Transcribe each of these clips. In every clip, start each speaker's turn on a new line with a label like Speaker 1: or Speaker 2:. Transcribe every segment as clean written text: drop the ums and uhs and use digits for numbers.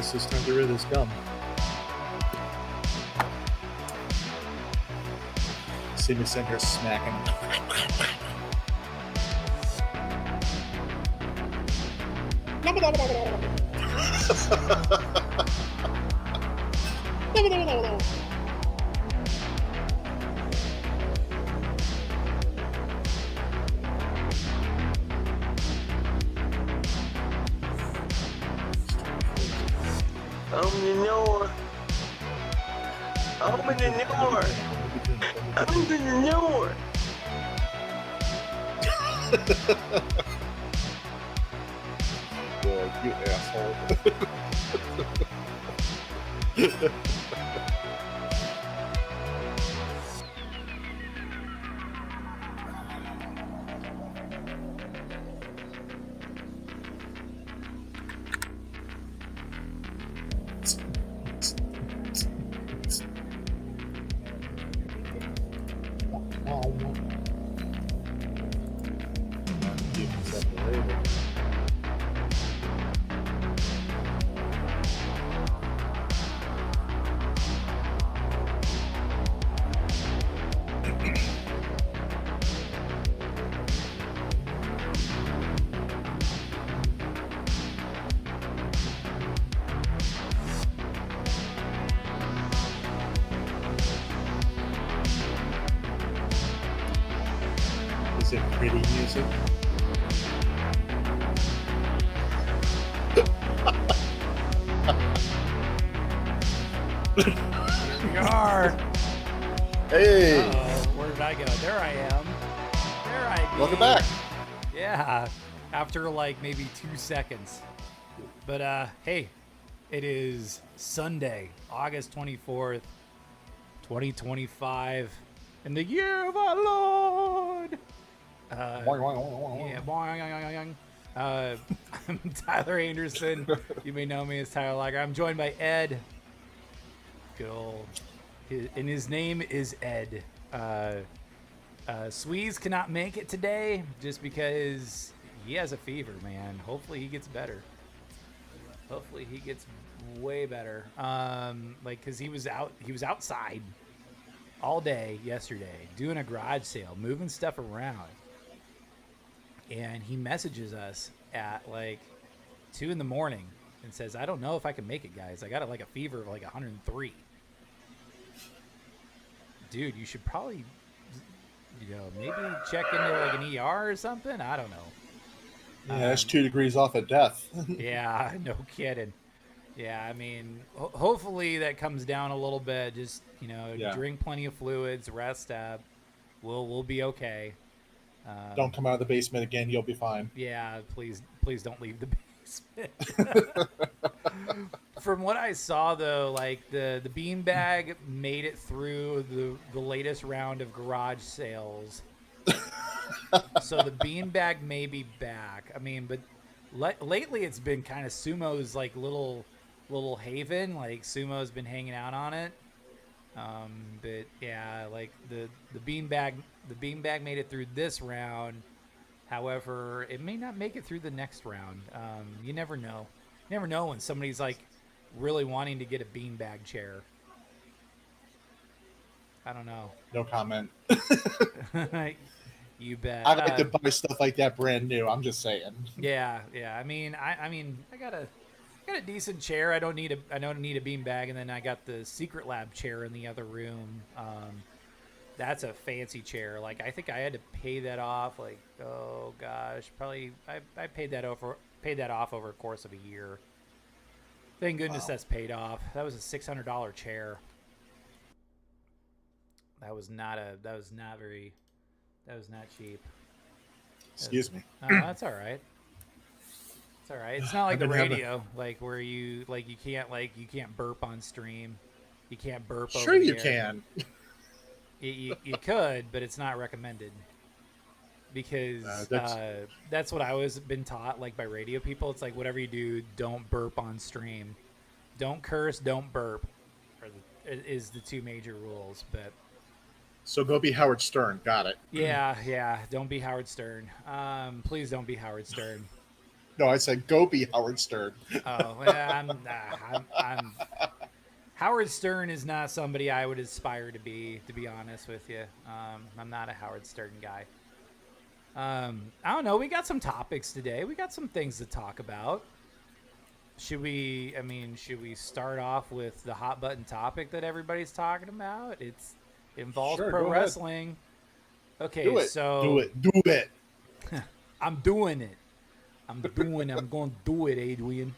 Speaker 1: guess it's time to get rid of this gum. See me sitting here smacking.
Speaker 2: Open the door. Open the door. Open the door.
Speaker 1: You asshole. Is it pretty music?
Speaker 3: We are.
Speaker 1: Hey!
Speaker 3: Where did I go? There I am. There I be.
Speaker 1: Welcome back.
Speaker 3: Yeah, after like maybe 2 seconds. But hey, it is Sunday, August 24th, 2025, in the year of our Lord. Yeah, boing. I'm Tyler Anderson. You may know me as Tyler Liger. I'm joined by Ed. Good old, and his name is Ed. Sweeze cannot make it today just because he has a fever, man. Hopefully he gets better. Hopefully he gets way better. Cause he was outside all day yesterday doing a garage sale, moving stuff around. And he messages us at like 2 a.m. and says, I don't know if I can make it, guys. I got like a fever of like 103. Dude, you should probably, maybe check into like an ER or something. I don't know.
Speaker 1: Yeah, that's 2 degrees off of death.
Speaker 3: Yeah, no kidding. Yeah, I mean, hopefully that comes down a little bit. Just, drink plenty of fluids, rest up. We'll be okay.
Speaker 1: Don't come out of the basement again. You'll be fine.
Speaker 3: Yeah, please don't leave the basement. From what I saw, though, like the beanbag made it through the latest round of garage sales. So the beanbag may be back. I mean, but lately it's been kind of Sumo's like little haven. Like Sumo's been hanging out on it. But yeah, like the beanbag made it through this round. However, it may not make it through the next round. You never know. You never know when somebody's like really wanting to get a beanbag chair. I don't know.
Speaker 1: No comment.
Speaker 3: You bet.
Speaker 1: I like to buy stuff like that brand new. I'm just saying.
Speaker 3: Yeah. I mean, I got a decent chair. I don't need a beanbag, and then I got the Secret Lab chair in the other room. That's a fancy chair. Like I think I had to pay that off. Like, oh gosh, probably I paid that off over a course of a year. Thank goodness that's paid off. That was a $600 chair. That was not cheap.
Speaker 1: Excuse me.
Speaker 3: That's all right. It's all right. It's not like the radio, like where you can't burp on stream. You can't burp.
Speaker 1: Sure, you can.
Speaker 3: You could, but it's not recommended because that's what I was been taught, like by radio people. It's like whatever you do, don't burp on stream, don't curse, don't burp, is the two major rules. But
Speaker 1: so go be Howard Stern. Got it.
Speaker 3: Yeah. Don't be Howard Stern. Please don't be Howard Stern.
Speaker 1: No, I said go be Howard Stern.
Speaker 3: Oh, well, I'm Howard Stern is not somebody I would aspire to be honest with you. I'm not a Howard Stern guy. I don't know. We got some topics today. We got some things to talk about. Should we start off with the hot button topic that everybody's talking about? It involves
Speaker 1: Sure,
Speaker 3: pro
Speaker 1: go ahead.
Speaker 3: wrestling. Okay,
Speaker 1: Do it.
Speaker 3: so
Speaker 1: Do it.
Speaker 3: I'm doing it. I'm going to do it, Adrian.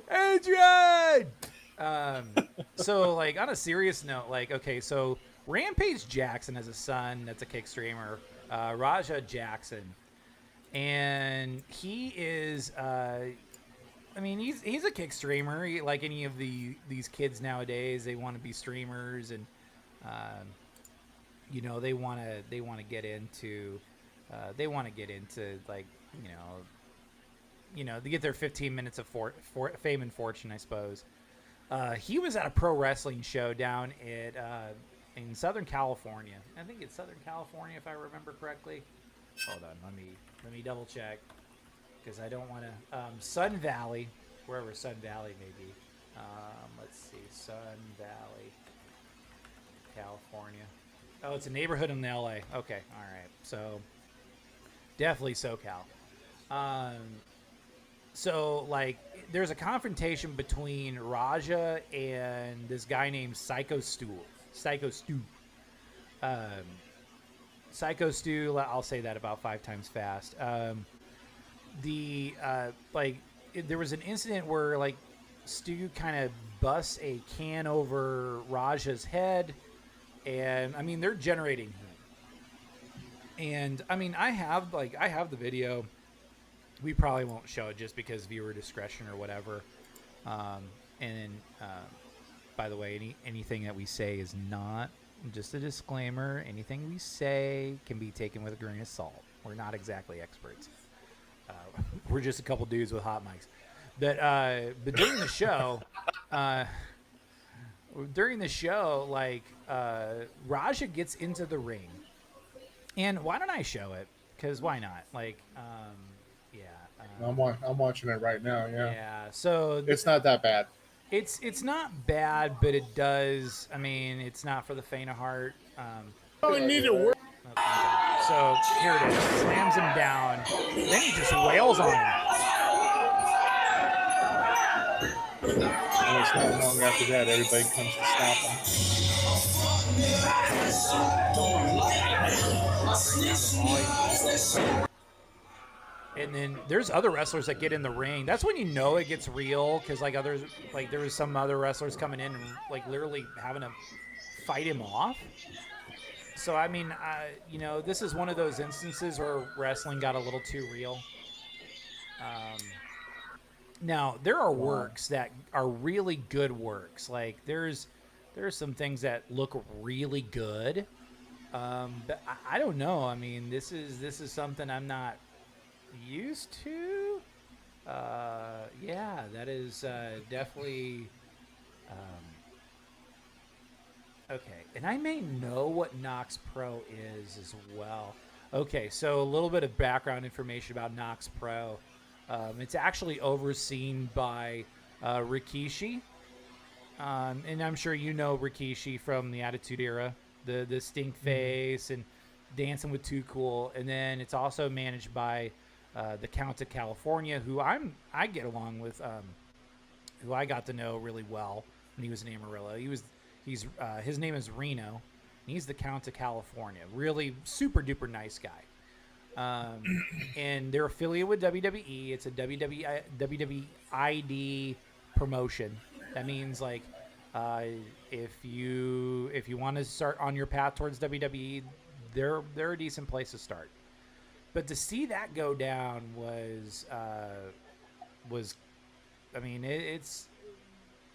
Speaker 3: Adrian! So, like, on a serious note, like, okay, so Rampage Jackson has a son that's a kick streamer, Raja Jackson. And he is, he's a kick streamer. Like any of these kids nowadays, they want to be streamers and, they want to get into, like, they get their 15 minutes of fame and fortune, I suppose. He was at a pro wrestling show down in Southern California. I think it's Southern California, if I remember correctly. Hold on, let me double check, because I don't want to. Sun Valley, wherever Sun Valley may be. Let's see, Sun Valley, California. Oh, it's a neighborhood in LA. Okay, all right. So definitely SoCal. So, like, there's a confrontation between Raja and this guy named Psycho Stu. Psycho Stu, I'll say that about 5 times fast. There was an incident where, like, Stu kind of busts a can over Raja's head, and, I mean, they're generating heat. And, I mean, I have the video. We probably won't show it just because viewer discretion or whatever. By the way, anything that we say is not, just a disclaimer, anything we say can be taken with a grain of salt. We're not exactly experts. We're just a couple dudes with hot mics. But during the show, like, Raja gets into the ring. And why don't I show it? Because why not? Like,
Speaker 1: I'm watching it right now. Yeah.
Speaker 3: Yeah. So
Speaker 1: It's not that bad.
Speaker 3: It's not bad, but it does. I mean, it's not for the faint of heart.
Speaker 2: I need to work.
Speaker 3: Okay. So here it is. Slams him down. Then he just wails on him.
Speaker 1: And it's not long after that, everybody comes to stop him.
Speaker 3: And then there's other wrestlers that get in the ring. That's when you know it gets real, because like there was some other wrestlers coming in and like literally having to fight him off. So I mean, this is one of those instances where wrestling got a little too real. Now there are works that are really good works. Like there's some things that look really good, but I don't know. I mean, this is something I'm not used to. That is definitely okay. And I may know what Nox Pro is as well. Okay, so a little bit of background information about Nox Pro. It's actually overseen by Rikishi, and I'm sure you know Rikishi from the Attitude Era, the stink face and Dancing with Too Cool, and then it's also managed by the Count of California, who I get along with, who I got to know really well when he was in Amarillo. His name is Reno, and he's the Count of California. Really super duper nice guy. And they're affiliated with WWE. It's a WWID promotion. That means like if you want to start on your path towards WWE, they're a decent place to start. But to see that go down was I mean, it's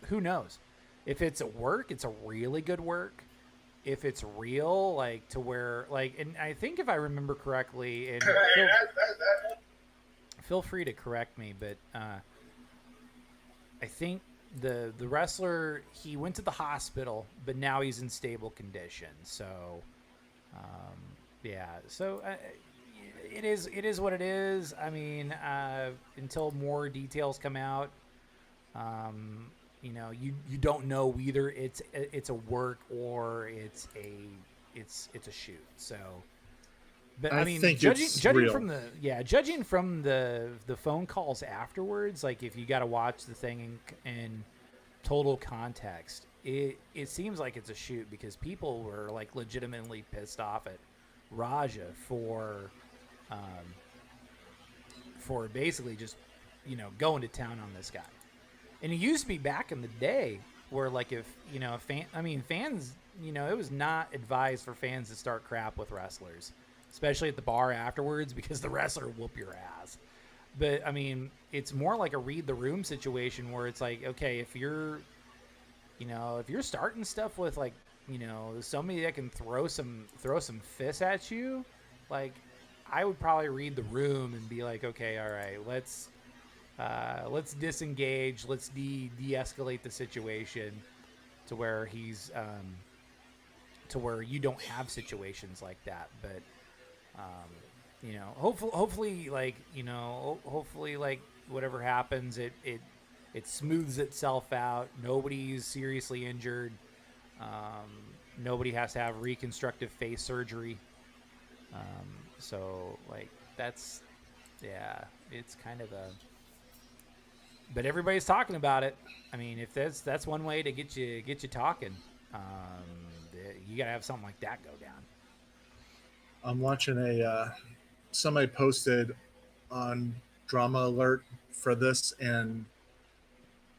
Speaker 3: who knows if it's a work. It's a really good work. If it's real, like to where like, and I think if I remember correctly, and feel free to correct me, but I think the wrestler, he went to the hospital, but now he's in stable condition. So, so it is what it is. I mean, until more details come out, you know, you don't know either. It's a work or it's a shoot. So, but I mean,
Speaker 1: think
Speaker 3: judging
Speaker 1: it's
Speaker 3: judging
Speaker 1: real.
Speaker 3: from the phone calls afterwards, like if you got to watch the thing in total context, it seems like it's a shoot because people were like legitimately pissed off at Raja for basically just, you know, going to town on this guy. And it used to be back in the day where, like, if, you know, fans, you know, it was not advised for fans to start crap with wrestlers, especially at the bar afterwards, because the wrestler will whoop your ass. But, I mean, it's more like a read the room situation where it's like, okay, if you're starting stuff with, like, you know, somebody that can throw some fists at you, like, I would probably read the room and be like, okay, all right, let's disengage. Let's de-escalate the situation to where to where you don't have situations like that. But, you know, hopefully, like, you know, hopefully, like, whatever happens, it smooths itself out. Nobody's seriously injured. Nobody has to have reconstructive face surgery. So, like, that's, yeah, it's kind of a... But everybody's talking about it. I mean, if that's one way to get you talking, you gotta have something like that go down.
Speaker 1: I'm watching somebody posted on Drama Alert for this, and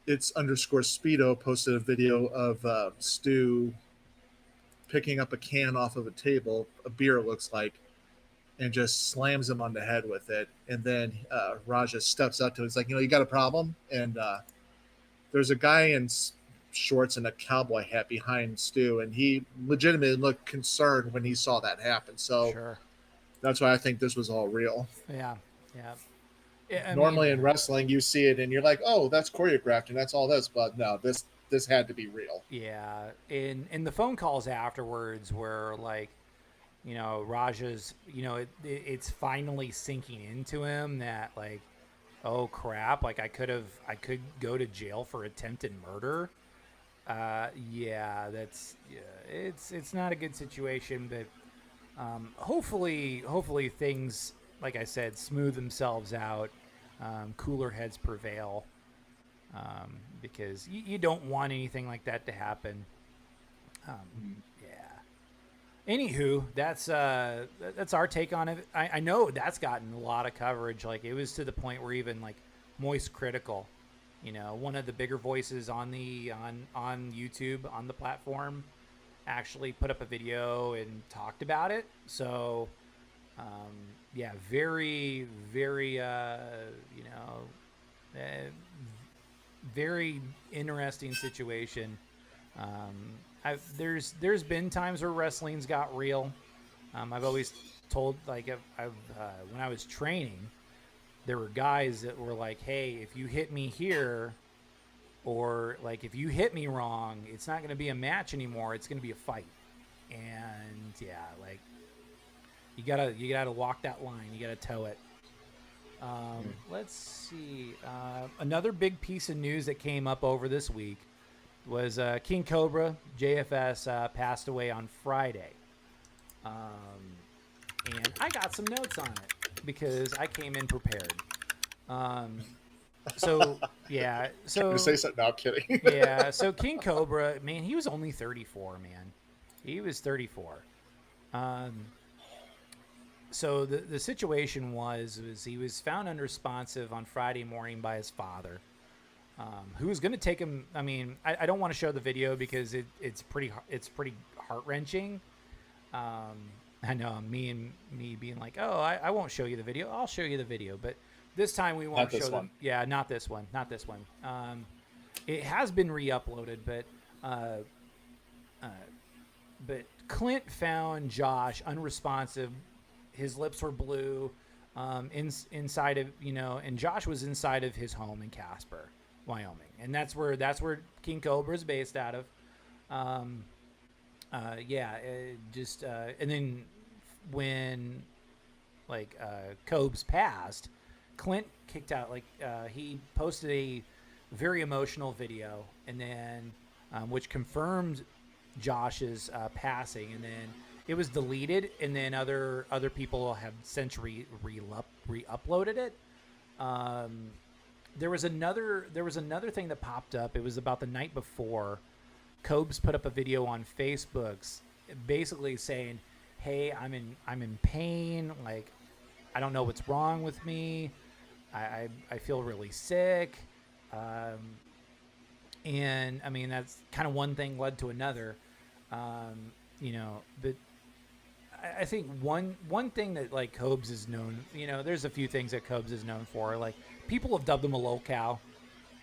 Speaker 1: it's underscore Speedo posted a video of Stu picking up a can off of a table, a beer it looks like, and just slams him on the head with it. And then Raja steps up to him. He's like, you know, you got a problem? And there's a guy in shorts and a cowboy hat behind Stu, and he legitimately looked concerned when he saw that happen. So
Speaker 3: Sure.
Speaker 1: that's why I think this was all real.
Speaker 3: Yeah.
Speaker 1: Normally in wrestling, you see it and you're like, oh, that's choreographed and that's all this. But no, this had to be real.
Speaker 3: Yeah. In the phone calls afterwards where, like, you know, Raja's, you know, it's finally sinking into him that, like, oh crap, like I could go to jail for attempted murder. Yeah, it's not a good situation, but hopefully things, like I said, smooth themselves out. Cooler heads prevail, because you don't want anything like that to happen. Yeah. Anywho, that's our take on it. I know that's gotten a lot of coverage. Like, it was to the point where even, like, Moist Critical, you know, one of the bigger voices on YouTube, on the platform, actually put up a video and talked about it. So, yeah, very, very, you know, very interesting situation. There's been times where wrestling's got real. I've always told, like, when I was training, there were guys that were like, hey, if you hit me here, or, like, if you hit me wrong, it's not going to be a match anymore. It's going to be a fight. And yeah, like, you gotta walk that line. You gotta toe it. Let's see. Another big piece of news that came up over this week was King Cobra, JFS, passed away on Friday. And I got some notes on it because I came in prepared. So, yeah. So,
Speaker 1: Can you say something? No, I'm kidding.
Speaker 3: yeah. So King Cobra, man, he was only 34, man. He was 34. So the situation was he was found unresponsive on Friday morning by his father, who was going to take him. I mean, I don't want to show the video because it's pretty heart wrenching. I know me being like, oh, I won't show you the video. I'll show you the video, but this time we won't show them. Yeah, not this one. It has been re-uploaded, but Clint found Josh unresponsive. His lips were blue, inside of, you know, and Josh was inside of his home in Casper, Wyoming, and that's where King Cobra is based out of. And then when Cobes passed, Clint kicked out, he posted a very emotional video, and then which confirmed Josh's passing, and then it was deleted, and then other people have since re-uploaded it. There was another thing that popped up. It was about the night before. Cobes put up a video on Facebook, basically saying, "Hey, I'm in pain. Like, I don't know what's wrong with me. I feel really sick." And I mean, that's kind of one thing led to another. But I think one thing that like Cobes is known, there's a few things that Cobes is known for. Like, people have dubbed him a lolcow.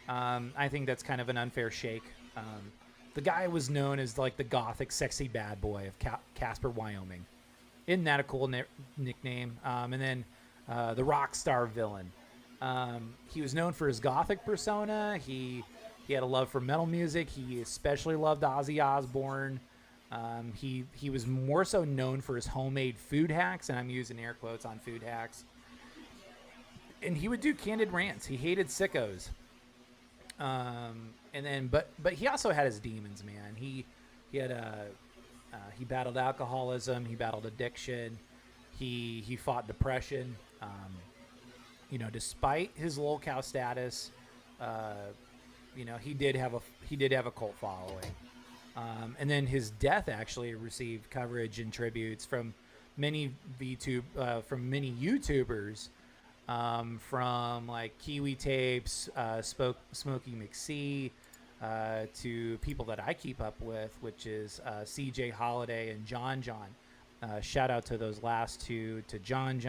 Speaker 3: I think that's kind of an unfair shake. The guy was known as like the gothic sexy bad boy of Casper, Wyoming. Isn't that a cool nickname? And then the rock star villain. He was known for his gothic persona. He had a love for metal music. He especially loved Ozzy Osbourne. He was more so known for his homemade food hacks, and I'm using air quotes on food hacks. And he would do candid rants. He hated sickos. But he also had his demons, man. He battled alcoholism. He battled addiction. He fought depression. Despite his lolcow status, he did have a cult following. And then his death actually received coverage and tributes from many YouTubers, from like Kiwi Tapes, Smokey McSee, to people that I keep up with, which is CJ Holiday and John. Shout out to those last two, to John.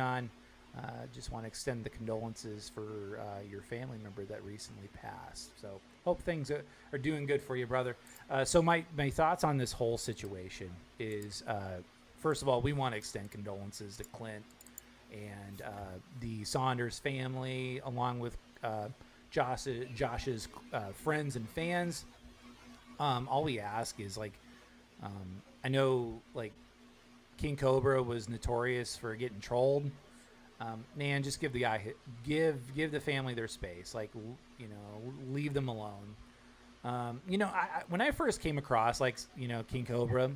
Speaker 3: Just want to extend the condolences for your family member that recently passed. So hope things are doing good for you, brother. So my thoughts on this whole situation is, first of all, we want to extend condolences to Clint and the Saunders family, along with Josh's friends and fans. All we ask is, like, I know, like, King Cobra was notorious for getting trolled. Man, just give the guy, give the family their space. Like, leave them alone. When I first came across, like, King Cobra,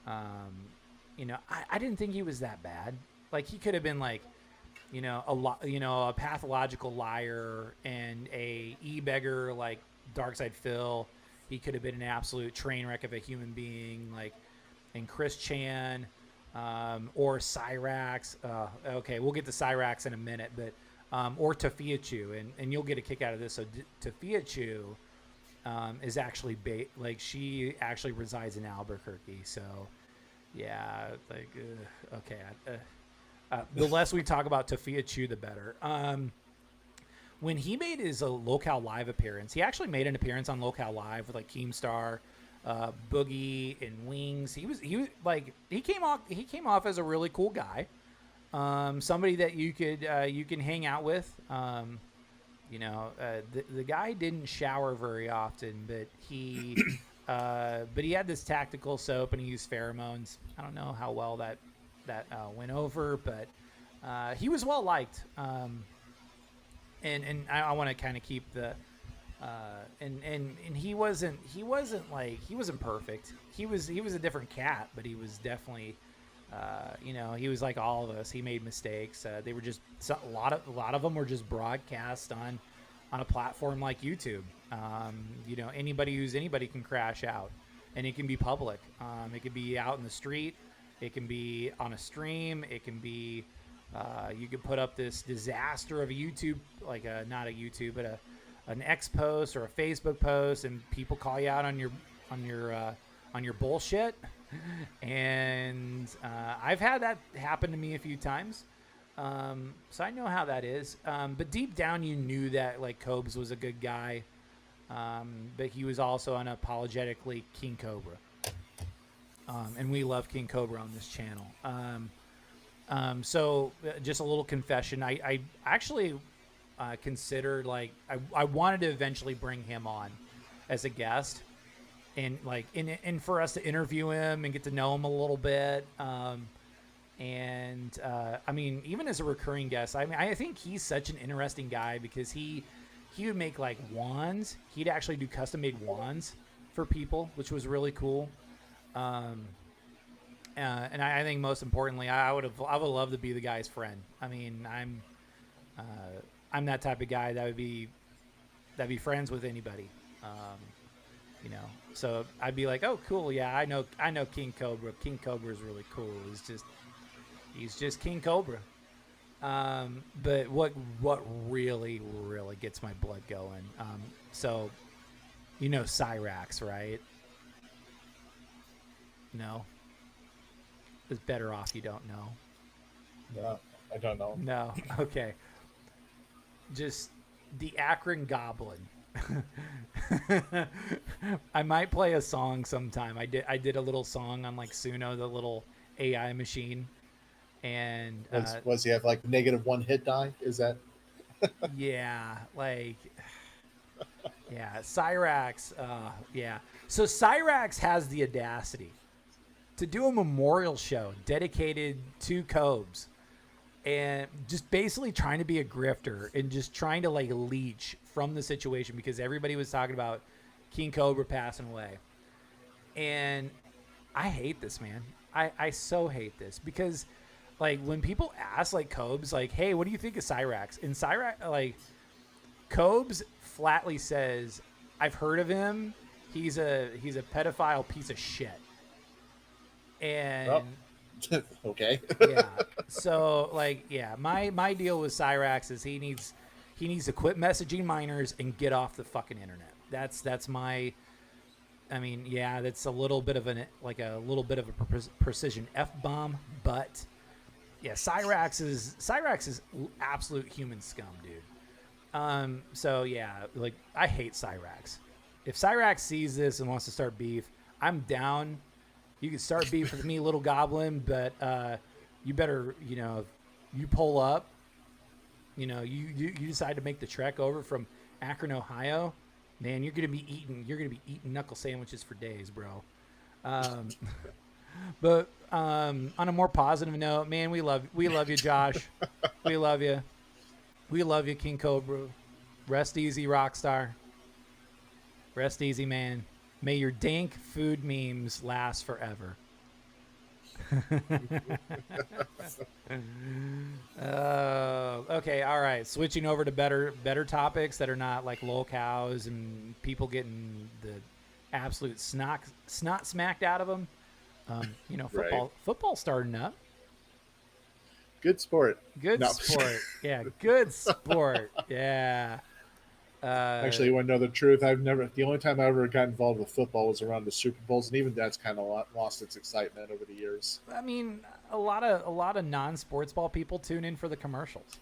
Speaker 3: I didn't think he was that bad. Like, he could have been like, a pathological liar and a e-beggar like Darkside Phil. He could have been an absolute train wreck of a human being, like, and Chris Chan. Or Cyrax. Okay, we'll get to Cyrax in a minute, but or Tafia Chu, and you'll get a kick out of this. So Tafia Chu is actually she actually resides in Albuquerque. So yeah, like okay. The less we talk about Tafia Chu, the better. When he made his Locale Live appearance, he actually made an appearance on Locale Live with like Keemstar, Boogie, and Wings. He came off as a really cool guy, somebody that you can hang out with. The guy didn't shower very often, but he had this tactical soap and he used pheromones. I don't know how well that went over, but he was well liked. And I want to kind of keep the. And he wasn't perfect. He was a different cat, but he was definitely, he was like all of us. He made mistakes. They were just a lot of them were just broadcast on a platform like YouTube. Anybody can crash out, and it can be public. It can be out in the street. It can be on a stream. It can be, you could put up this disaster of a YouTube, like not a YouTube, but an X post or a Facebook post, and people call you out on your bullshit. And I've had that happen to me a few times, so I know how that is. But deep down, you knew that like Cobes was a good guy, but he was also unapologetically King Cobra, and we love King Cobra on this channel. So just a little confession: I actually. Considered, like, I wanted to eventually bring him on as a guest, and like and for us to interview him and get to know him a little bit. And I mean, even as a recurring guest, I think he's such an interesting guy because he would make like wands. He'd actually do custom made wands for people, which was really cool. And I think most importantly, I would love to be the guy's friend. I mean, I'm that type of guy that'd be friends with anybody. You know, so I'd be like, oh, cool. Yeah, I know King Cobra. King Cobra is really cool. He's just King Cobra. But what really gets my blood going? So, you know, Cyrax, right? No. It's better off you don't know.
Speaker 1: No, I don't know.
Speaker 3: No. Okay. Just the Akron Goblin. I might play a song sometime. I did a little song on like Suno, the little AI machine. And
Speaker 1: was he have like -1 hit die? Is that?
Speaker 3: yeah, like yeah, Cyrax. Yeah. So Cyrax has the audacity to do a memorial show dedicated to Cobes, and just basically trying to be a grifter and just trying to like leech from the situation because everybody was talking about King Cobra passing away. And I hate this, man. I so hate this because like when people ask like Cobes, like, hey, what do you think of Cyrax? And Cyrax, like Cobes flatly says, I've heard of him. He's a pedophile piece of shit. And
Speaker 1: okay.
Speaker 3: yeah. So like, yeah, my deal with Cyrax is he needs to quit messaging minors and get off the fucking internet. That's my, I mean, yeah, that's a little bit of a precision F-bomb, but yeah, Cyrax is absolute human scum, dude. So yeah, like I hate Cyrax. If Cyrax sees this and wants to start beef, I'm down. You can start beef with me, little goblin, but you better, you know, if you pull up, you know, you decide to make the trek over from Akron, Ohio, man, you're gonna be eating knuckle sandwiches for days, bro. But on a more positive note, man, we love you, Josh. We love you. We love you, King Cobra. Rest easy, Rockstar. Rest easy, man. May your dank food memes last forever. Okay, all right. Switching over to better topics that are not like lolcows and people getting the absolute snot smacked out of them. You know, football starting up.
Speaker 1: Good sport.
Speaker 3: Good sport. Yeah, good sport. Yeah.
Speaker 1: Actually, you want to know the truth? The only time I ever got involved with football was around the Super Bowls, and even that's kind of lost its excitement over the years.
Speaker 3: I mean, a lot of non-sports ball people tune in for the commercials,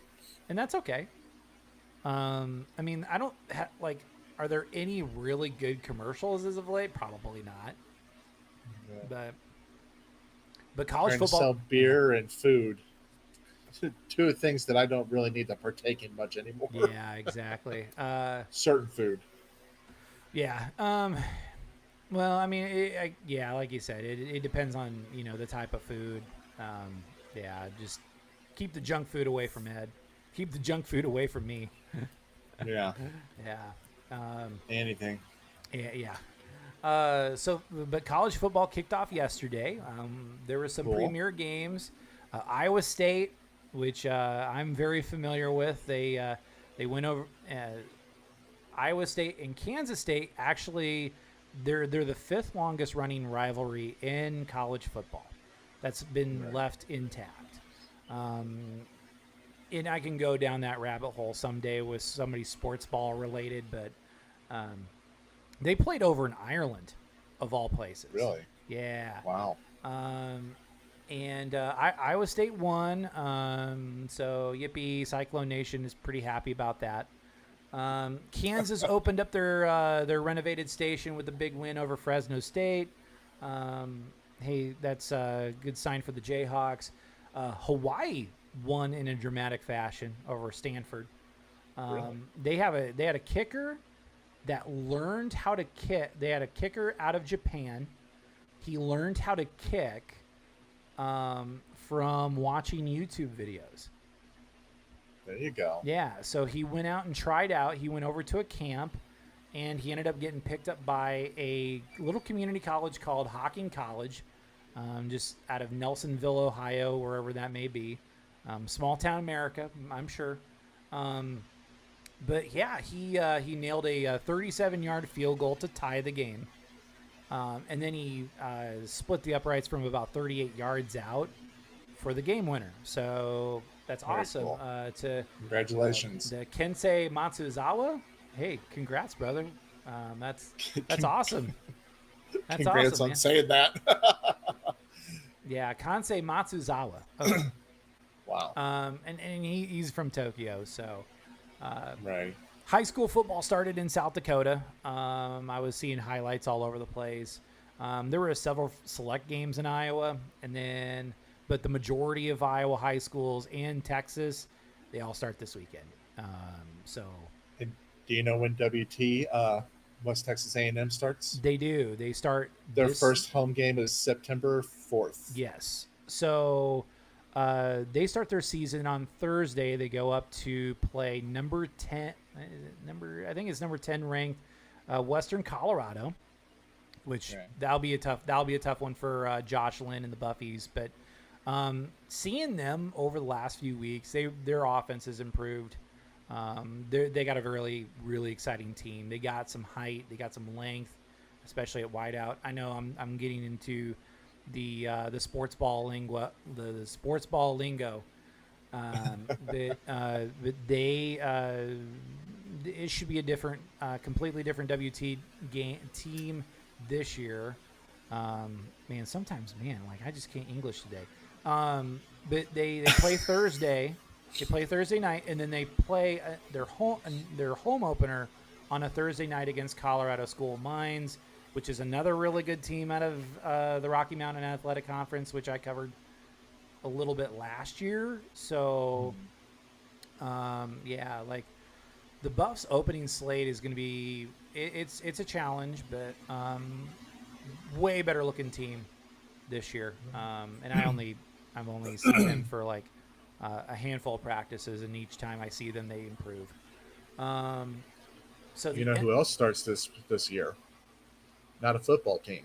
Speaker 3: and that's okay. I mean, I don't like. Are there any really good commercials as of late? Probably not. Yeah. But college football,
Speaker 1: to sell beer and food. Two things that I don't really need to partake in much anymore.
Speaker 3: Yeah, exactly.
Speaker 1: Certain food.
Speaker 3: Yeah. Well, I mean, yeah, like you said, it depends on, you know, the type of food. Yeah, just keep the junk food away from Ed. Keep the junk food away from me.
Speaker 1: Yeah.
Speaker 3: Yeah.
Speaker 1: Anything.
Speaker 3: Yeah. But college football kicked off yesterday. There were some premier games. Iowa State, which I'm very familiar with. They went over Iowa State and Kansas State. Actually, they're the fifth longest running rivalry in college football. That's been left intact. And I can go down that rabbit hole someday with somebody sports ball related, but they played over in Ireland, of all places.
Speaker 1: Really?
Speaker 3: Yeah.
Speaker 1: Wow.
Speaker 3: And Iowa State won, so yippee! Cyclone Nation is pretty happy about that. Kansas opened up their renovated station with a big win over Fresno State. Hey, that's a good sign for the Jayhawks. Hawaii won in a dramatic fashion over Stanford.
Speaker 1: Really?
Speaker 3: They had a kicker that learned how to kick. They had a kicker out of Japan. He learned how to kick from watching YouTube videos.
Speaker 1: There you go.
Speaker 3: Yeah, so he went out and tried out. He went over to a camp, and he ended up getting picked up by a little community college called Hocking College, just out of Nelsonville, Ohio, wherever that may be. Small town America, I'm sure. But yeah, he nailed a 37-yard field goal to tie the game. And then he split the uprights from about 38 yards out for the game winner. So that's
Speaker 1: Very
Speaker 3: awesome.
Speaker 1: cool. Congratulations.
Speaker 3: The Kensei Matsuzawa. Hey, congrats, brother. That's awesome. That's
Speaker 1: Congrats
Speaker 3: awesome,
Speaker 1: on
Speaker 3: man.
Speaker 1: saying that.
Speaker 3: Yeah, Kensei Matsuzawa. Okay.
Speaker 1: Wow.
Speaker 3: And he's from Tokyo, so
Speaker 1: Right.
Speaker 3: high school football started in South Dakota. I was seeing highlights all over the place. There were several select games in Iowa, but the majority of Iowa high schools and Texas, they all start this weekend. So
Speaker 1: And do you know when WT West Texas A&M starts?
Speaker 3: they do. They start
Speaker 1: Their first home game is September 4th.
Speaker 3: Yes. So they start their season on Thursday. They go up to play number 10. I think it's number 10 ranked Western Colorado, which
Speaker 1: Right.
Speaker 3: that'll be a tough one for Josh Lynn and the Buffies. But seeing them over the last few weeks, their offense has improved. They got a really, really exciting team. They got some height. They got some length, especially at wideout. I know I'm getting into the sports ball lingo, the sports ball lingo. But it should be a different, completely different WT team this year. Man, sometimes, like I just can't English today. But they play Thursday. They play Thursday night, and then they play their home opener on a Thursday night against Colorado School of Mines, which is another really good team out of the Rocky Mountain Athletic Conference, which I covered a little bit last year. So, yeah, like the Buffs opening slate is going to be it's a challenge, but way better looking team this year. And I've only seen them for like a handful of practices, and each time I see them, they improve. So
Speaker 1: You know who else starts this year? Not a football team.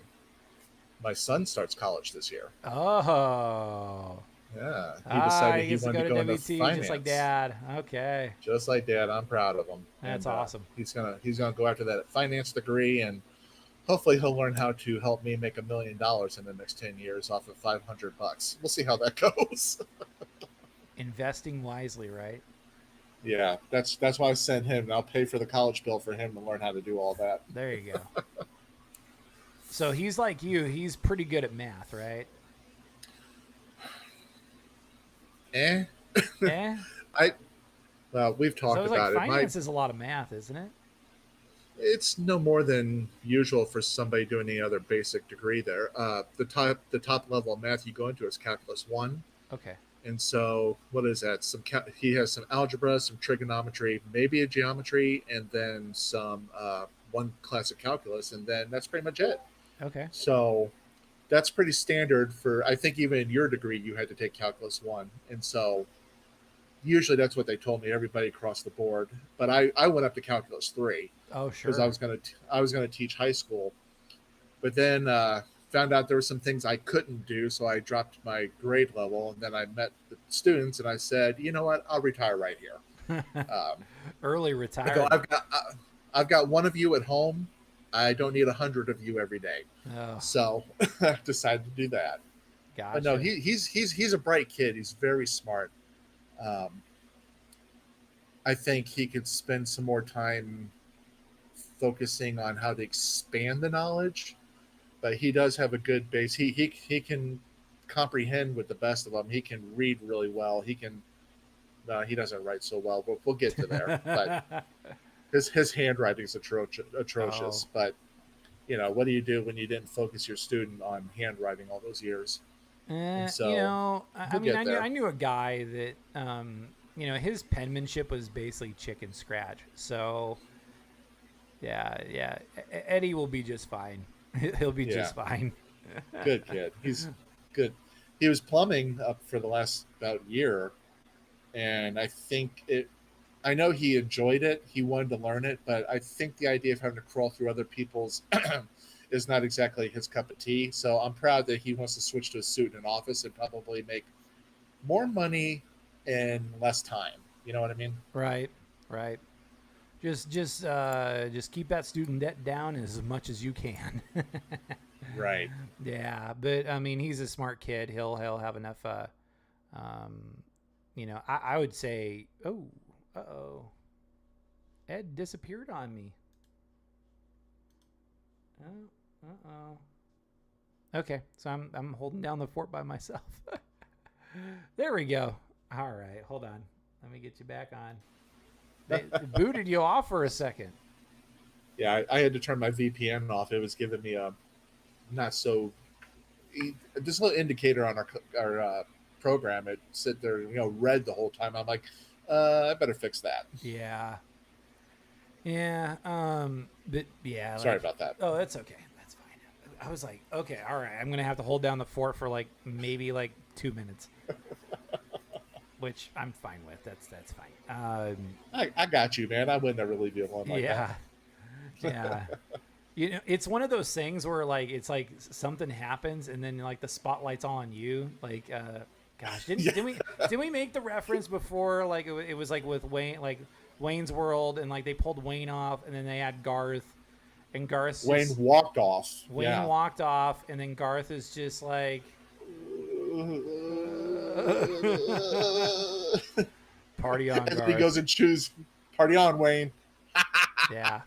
Speaker 1: My son starts college this year.
Speaker 3: Oh,
Speaker 1: Yeah, he decided he
Speaker 3: gets
Speaker 1: wanted to go into
Speaker 3: WT
Speaker 1: finance.
Speaker 3: just like Dad. Okay,
Speaker 1: Just like Dad, I'm proud of him.
Speaker 3: That's
Speaker 1: And,
Speaker 3: awesome.
Speaker 1: He's gonna go after that finance degree, and hopefully he'll learn how to help me make $1 million in the next 10 years off of $500. We'll see how that goes.
Speaker 3: investing wisely, right?
Speaker 1: Yeah, that's why I sent him. And I'll pay for the college bill for him to learn how to do all that.
Speaker 3: There you go. So he's like you. He's pretty good at math, right?
Speaker 1: Eh?
Speaker 3: Eh?
Speaker 1: Well, we've talked
Speaker 3: So it's
Speaker 1: about
Speaker 3: like
Speaker 1: it.
Speaker 3: finance is a lot of math, isn't it?
Speaker 1: It's no more than usual for somebody doing any other basic degree there. The top level of math you go into is Calculus 1.
Speaker 3: Okay.
Speaker 1: And so what is that? He has some algebra, some trigonometry, maybe a geometry, and then some one class of calculus, and then that's pretty much it.
Speaker 3: Okay.
Speaker 1: So that's pretty standard for, I think even in your degree, you had to take Calculus 1. And so usually that's what they told me, everybody across the board. But I went up to Calculus 3
Speaker 3: Oh, sure.
Speaker 1: because I was gonna teach high school. But then found out there were some things I couldn't do, so I dropped my grade level. And then I met the students and I said, you know what, I'll retire right here.
Speaker 3: Early
Speaker 1: I go,
Speaker 3: retirement.
Speaker 1: I've got one of you at home. I don't need 100 of you every day.
Speaker 3: Oh,
Speaker 1: So I decided to do that.
Speaker 3: gotcha.
Speaker 1: But no, he's a bright kid. He's very smart. I think he could spend some more time focusing on how to expand the knowledge, but he does have a good base. He can comprehend with the best of them. He can read really well. He doesn't write so well, but we'll get to there. But his handwriting's atrocious.
Speaker 3: Oh.
Speaker 1: But you know, what do you do when you didn't focus your student on handwriting all those years? So,
Speaker 3: you know, I
Speaker 1: we'll
Speaker 3: mean,
Speaker 1: get there.
Speaker 3: I knew a guy that, you know, his penmanship was basically chicken scratch. So, yeah, Eddie will be just fine. He'll be just fine.
Speaker 1: Good kid. He's good. he was plumbing up for the last about year, and I know he enjoyed it. He wanted to learn it, but I think the idea of having to crawl through other people's is not exactly his cup of tea. So I'm proud that he wants to switch to a suit in an office and probably make more money in less time. You know what I mean?
Speaker 3: Right. Right. Just keep that student debt down as much as you can.
Speaker 1: Right.
Speaker 3: Yeah, but I mean, he's a smart kid. He'll have enough. I would say, Ed disappeared on me. Okay, so I'm holding down the fort by myself. There we go. All right, hold on. Let me get you back on. They booted you off for a second.
Speaker 1: Yeah, I had to turn my VPN off. It was giving me a not so this little indicator on our program. It sit there, red the whole time. I'm like, I better fix that.
Speaker 3: Yeah. But yeah.
Speaker 1: Sorry about that.
Speaker 3: Oh, that's okay. That's fine. I was like, okay, all right. I'm gonna have to hold down the fort for maybe 2 minutes. Which I'm fine with. That's fine.
Speaker 1: I got you, man. I would never leave you alone like that.
Speaker 3: Yeah. It's one of those things where it's like something happens and then the spotlight's all on you. Gosh, didn't we make the reference before? It was with Wayne, Wayne's World, and they pulled Wayne off, and then they had Garth, and Garth.
Speaker 1: Wayne walked off.
Speaker 3: Wayne walked off, and then Garth is just party on,
Speaker 1: and
Speaker 3: Garth.
Speaker 1: He goes and chews. Party on, Wayne.
Speaker 3: Yeah.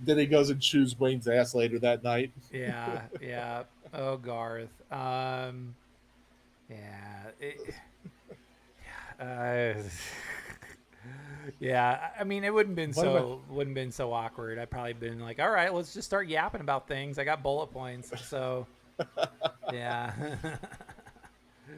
Speaker 1: Then he goes and chews Wayne's ass later that night.
Speaker 3: Yeah. Oh, Garth. Yeah. Yeah. I mean, it wouldn't been so awkward. I'd probably been like, all right, let's just start yapping about things. I got bullet points. So, yeah.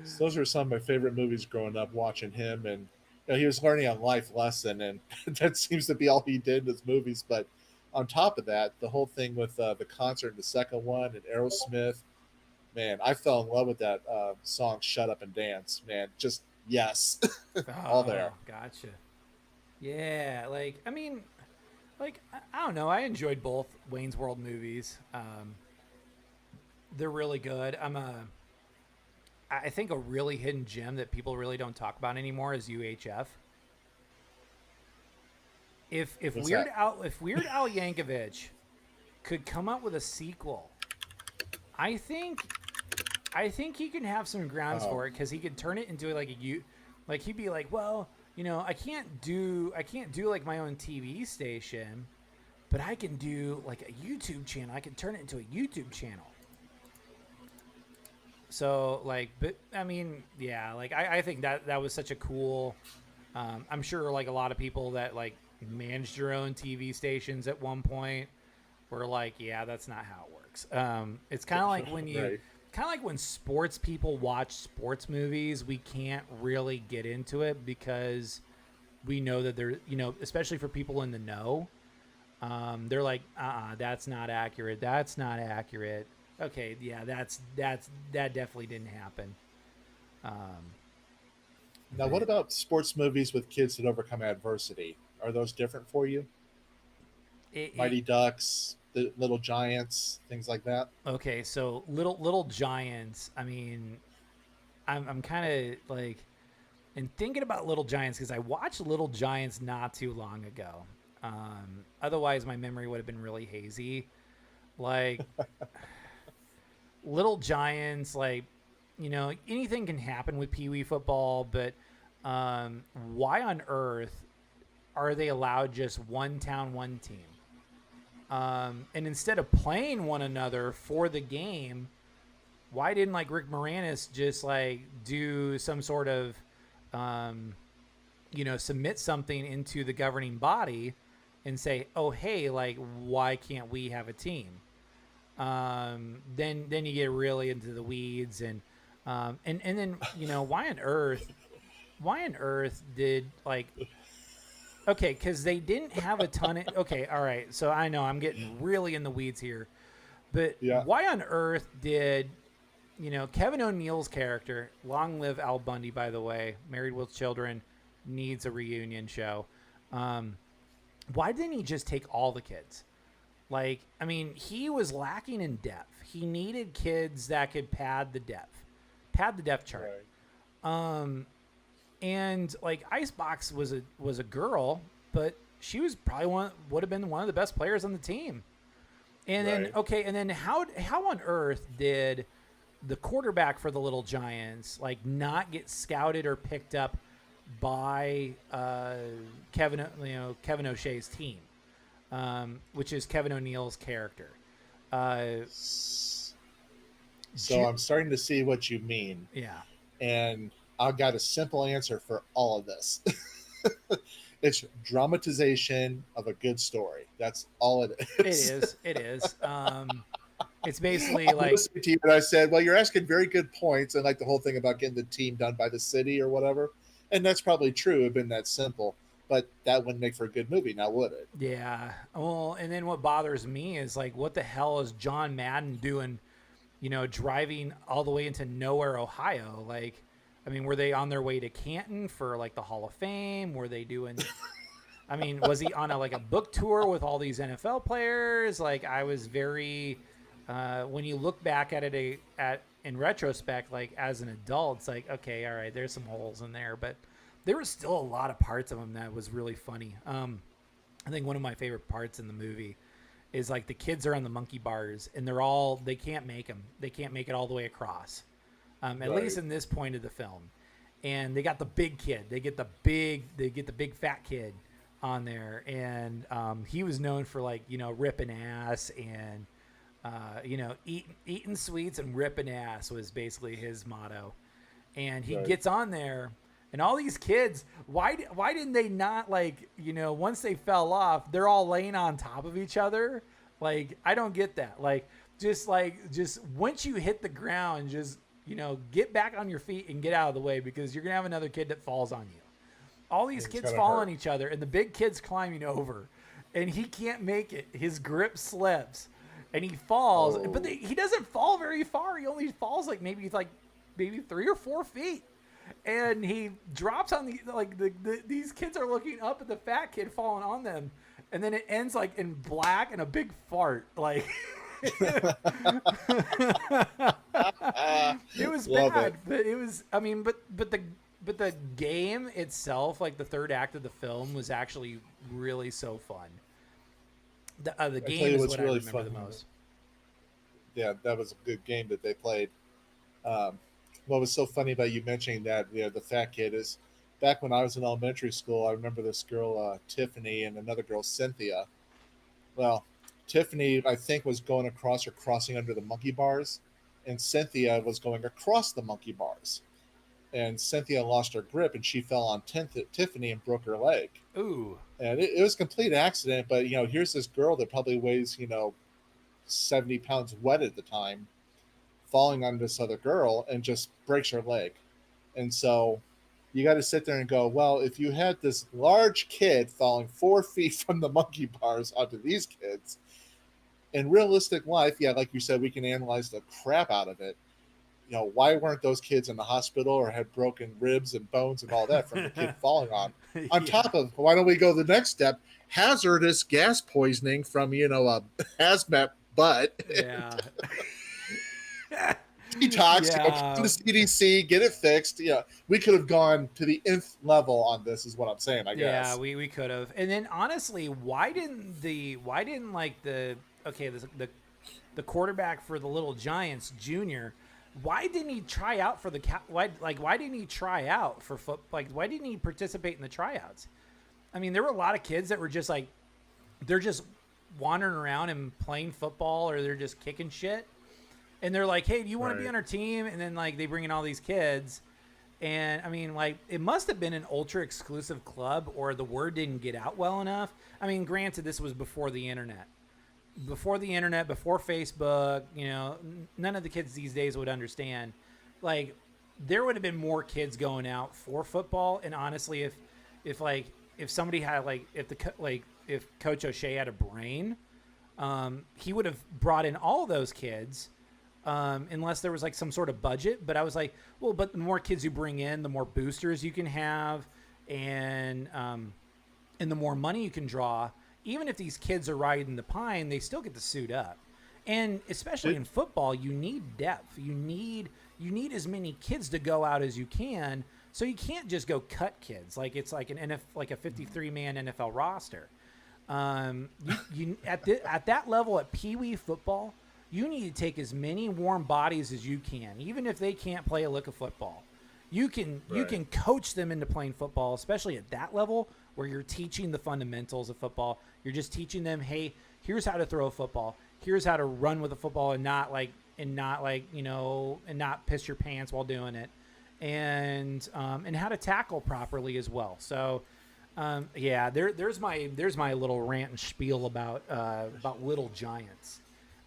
Speaker 1: So those are some of my favorite movies growing up, watching him, and he was learning a life lesson, and that seems to be all he did in his movies. But on top of that, the whole thing with the concert, the second one, and Aerosmith, man, I fell in love with that song "Shut Up and Dance." Man, just yes, all there.
Speaker 3: Gotcha. Yeah, I don't know. I enjoyed both Wayne's World movies. They're really good. I think a really hidden gem that people really don't talk about anymore is UHF. If Weird Al Yankovic could come up with a sequel, I think he can have some grounds for it, because he could turn it into he'd be like, well, I can't do my own TV station, but I can do a YouTube channel. I can turn it into a YouTube channel. So but I mean, yeah, I think that was such a cool. I'm sure a lot of people that managed your own TV stations at one point were yeah, that's not how it works. It's kind of like when you, when sports people watch sports movies, we can't really get into it because we know that they're, especially for people in the know, they're like, that's not accurate. That's not accurate. Okay, yeah, that definitely didn't happen.
Speaker 1: Now, what about sports movies with kids that overcome adversity? Are those different for you? Mighty Ducks, the Little Giants, things like that.
Speaker 3: Okay, so Little Giants. I mean, I'm kind of and thinking about Little Giants because I watched Little Giants not too long ago. Otherwise, my memory would have been really hazy. Little Giants, anything can happen with Pee Wee football, but why on earth are they allowed just one town, one team? And instead of playing one another for the game, why didn't Rick Moranis just do some sort of, submit something into the governing body and say, oh, hey, why can't we have a team? Then you get really into the weeds and then, why on earth did okay, because they didn't have a ton of... Okay, all right. So I know I'm getting really in the weeds here. But why on earth did Kevin O'Neal's character, long live Al Bundy, by the way, married with children, needs a reunion show. Why didn't he just take all the kids? Like, I mean, he was lacking in depth. He needed kids that could pad the depth chart.
Speaker 1: Right.
Speaker 3: And like Icebox was a girl, but she was probably would have been one of the best players on the team. And then how on earth did the quarterback for the Little Giants like not get scouted or picked up by Kevin O'Shea's team, which is Kevin O'Neal's character?
Speaker 1: So I'm starting to see what you mean.
Speaker 3: Yeah.
Speaker 1: And I've got a simple answer for all of this. It's dramatization of a good story. That's all it is.
Speaker 3: It is. It's basically
Speaker 1: I
Speaker 3: like
Speaker 1: listened to you and I said, well, you're asking very good points, and like the whole thing about getting the team done by the city or whatever. And that's probably true. It'd been that simple, but that wouldn't make for a good movie, now would it?
Speaker 3: Yeah. Well, and then what bothers me is like, what the hell is John Madden doing, driving all the way into nowhere, Ohio? Like, I mean, were they on their way to Canton for like the Hall of Fame? Were they doing, I mean, was he on a book tour with all these NFL players? Like, I was very, when you look back at it in retrospect, like as an adult, it's like, okay, all right, there's some holes in there, but there was still a lot of parts of them that was really funny. I think one of my favorite parts in the movie is like the kids are on the monkey bars and they can't make them. They can't make it all the way across. At least in this point of the film. And they got the big kid. They get the big fat kid on there. And he was known for like, ripping ass and, eating sweets and ripping ass was basically his motto. And he gets on there and all these kids, why didn't they not like, once they fell off, they're all laying on top of each other. Like, I don't get that. Like just once you hit the ground, just, get back on your feet and get out of the way because you're going to have another kid that falls on you. All these kids fall on each other and the big kid's climbing over and he can't make it. His grip slips and he falls, but he doesn't fall very far. He only falls maybe 3 or 4 feet. And he drops on these kids are looking up at the fat kid falling on them. And then it ends like in black and a big fart. Like, it was bad, but it was, I mean, but the game itself, like the third act of the film was actually really so fun. The game is what I remember the most.
Speaker 1: Yeah, that was a good game that they played. What was so funny about you mentioning that, the fat kid is back when I was in elementary school, I remember this girl, Tiffany, and another girl, Cynthia. Well, Tiffany, I think, was going across or crossing under the monkey bars, and Cynthia was going across the monkey bars. And Cynthia lost her grip, and she fell on Tiffany and broke her leg.
Speaker 3: Ooh.
Speaker 1: And it was a complete accident, but, here's this girl that probably weighs, 70 pounds wet at the time, falling on this other girl and just breaks her leg. And so you got to sit there and go, well, if you had this large kid falling 4 feet from the monkey bars onto these kids, in realistic life, yeah, like you said, we can analyze the crap out of it. Why weren't those kids in the hospital or had broken ribs and bones and all that from the kid falling on? On top of, why don't we go the next step? Hazardous gas poisoning from, a hazmat butt.
Speaker 3: Yeah.
Speaker 1: Detox, come to CDC, get it fixed. Yeah, we could have gone to the nth level on this, is what I'm saying, I guess.
Speaker 3: Yeah, we could have. And then honestly, why didn't the quarterback for the Little Giants, Junior, why didn't he try out for why didn't he try out for why didn't he participate in the tryouts? I mean, there were a lot of kids that were just like, they're just wandering around and playing football, or they're just kicking shit. And they're like, hey, do you want to be on our team? And then they bring in all these kids. And I mean, it must have been an ultra exclusive club, or the word didn't get out well enough. I mean, granted, this was before the internet, before Facebook, none of the kids these days would understand. There would have been more kids going out for football. And honestly, if somebody had if Coach O'Shea had a brain, he would have brought in all those kids unless there was like some sort of budget. But I was like, well, but the more kids you bring in, the more boosters you can have, and the more money you can draw. Even if these kids are riding the pine, they still get to suit up. And especially in football, you need depth. You need as many kids to go out as you can. So you can't just go cut kids like it's like like a 53-man NFL roster. You at that level at Pee Wee football, you need to take as many warm bodies as you can, even if they can't play a lick of football. You can coach them into playing football, especially at that level where you're teaching the fundamentals of football. You're just teaching them, hey, here's how to throw a football. Here's how to run with a football and not piss your pants while doing it, and how to tackle properly as well. So, there's my little rant and spiel about Little Giants.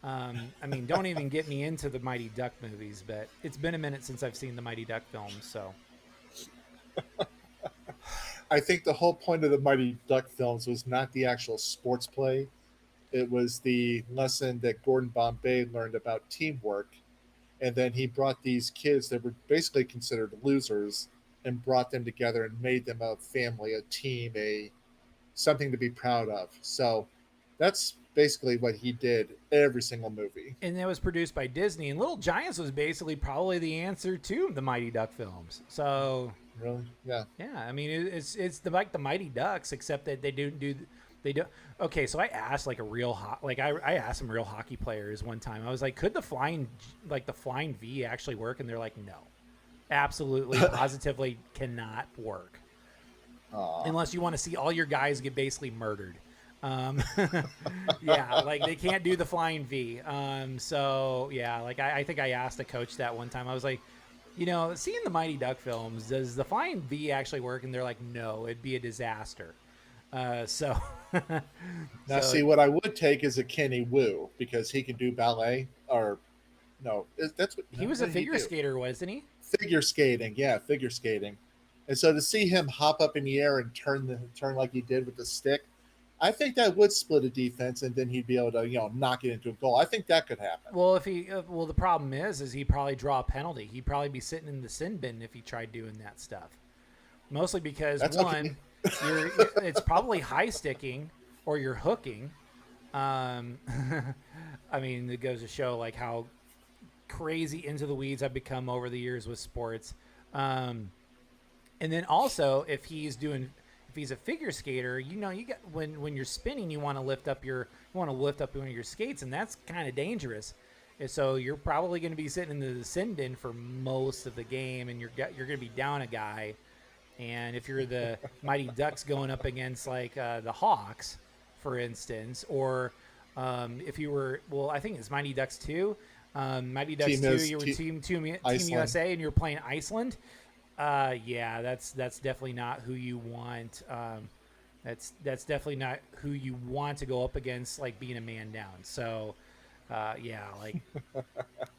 Speaker 3: I mean, don't even get me into the Mighty Duck movies, but it's been a minute since I've seen the Mighty Duck films. So,
Speaker 1: I think the whole point of the Mighty Duck films was not the actual sports play. It was the lesson that Gordon Bombay learned about teamwork. And then he brought these kids that were basically considered losers and brought them together and made them a family, a team, something to be proud of. So that's basically what he did every single movie.
Speaker 3: And it was produced by Disney. And Little Giants was basically probably the answer to the Mighty Duck films. So
Speaker 1: really, yeah.
Speaker 3: I mean, it's like the Mighty Ducks, except that they don't. Okay, so I asked like I asked some real hockey players one time. I was like, could the flying V actually work? And they're like, no, absolutely, positively cannot work. Unless you want to see all your guys get basically murdered. Yeah, like they can't do the flying V. So yeah, like I think I asked a coach that one time. I was like, seeing the Mighty Duck films, does the flying V actually work? And they're like, no, it'd be a disaster. Now,
Speaker 1: see, what I would take is a Kenny Wu, because he can do ballet, or no, that's what
Speaker 3: he was a figure skater, wasn't he?
Speaker 1: Figure skating, yeah, figure skating. And so to see him hop up in the air and turn like he did with the stick, I think that would split a defense, and then he'd be able to knock it into a goal. I think that could happen.
Speaker 3: Well, the problem is he'd probably draw a penalty. He'd probably be sitting in the sin bin if he tried doing that stuff. Mostly because one. It's probably high sticking or you're hooking. I mean, it goes to show like how crazy into the weeds I've become over the years with sports. And then also if he's a figure skater, you get when you're spinning, you want to lift up one of your skates, and that's kind of dangerous. And so you're probably going to be sitting in the sin bin for most of the game, and you're going to be down a guy. And if you're the Mighty Ducks going up against like the Hawks, for instance, or if you were, I think it's Mighty Ducks 2. Mighty Ducks 2, you were Team USA, and you're playing Iceland. Yeah, that's definitely not who you want. That's definitely not who you want to go up against, like being a man down. So, yeah, like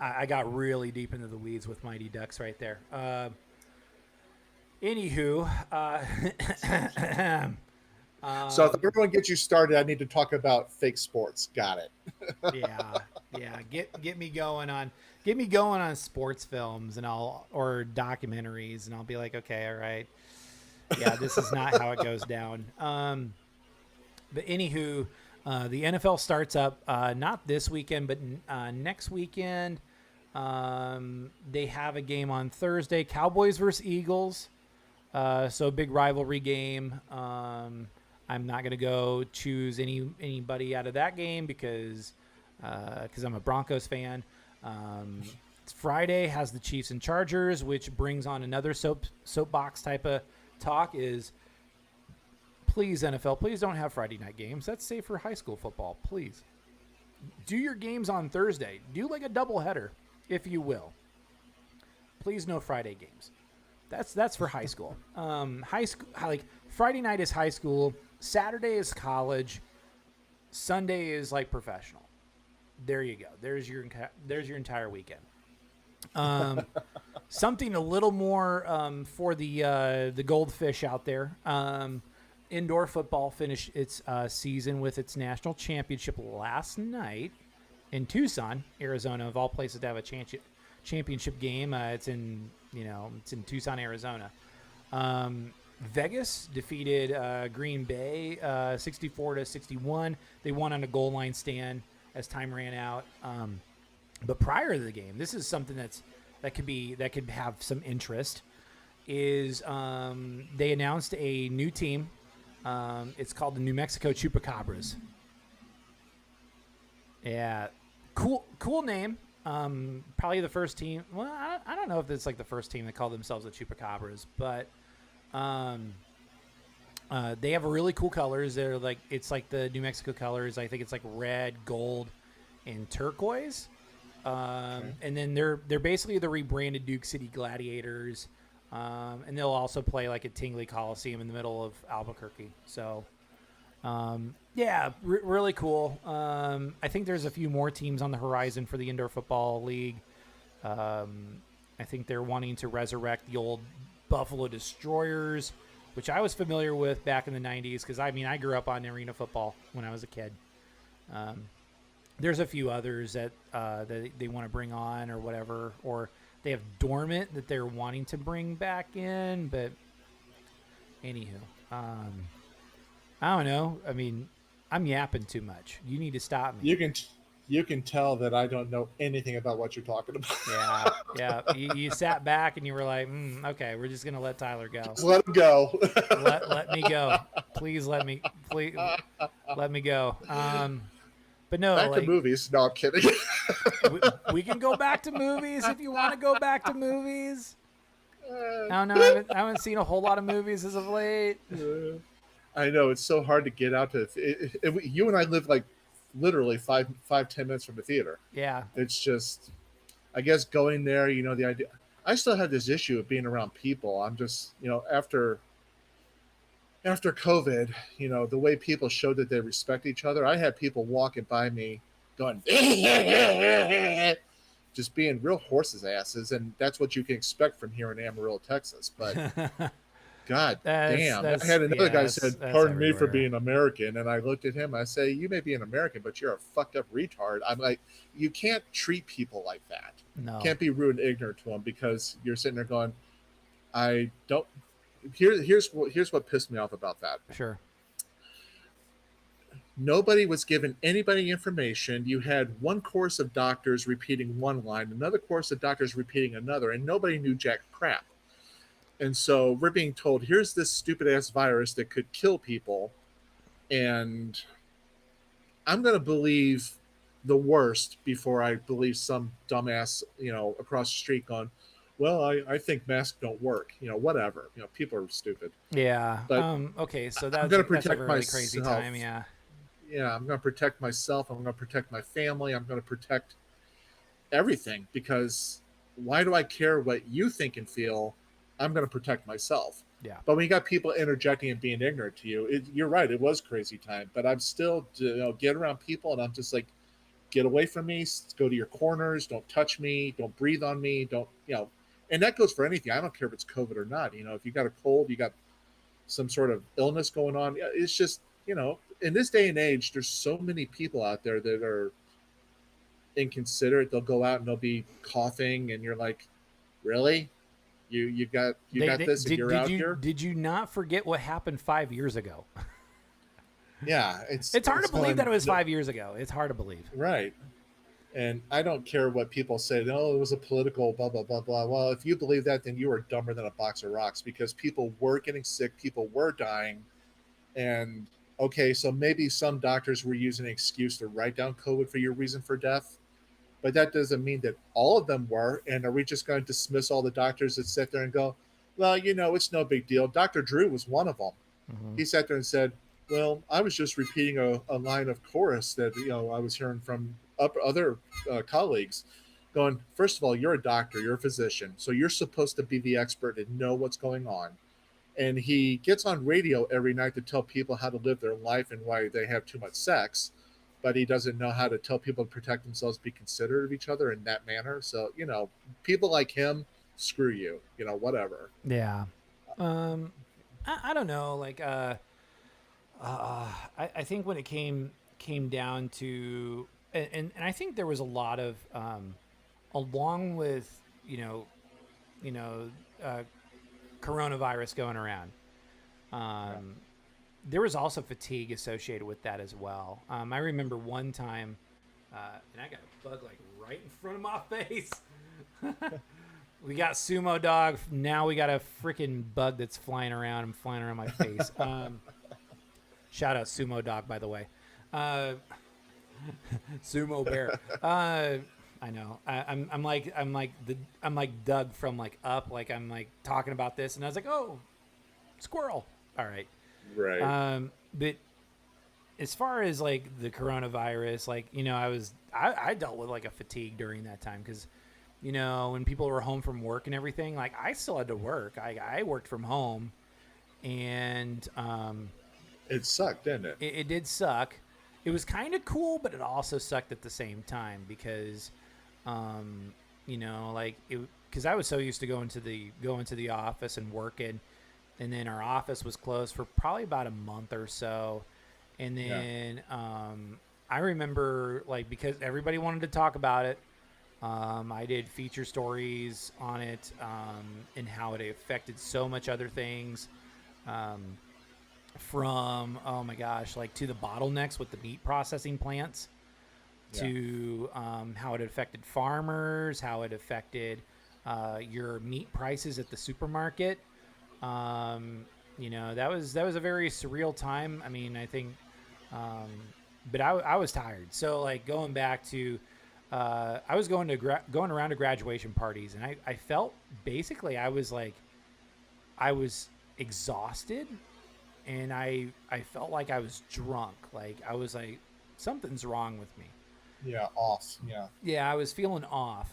Speaker 3: I got really deep into the weeds with Mighty Ducks right there. Anywho,
Speaker 1: so if everyone gets you started, I need to talk about fake sports. Got it.
Speaker 3: yeah. Get me going on sports films or documentaries, and I'll be like, okay, all right. Yeah, this is not how it goes down. But anywho, the NFL starts up not this weekend, but next weekend. They have a game on Thursday, Cowboys versus Eagles. So a big rivalry game. I'm not going to go choose anybody out of that game because I'm a Broncos fan. Friday has the Chiefs and Chargers, which brings on another soapbox type of talk is, please, NFL, please don't have Friday night games. That's safe for high school football. Please. Do your games on Thursday. Do like a doubleheader, if you will. Please, no Friday games. That's for high school. High school, like Friday night is high school. Saturday is college. Sunday is like professional. There you go. There's your entire weekend. Something a little more for the goldfish out there. Indoor football finished its season with its national championship last night. in Tucson, Arizona, of all places to have a championship game. It's in Tucson, Arizona. Vegas defeated Green Bay 64-61. They won on a goal line stand as time ran out. But prior to the game, this is something that could have some interest. Is they announced a new team. It's called the New Mexico Chupacabras. Yeah, cool name. Probably the first team. Well, I don't know if it's like the first team that called themselves the Chupacabras, but they have really cool colors. They're like, it's like the New Mexico colors. I think it's like red, gold, and turquoise. And then they're basically the rebranded Duke City Gladiators. And they'll also play like at Tingley Coliseum in the middle of Albuquerque. So, really cool. I think there's a few more teams on the horizon for the Indoor Football League. I think they're wanting to resurrect the old Buffalo Destroyers, which I was familiar with back in the 90s because, I grew up on arena football when I was a kid. There's a few others that they want to bring on or whatever, or they have dormant that they're wanting to bring back in. But anywho, I don't know. I'm yapping too much. You need to stop me.
Speaker 1: You can tell that I don't know anything about what you're talking about.
Speaker 3: Yeah. You sat back and you were like, okay, we're just gonna let Tyler go.
Speaker 1: Just let him go.
Speaker 3: let me go. Please let me go. But no,
Speaker 1: back to movies. No, I'm kidding.
Speaker 3: we can go back to movies if you want to go back to movies. I don't know. I haven't seen a whole lot of movies as of late.
Speaker 1: I know it's so hard to get out to. You and I live like literally 5-10 minutes from the theater.
Speaker 3: Yeah.
Speaker 1: It's just, I guess going there, the idea. I still have this issue of being around people. I'm just, after COVID, the way people showed that they respect each other. I had people walking by me going, just being real horses' asses. And that's what you can expect from here in Amarillo, Texas. But God damn. I had another guy said, pardon me for being American. And I looked at him. I say, you may be an American, but you're a fucked up retard. I'm like, you can't treat people like that.
Speaker 3: No.
Speaker 1: You can't be rude and ignorant to them because you're sitting there going, I don't. Here's what pissed me off about that.
Speaker 3: Sure.
Speaker 1: Nobody was giving anybody information. You had one course of doctors repeating one line, another course of doctors repeating another, and nobody knew jack crap. And so we're being told, here's this stupid ass virus that could kill people, and I'm going to believe the worst before I believe some dumbass, across the street going, well, I think masks don't work. Whatever. People are stupid.
Speaker 3: Yeah.
Speaker 1: But
Speaker 3: okay. So that's,
Speaker 1: I'm going to
Speaker 3: that's
Speaker 1: protect
Speaker 3: a really
Speaker 1: myself.
Speaker 3: crazy time. Yeah.
Speaker 1: Yeah. I'm going to protect myself. I'm going to protect my family. I'm going to protect everything because why do I care what you think and feel? I'm going to protect myself.
Speaker 3: Yeah.
Speaker 1: But when you got people interjecting and being ignorant to you, you're right. It was crazy time. But I'm still, get around people and I'm just like, get away from me. Go to your corners. Don't touch me. Don't breathe on me. Don't, and that goes for anything. I don't care if it's COVID or not. If you got a cold, you got some sort of illness going on. It's just, in this day and age, there's so many people out there that are inconsiderate. They'll go out and they'll be coughing, and you're like, really? You got this, and you're out here?
Speaker 3: Did you not forget what happened 5 years ago?
Speaker 1: Yeah,
Speaker 3: it's hard to believe that it was 5 years ago. It's hard to believe.
Speaker 1: Right. And I don't care what people say. No, it was a political blah, blah, blah, blah. Well, if you believe that, then you are dumber than a box of rocks because people were getting sick. People were dying. And, okay, so maybe some doctors were using an excuse to write down COVID for your reason for death. But that doesn't mean that all of them were. And are we just going to dismiss all the doctors that sit there and go, well, it's no big deal. Dr. Drew was one of them. Mm-hmm. He sat there and said, well, I was just repeating a line of chorus that, I was hearing from other colleagues going, first of all, you're a doctor, you're a physician, so you're supposed to be the expert and know what's going on. And he gets on radio every night to tell people how to live their life and why they have too much sex, but he doesn't know how to tell people to protect themselves, be considerate of each other in that manner. So, people like him, screw you, whatever.
Speaker 3: Yeah. I don't know. Like, I think when it came down to, and I think there was a lot of along with you know uh, coronavirus going around. There was also fatigue associated with that as well. I remember one time, and I got a bug like right in front of my face. We got Sumo Dog. Now we got a freaking bug that's flying around and flying around my face. Shout out Sumo Dog, by the way. Sumo Bear. I know. I'm like Doug from like Up. Like I'm like talking about this, and I was like, oh, squirrel. All right.
Speaker 1: Right.
Speaker 3: But as far as like the coronavirus, like I dealt with like a fatigue during that time because when people were home from work and everything, like I still had to work. I worked from home, and
Speaker 1: It sucked, didn't it?
Speaker 3: it did suck. It was kind of cool, but it also sucked at the same time because, like because I was so used to going to the office and working, and then our office was closed for probably about a month or so, and then I remember like because everybody wanted to talk about it. I did feature stories on it and how it affected so much other things. From oh my gosh, like to the bottlenecks with the meat processing plants, to how it affected farmers, how it affected your meat prices at the supermarket. That was a very surreal time. I mean, I think, but I was tired. So like going back to, I was going around to graduation parties, and I felt basically I was exhausted. And I felt like I was drunk. Like I was like, something's wrong with me.
Speaker 1: Yeah, off. Yeah.
Speaker 3: Yeah, I was feeling off.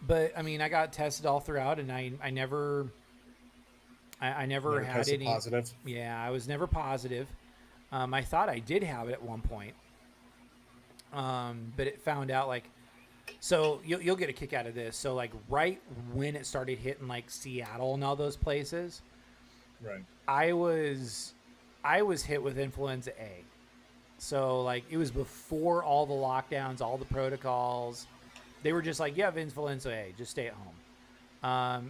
Speaker 3: But I mean, I got tested all throughout, and I never had any
Speaker 1: positive.
Speaker 3: Yeah, I was never positive. I thought I did have it at one point, but it found out like. So you'll get a kick out of this. So like right when it started hitting like Seattle and all those places.
Speaker 1: Right.
Speaker 3: I was hit with influenza A. So like it was before all the lockdowns, all the protocols. They were just like, you have influenza A, just stay at home.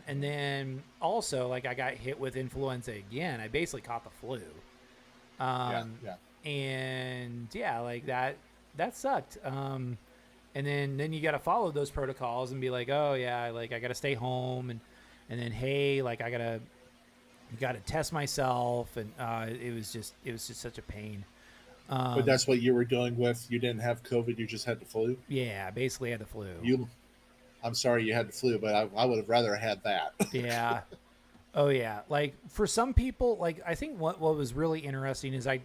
Speaker 3: And then also like I got hit with influenza again. I basically caught the flu. And like that sucked. And then you got to follow those protocols and be like, oh yeah, like I got to stay home and then, hey, like I got to test myself, and it was just such a pain.
Speaker 1: But that's what you were dealing with. You didn't have COVID. You just had the flu.
Speaker 3: Yeah, basically had the flu.
Speaker 1: I'm sorry you had the flu, but I would have rather had that.
Speaker 3: Yeah. Oh yeah. Like for some people, like I think what was really interesting is I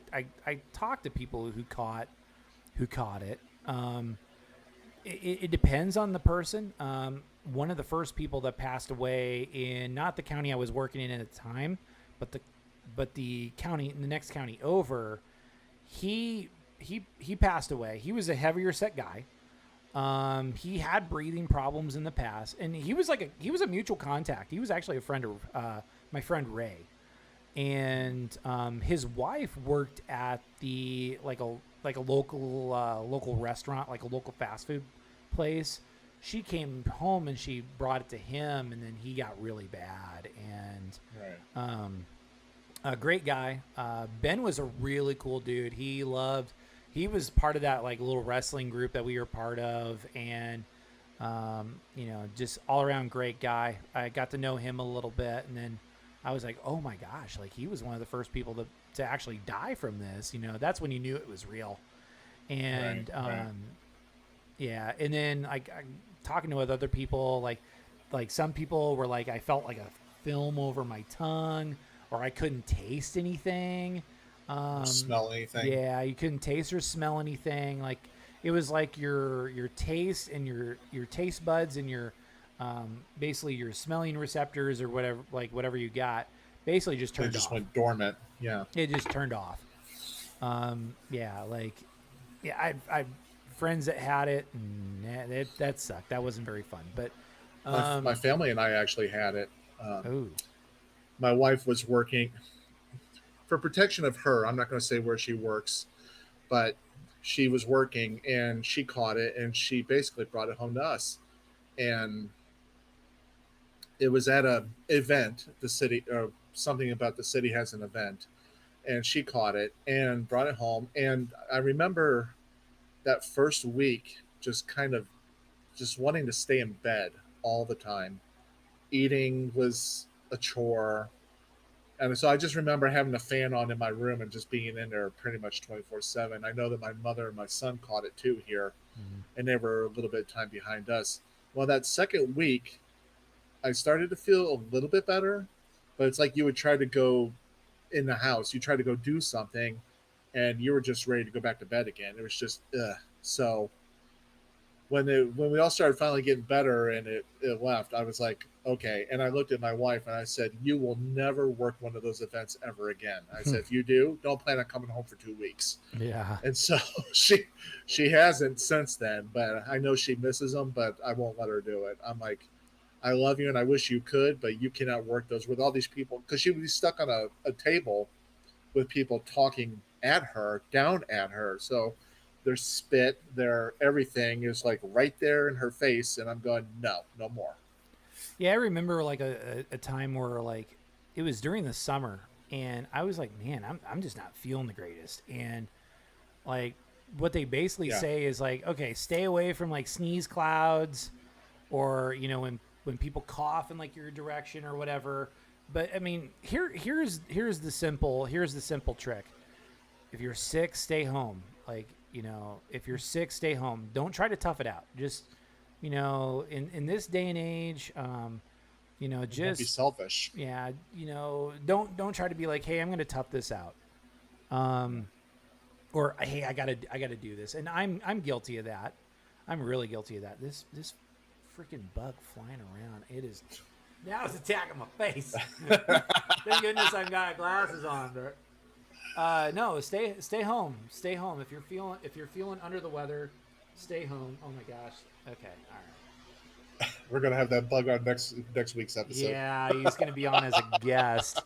Speaker 3: talked to people who caught it. It depends on the person. One of the first people that passed away in not the county I was working in at the time, but the county, the next county over, he passed away. He was a heavier set guy. He had breathing problems in the past, and he was a mutual contact. He was actually a friend of my friend Ray, and his wife worked at the like a local restaurant, like a local fast food place. She came home and she brought it to him, and then he got really bad. And a great guy. Ben was a really cool dude. He was part of that like little wrestling group that we were part of, and just all around great guy. I got to know him a little bit, and then I was like, oh my gosh, like he was one of the first people to actually die from this. That's when you knew it was real. And yeah, and then like talking with other people, like some people were like, I felt like a film over my tongue, or I couldn't taste anything.
Speaker 1: Smell anything.
Speaker 3: Yeah, you couldn't taste or smell anything. Like it was like your taste and your taste buds and your basically your smelling receptors or whatever you got basically just turned off. It just
Speaker 1: went dormant. Yeah.
Speaker 3: It just turned off. I've friends that had it, and that sucked. That wasn't very fun. But
Speaker 1: my family and I actually had it. My wife was working for protection of her. I'm not going to say where she works, but she was working and she caught it and she basically brought it home to us. And it was at a event, the city, or something about the city has an event, and she caught it and brought it home. And I remember that first week just kind of just wanting to stay in bed all the time. Eating was a chore. And so I just remember having a fan on in my room and just being in there pretty much 24/7. I know that my mother and my son caught it too here, and they were a little bit of time behind us. Well, that second week, I started to feel a little bit better, but it's like you would try to go in the house, you try to go do something, and you were just ready to go back to bed again. It was just, ugh. So when we all started finally getting better and it left, I was like, okay. And I looked at my wife and I said, you will never work one of those events ever again. I said, if you do, don't plan on coming home for 2 weeks.
Speaker 3: Yeah.
Speaker 1: And so she hasn't since then, but I know she misses them, but I won't let her do it. I'm like, I love you and I wish you could, but you cannot work those with all these people, because she would be stuck on a table with people talking at her, down at her. So their spit, their everything is like right there in her face. And I'm going, no more.
Speaker 3: Yeah, I remember like a time where like it was during the summer and I was like, man, I'm just not feeling the greatest. And like what they basically say is like, okay, stay away from like sneeze clouds or, you know, when people cough in like your direction or whatever. But I mean, here's the simple trick. If you're sick, stay home. Like, you know, if you're sick, stay home. Don't try to tough it out. Just, you know, in this day and age, you know, just
Speaker 1: don't be selfish.
Speaker 3: Yeah, you know, don't try to be like, hey, I'm going to tough this out. Or hey, I gotta do this, and I'm guilty of that. I'm really guilty of that. This freaking bug flying around. It is now it's attacking my face. Thank goodness I've got glasses on. But no, stay home. Stay home if you're feeling under the weather. Stay home. Oh my gosh. Okay. All right.
Speaker 1: We're gonna have that bug on next week's episode.
Speaker 3: Yeah, he's gonna be on as a guest.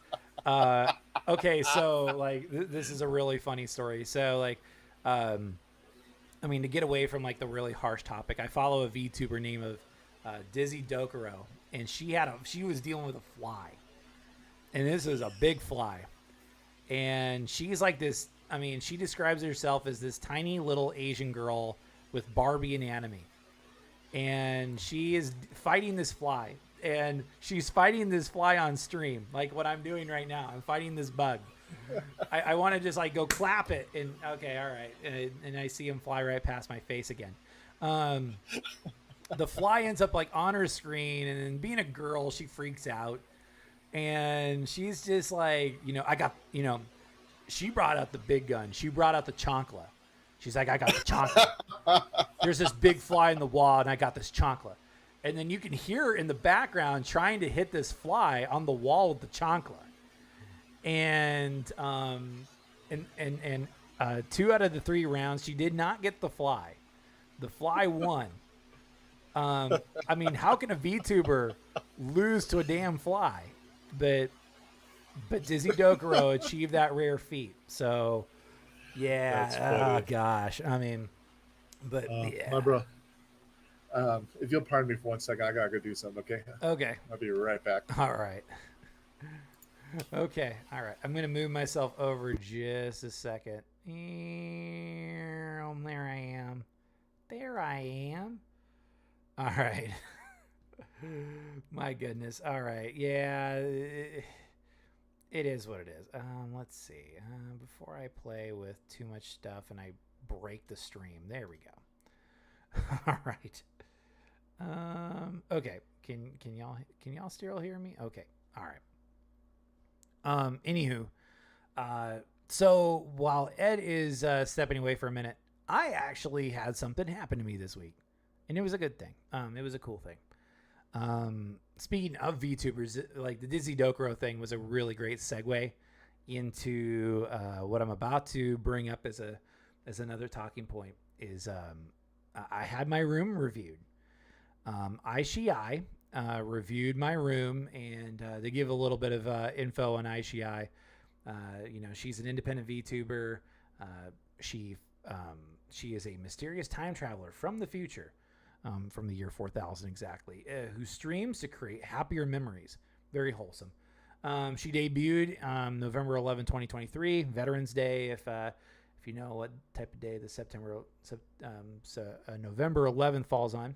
Speaker 3: Okay, so like this is a really funny story. So like, I mean, to get away from like the really harsh topic, I follow a VTuber named Dizzy Dokuro, and she was dealing with a fly, and this is a big fly, and she's like this. I mean, she describes herself as this tiny little Asian girl with Barbie anatomy, and she is fighting this fly. And she's fighting this fly on stream, like what I'm doing right now. I'm fighting this bug. I want to just like go clap it, and okay, all right, and I see him fly right past my face again. The fly ends up like on her screen, and then being a girl, she freaks out, and she's just like, you know, she brought out the big gun. She brought out the chancla. She's like, I got the chancla. There's this big fly in the wall, and I got this chancla. And then you can hear her in the background trying to hit this fly on the wall with the chancla. And 2 out of the 3 rounds, she did not get the fly. The fly won. I mean, how can a VTuber lose to a damn fly? But Dizzy Dokuro achieved that rare feat. So, yeah. Oh, gosh. I mean, but yeah.
Speaker 1: My bro. If you'll pardon me for 1 second, I gotta go do something, okay?
Speaker 3: Okay.
Speaker 1: I'll be right back.
Speaker 3: All right. Okay. All right. I'm going to move myself over just a second. There I am. There I am. All right. My goodness. All right. Yeah. It is what it is. Let's see. Before I play with too much stuff and I break the stream. There we go. All right. Okay. Can y'all still hear me? Okay. All right. Anywho, so while Ed is stepping away for a minute, I actually had something happen to me this week, and it was a good thing. It was a cool thing. Speaking of VTubers, like the Dizzy Dokuro thing was a really great segue into what I'm about to bring up as another talking point. Is I had my room reviewed. ICI reviewed my room, and they give a little bit of info on ICI. You know, she's an independent VTuber. She She is a mysterious time traveler from the future, from the year 4000 exactly, who streams to create happier memories. Very wholesome. She debuted November 11, 2023, Veterans Day. If you know what type of day the November 11th falls on,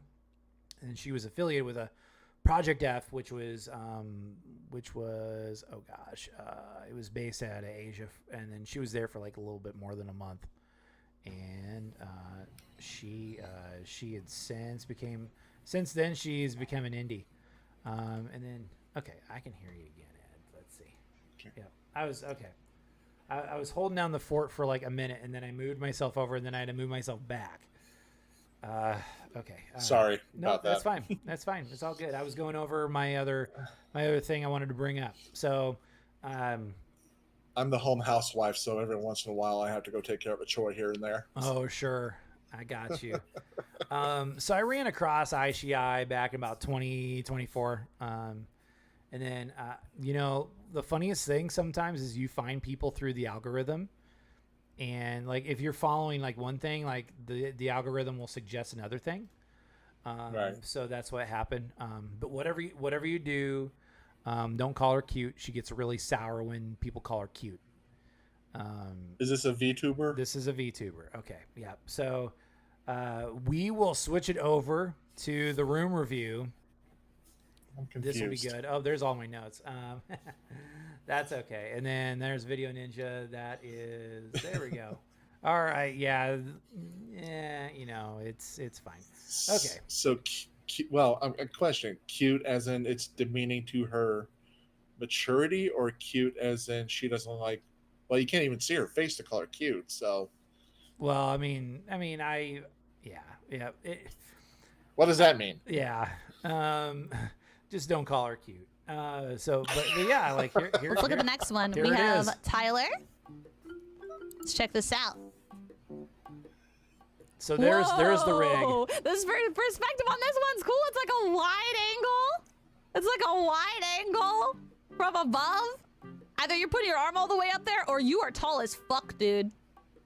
Speaker 3: and she was affiliated with a Project F, which was it was based out of Asia, and then she was there for like a little bit more than a month, and she had since then she's become an indie, and then okay, I can hear you again, Ed. Let's see.
Speaker 1: Okay.
Speaker 3: Yeah, I was holding down the fort for like a minute, and then I moved myself over, and then I had to move myself back. Okay.
Speaker 1: Sorry
Speaker 3: No,
Speaker 1: about that.
Speaker 3: that's fine. That's fine. It's all good. I was going over my other thing I wanted to bring up. So,
Speaker 1: I'm the home housewife, so every once in a while I have to go take care of a chore here and there.
Speaker 3: oh, sure. I got you. So I ran across ICI back in about 2024. And then, the funniest thing sometimes is you find people through the algorithm. And like if you're following like one thing, like the algorithm will suggest another thing.
Speaker 1: Right.
Speaker 3: So that's what happened. But whatever you do, don't call her cute. She gets really sour when people call her cute.
Speaker 1: Is this a VTuber?
Speaker 3: This is a VTuber. Okay. Yeah. So we will switch it over to the room review.
Speaker 1: I'm confused.
Speaker 3: This will be good. Oh, there's all my notes. That's okay. And then there's Video Ninja. There we go. All right. Yeah. It's fine. Okay.
Speaker 1: So, well, a question. Cute as in it's demeaning to her maturity, or cute as in she doesn't like, well, you can't even see her face to call her cute. So,
Speaker 3: well,
Speaker 1: what does that mean?
Speaker 3: Yeah. Just don't call her cute. But yeah, like here.
Speaker 2: Let's look at the next one.
Speaker 3: Here
Speaker 2: We
Speaker 3: it
Speaker 2: have
Speaker 3: is.
Speaker 2: Tyler. Let's check this out.
Speaker 3: So there's the rig.
Speaker 2: Whoa! This perspective on this one's cool. It's like a wide angle. It's like a wide angle from above. Either you're putting your arm all the way up there, or you are tall as fuck, dude.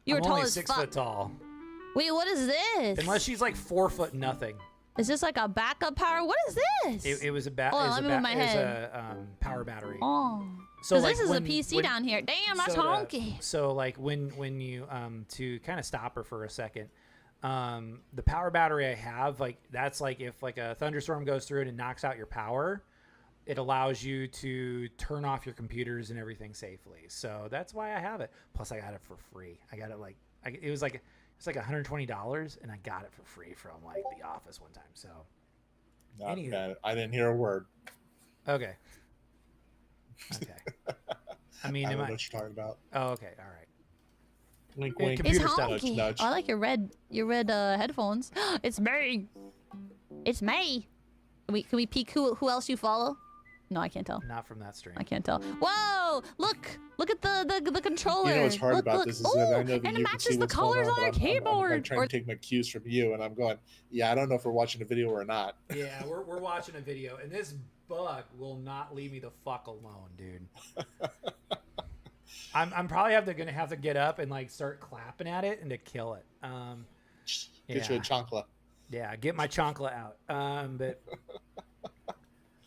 Speaker 2: You are
Speaker 3: I'm
Speaker 2: tall
Speaker 3: only
Speaker 2: as
Speaker 3: 6
Speaker 2: fuck.
Speaker 3: foot tall.
Speaker 2: Wait, what is this?
Speaker 3: Unless she's like 4 foot nothing.
Speaker 2: Is this like a backup power? What is this?
Speaker 3: It was a
Speaker 2: Hold on, let me move my head.
Speaker 3: a power battery.
Speaker 2: Oh.
Speaker 3: So
Speaker 2: Because
Speaker 3: like
Speaker 2: this is
Speaker 3: when-
Speaker 2: a PC
Speaker 3: when-
Speaker 2: down here. Damn, that's
Speaker 3: so,
Speaker 2: honky.
Speaker 3: So like when you to kind of stop her for a second, the power battery I have, like that's like if like a thunderstorm goes through it and knocks out your power, it allows you to turn off your computers and everything safely. So that's why I have it. Plus I got it for free. I got it it was like $120, and I got it for free from like the office one time. So
Speaker 1: Not
Speaker 3: Anywho.
Speaker 1: bad. I didn't hear a word.
Speaker 3: okay. I mean,
Speaker 1: I don't
Speaker 3: am
Speaker 1: know
Speaker 3: I?
Speaker 1: what you're talking about.
Speaker 3: Oh, okay, all right.
Speaker 1: Wink,
Speaker 3: Yeah,
Speaker 1: wink.
Speaker 2: It's
Speaker 3: computer stuff.
Speaker 2: honky.
Speaker 1: Nudge, nudge.
Speaker 2: I like your red headphones. It's me. It's me. Can we peek who else you follow? No, I can't tell.
Speaker 3: Not from that stream.
Speaker 2: I can't tell. Whoa! Look at the controller.
Speaker 1: You know what's hard
Speaker 2: look,
Speaker 1: about
Speaker 2: look.
Speaker 1: this is that I know that
Speaker 2: and
Speaker 1: you
Speaker 2: it
Speaker 1: can see
Speaker 2: matches the
Speaker 1: what's going
Speaker 2: colors on
Speaker 1: but
Speaker 2: our
Speaker 1: I'm
Speaker 2: keyboard.
Speaker 1: trying to take my cues from you, and I'm going, yeah, I don't know if we're watching a video or not.
Speaker 3: Yeah, we're watching a video, and this bug will not leave me the fuck alone, dude. I'm probably gonna have to get up and like start clapping at it and to kill it.
Speaker 1: Get you a chancla.
Speaker 3: Yeah, get my chancla out. But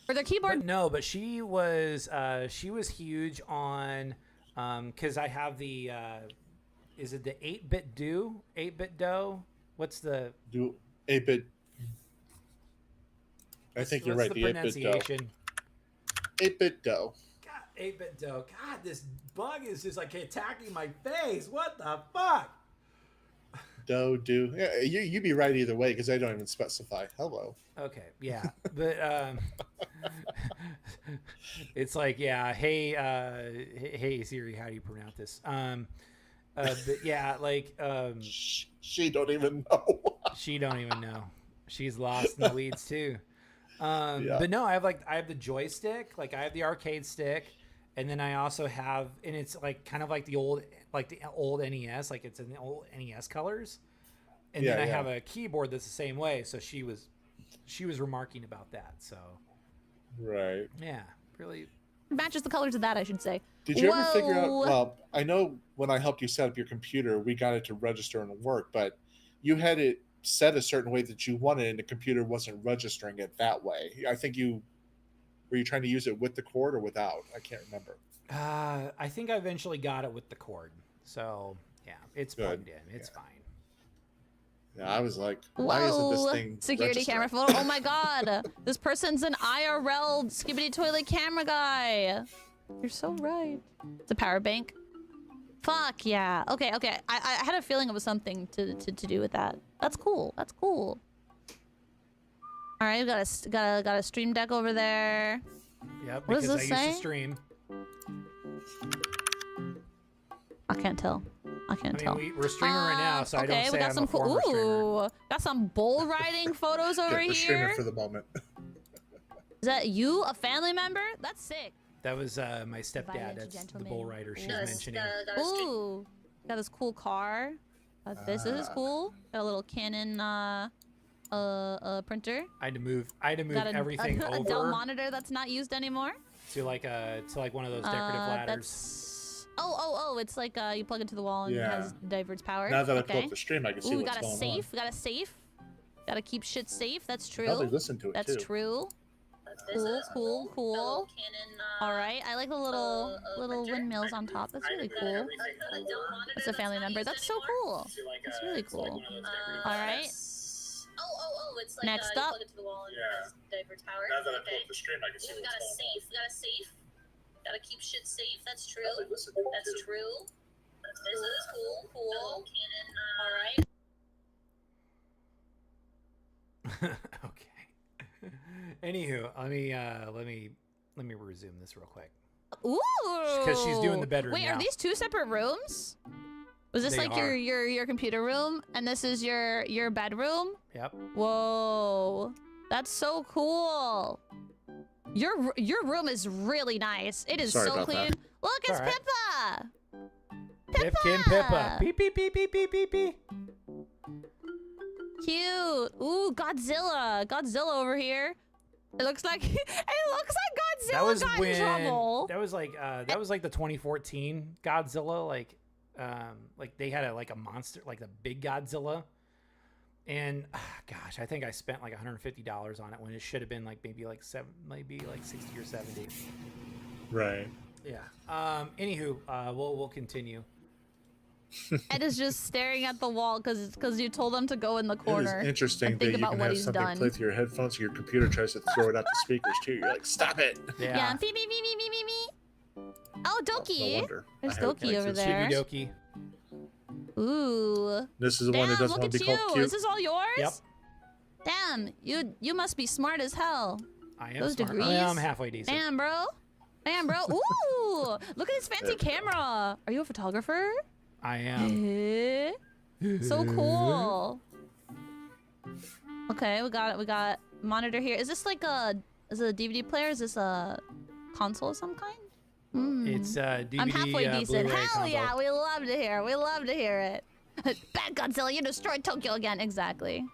Speaker 2: For their keyboard.
Speaker 3: but she was huge on because I have the is it the 8-bit do 8-bit dough? What's the
Speaker 1: Do 8-bit. I think you're
Speaker 3: what's
Speaker 1: right.
Speaker 3: the
Speaker 1: The 8-bit dough.
Speaker 3: pronunciation?
Speaker 1: 8-bit dough.
Speaker 3: God, 8-bit dough. God, this bug is just like attacking my face. What the fuck?
Speaker 1: Dough, do. Yeah, you be right either way because I don't even specify. Hello.
Speaker 3: Okay, yeah, but it's like, yeah, hey Siri, how do you pronounce this? But yeah, like
Speaker 1: She don't even know.
Speaker 3: she don't even know. She's lost in the weeds too.
Speaker 1: Yeah.
Speaker 3: But no, I have the joystick, like I have the arcade stick, and then I also have, and it's like kind of like the old NES, like it's in the old NES colors. And then I have a keyboard that's the same way. So she was remarking about that. So
Speaker 1: Right.
Speaker 3: yeah, really.
Speaker 2: Matches the colors of that, I should say.
Speaker 1: Did you ever figure out?
Speaker 2: Whoa.
Speaker 1: Well, I know when I helped you set up your computer, we got it to register and work, but you had it set a certain way that you wanted, and the computer wasn't registering it that way. I think were you trying to use it with the cord or without? I can't remember.
Speaker 3: I think I eventually got it with the cord. So yeah, it's
Speaker 1: Good.
Speaker 3: plugged in. It's fine.
Speaker 1: Yeah, I was like, why isn't this thing
Speaker 2: security
Speaker 1: registering?
Speaker 2: camera photo? Oh my god, this person's an IRL skibbity toilet camera guy. You're so right. It's a power bank. Fuck yeah. Okay. I had a feeling it was something to do with that. That's cool. That's cool. All right, we got a stream deck over there.
Speaker 3: Yep.
Speaker 2: What
Speaker 3: Because
Speaker 2: does
Speaker 3: I
Speaker 2: this
Speaker 3: used
Speaker 2: say?
Speaker 3: to stream.
Speaker 2: I can't tell. I can't tell.
Speaker 3: We're streaming right now, so I don't
Speaker 2: okay,
Speaker 3: say
Speaker 2: we got
Speaker 3: I'm
Speaker 2: some
Speaker 3: a former streamer.
Speaker 2: Ooh, got some bull riding photos over
Speaker 1: Yeah, we're streaming
Speaker 2: here.
Speaker 1: for the moment.
Speaker 2: Is that you, a family member? That's sick.
Speaker 3: That was my stepdad.
Speaker 2: Violent
Speaker 3: That's the
Speaker 2: gentleman.
Speaker 3: bull rider she's
Speaker 2: Yes,
Speaker 3: mentioning.
Speaker 2: Ooh, got this cool car. This is cool. Got a little Canon printer.
Speaker 3: I had to move
Speaker 2: Got
Speaker 3: everything
Speaker 2: a
Speaker 3: over
Speaker 2: Dell monitor that's not used anymore.
Speaker 3: to like one of those decorative ladders.
Speaker 2: That's it's like you plug it to the wall and
Speaker 1: Yeah.
Speaker 2: it has diverts power.
Speaker 1: Now that I
Speaker 2: okay.
Speaker 1: pull up the stream, I can see
Speaker 2: Ooh, we
Speaker 1: what's
Speaker 2: got a
Speaker 1: going
Speaker 2: safe.
Speaker 1: on.
Speaker 2: We got a safe. Got to keep shit safe. That's true.
Speaker 1: Probably listen to it
Speaker 2: That's
Speaker 1: too.
Speaker 2: true. Cool. All right, I like the little windmills on top. That's really cool. It's a family member. That's so cool. That's really cool. All right.
Speaker 4: It's like
Speaker 2: Next
Speaker 4: you
Speaker 2: up.
Speaker 4: plug it to the wall and it has diverts power.
Speaker 1: Now that I pull
Speaker 4: Okay.
Speaker 1: up the stream, I can see
Speaker 4: Yeah, we
Speaker 1: what's
Speaker 4: got a
Speaker 1: going
Speaker 4: safe. We got a safe. Gotta keep shit safe. That's true.
Speaker 1: Probably listen to it
Speaker 4: That's
Speaker 1: too.
Speaker 4: true. This is cool. Canon. All right.
Speaker 3: Okay. Anywho, let me resume this real quick.
Speaker 2: Ooh.
Speaker 3: 'Cause she's doing the bedroom
Speaker 2: Wait,
Speaker 3: now.
Speaker 2: are these two separate rooms? Was this
Speaker 3: They
Speaker 2: like
Speaker 3: are.
Speaker 2: your computer room and this is your bedroom?
Speaker 3: Yep.
Speaker 2: Whoa. That's so cool. Your room is really nice. It is
Speaker 1: Sorry
Speaker 2: so
Speaker 1: about
Speaker 2: clean.
Speaker 1: that.
Speaker 2: Look, it's
Speaker 3: All right.
Speaker 2: Pippa.
Speaker 3: Pipkin Pippa. Beep beep beep beep beep beep beep.
Speaker 2: Cute. Ooh, Godzilla. Godzilla over here. It looks like Godzilla
Speaker 3: That was
Speaker 2: got
Speaker 3: when
Speaker 2: in trouble.
Speaker 3: that was like the 2014 Godzilla, like they had a monster, like the big Godzilla. And gosh, I think I spent like $150 on it when it should have been like maybe like 60 or 70.
Speaker 1: Right.
Speaker 3: Yeah. Anywho, we'll continue.
Speaker 2: Ed is just staring at the wall because you told him to go in the corner.
Speaker 1: It is interesting
Speaker 2: and
Speaker 1: that
Speaker 2: think
Speaker 1: you
Speaker 2: about
Speaker 1: can
Speaker 2: what
Speaker 1: have
Speaker 2: he's
Speaker 1: something
Speaker 2: done.
Speaker 1: play through your headphones, and your computer tries to throw it out the speakers too. You're like, stop it!
Speaker 2: Yeah. Beep, beep, beep, beep, beep, beep, beep. Oh, Doki.
Speaker 1: No wonder.
Speaker 2: There's
Speaker 1: I have
Speaker 2: Doki over
Speaker 1: places.
Speaker 2: there.
Speaker 3: Doki.
Speaker 2: Ooh.
Speaker 1: This is the one that
Speaker 2: Damn,
Speaker 1: doesn't
Speaker 2: look
Speaker 1: want
Speaker 2: at
Speaker 1: to be
Speaker 2: you.
Speaker 1: called cute.
Speaker 2: This is all yours?
Speaker 3: Yep.
Speaker 2: Damn, you must be smart as hell.
Speaker 3: I am
Speaker 2: Those
Speaker 3: smart.
Speaker 2: degrees.
Speaker 3: Well, I'm halfway decent.
Speaker 2: Damn, bro. Ooh, look at this fancy camera. Are you a photographer?
Speaker 3: I am.
Speaker 2: So cool. Okay, we got monitor here. Is this like is it a DVD player? Is this a console of some kind?
Speaker 3: It's DVD.
Speaker 2: I'm halfway decent.
Speaker 3: Blu-ray
Speaker 2: Hell
Speaker 3: combo.
Speaker 2: yeah, we love to hear. We love to hear it. Bad Godzilla, you destroyed Tokyo again. Exactly.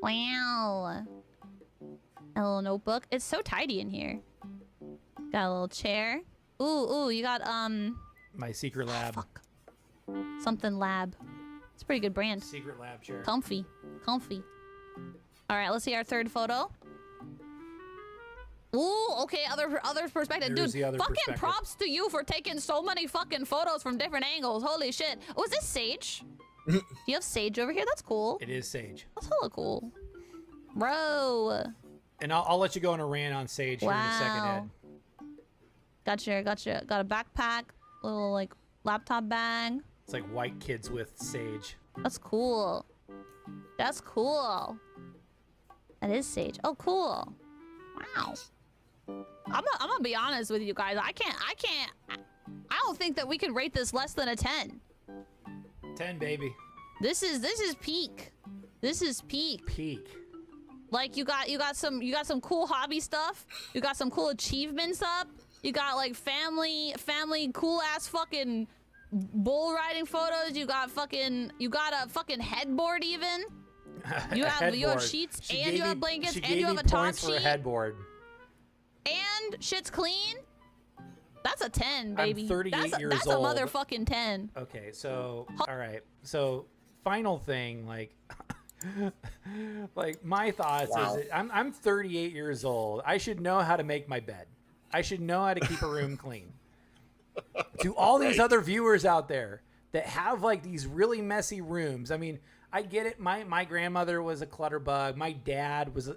Speaker 2: Wow. A little notebook. It's so tidy in here. Got a little chair. Ooh, you got
Speaker 3: My secret lab.
Speaker 2: fuck. Something lab. It's a pretty good brand.
Speaker 3: Secret lab chair.
Speaker 2: Comfy. All right, let's see our third photo. Ooh, okay, other perspective.
Speaker 3: There's
Speaker 2: Dude,
Speaker 3: the other
Speaker 2: fucking
Speaker 3: perspective.
Speaker 2: props to you for taking so many fucking photos from different angles. Holy shit. Oh, is this Sage? Do you have Sage over here? That's cool.
Speaker 3: It is Sage.
Speaker 2: That's hella cool. Bro.
Speaker 3: And I'll let you go on a rant on Sage here in a second, Ed.
Speaker 2: Gotcha. Got a backpack, little like laptop bag.
Speaker 3: It's like white kids with Sage.
Speaker 2: That's cool. That is Sage. Oh, cool. Wow. I'm gonna be honest with you guys. I don't think that we can rate this less than a 10.
Speaker 3: 10, baby.
Speaker 2: This is peak. This is peak.
Speaker 3: Peak.
Speaker 2: Like you got some cool hobby stuff. You got some cool achievements up. You got like family cool ass fucking bull riding photos. You got a fucking headboard even. You have sheets and you have blankets and you have a top
Speaker 3: points for a
Speaker 2: sheet
Speaker 3: headboard.
Speaker 2: and shit's clean. That's a 10, baby.
Speaker 3: I'm 38 years
Speaker 2: that's
Speaker 3: old.
Speaker 2: a motherfucking 10.
Speaker 3: Okay, so all right. So final thing, like like my thoughts
Speaker 1: Wow.
Speaker 3: is that I'm 38 years old. I should know how to make my bed. I should know how to keep a room clean. To all these
Speaker 1: Right.
Speaker 3: other viewers out there that have like these really messy rooms. I mean, I get it. My grandmother was a clutter bug. My dad was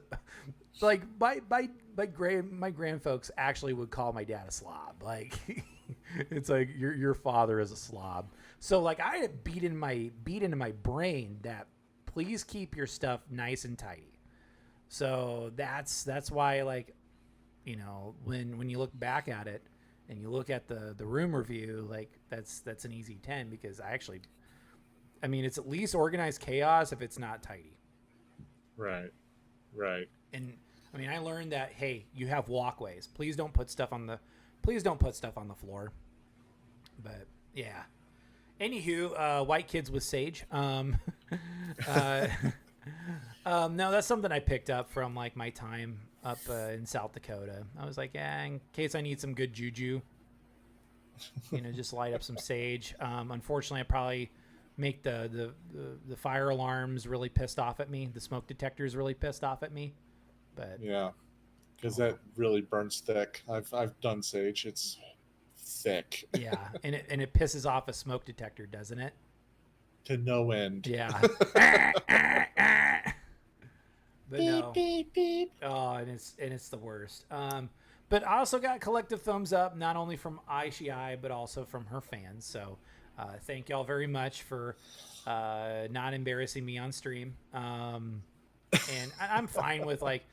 Speaker 3: like my grand folks actually would call my dad a slob. Like it's like your father is a slob. So like I had beat into my brain that please keep your stuff nice and tidy. So that's why, like, you know, when you look back at it and you look at the room review, like that's an easy 10 because I mean, it's at least organized chaos if it's not tidy.
Speaker 1: Right.
Speaker 3: And I mean, I learned that, hey, you have walkways. Please don't put stuff on the floor. But yeah. Anywho, white kids with sage. No, that's something I picked up from like my time up in South Dakota. I was like, yeah, in case I need some good juju, you know, just light up some sage. Unfortunately, I probably make the fire alarms really pissed off at me. The smoke detectors really pissed off at me. But
Speaker 1: Yeah. Because that really burns thick. I've done sage. It's thick
Speaker 3: yeah, and it pisses off a smoke detector, doesn't it?
Speaker 1: to no end.
Speaker 3: Yeah. But no.
Speaker 1: Beep beep.
Speaker 3: Oh, and it's the worst. But I also got collective thumbs up, not only from ICI, but also from her fans. So thank y'all very much for not embarrassing me on stream. And I'm fine with like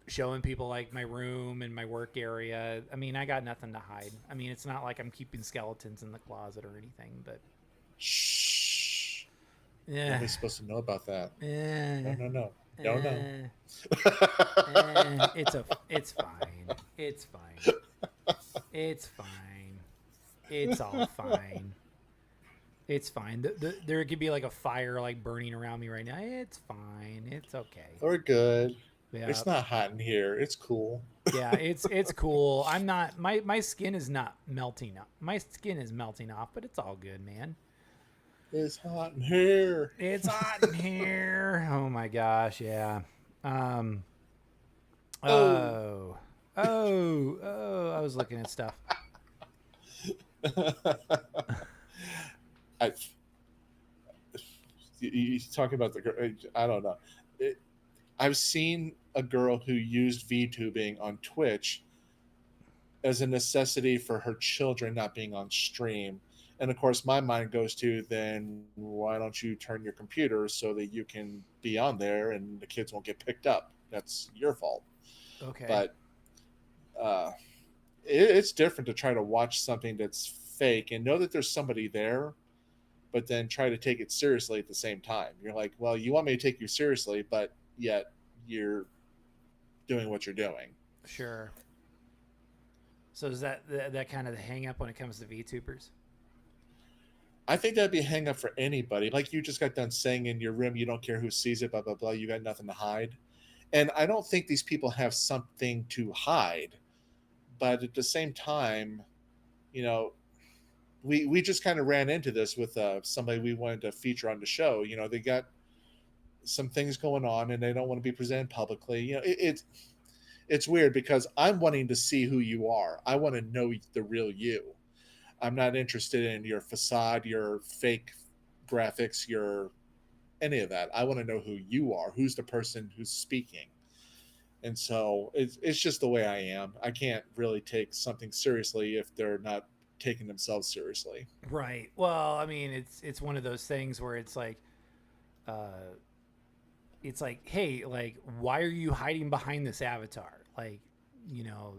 Speaker 3: showing people like my room and my work area. I mean, I got nothing to hide. I mean, it's not like I'm keeping skeletons in the closet or anything, but
Speaker 1: Shh.
Speaker 3: yeah.
Speaker 1: Nobody's supposed to know about that. No.
Speaker 3: It's fine. It's fine. It's fine. It's all fine. It's fine. There could be like a fire like burning around me right now. It's fine. It's okay.
Speaker 1: We're good.
Speaker 3: Yeah.
Speaker 1: It's not hot in here. It's cool.
Speaker 3: Yeah, it's cool. I'm not my skin is not melting up. My skin is melting off, but it's all good, man.
Speaker 1: It's hot in here.
Speaker 3: It's hot in here. Oh my gosh, yeah. I was looking at stuff.
Speaker 1: You talking about the girl? I don't know. I've seen a girl who used VTubing on Twitch as a necessity for her children not being on stream. And of course, my mind goes to, then why don't you turn your computer so that you can be on there and the kids won't get picked up? That's your fault.
Speaker 3: Okay.
Speaker 1: But it's different to try to watch something that's fake and know that there's somebody there, but then try to take it seriously at the same time. You're like, well, you want me to take you seriously, but yet you're doing what you're doing.
Speaker 3: Sure. So is that kind of the hang up when it comes to VTubers?
Speaker 1: I think that'd be a hang up for anybody. Like you just got done saying in your room, you don't care who sees it, blah, blah, blah. You got nothing to hide. And I don't think these people have something to hide. But at the same time, you know, we just kind of ran into this with somebody we wanted to feature on the show. You know, they got some things going on and they don't want to be presented publicly. You know, it's weird because I'm wanting to see who you are. I want to know the real you. I'm not interested in your facade, your fake graphics, your any of that. I want to know who you are. Who's the person who's speaking? And so it's just the way I am. I can't really take something seriously if they're not taking themselves seriously.
Speaker 3: Right. Well, I mean, it's one of those things where it's like, hey, like, why are you hiding behind this avatar? Like, you know,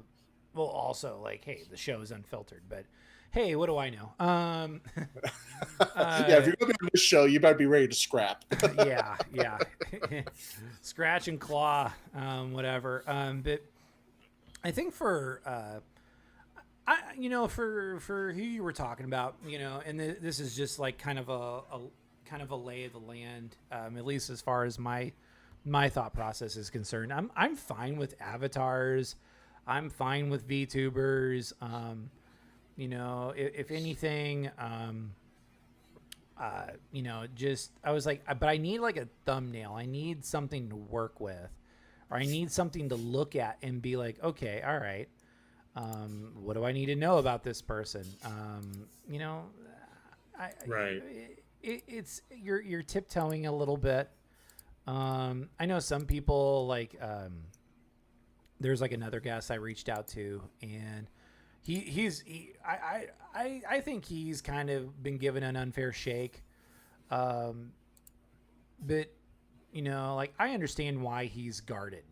Speaker 3: well, also like, hey, the show is unfiltered, but hey, what do I know?
Speaker 1: Yeah, if you're going to be on this show, you better be ready to scrap.
Speaker 3: yeah. Scratch and claw, whatever. But I think for for who you were talking about, you know, and this is just like kind of a lay of the land, at least as far as my thought process is concerned. I'm fine with avatars. I'm fine with VTubers. you know, if anything, you know, just I was like, but I need like a thumbnail. I need something to work with, or I need something to look at and be like, okay, all right, what do I need to know about this person? You know,
Speaker 1: Right.
Speaker 3: it's you're tiptoeing a little bit. I know some people like there's like another guest I reached out to, and I think he's kind of been given an unfair shake. But you know, like I understand why he's guarded.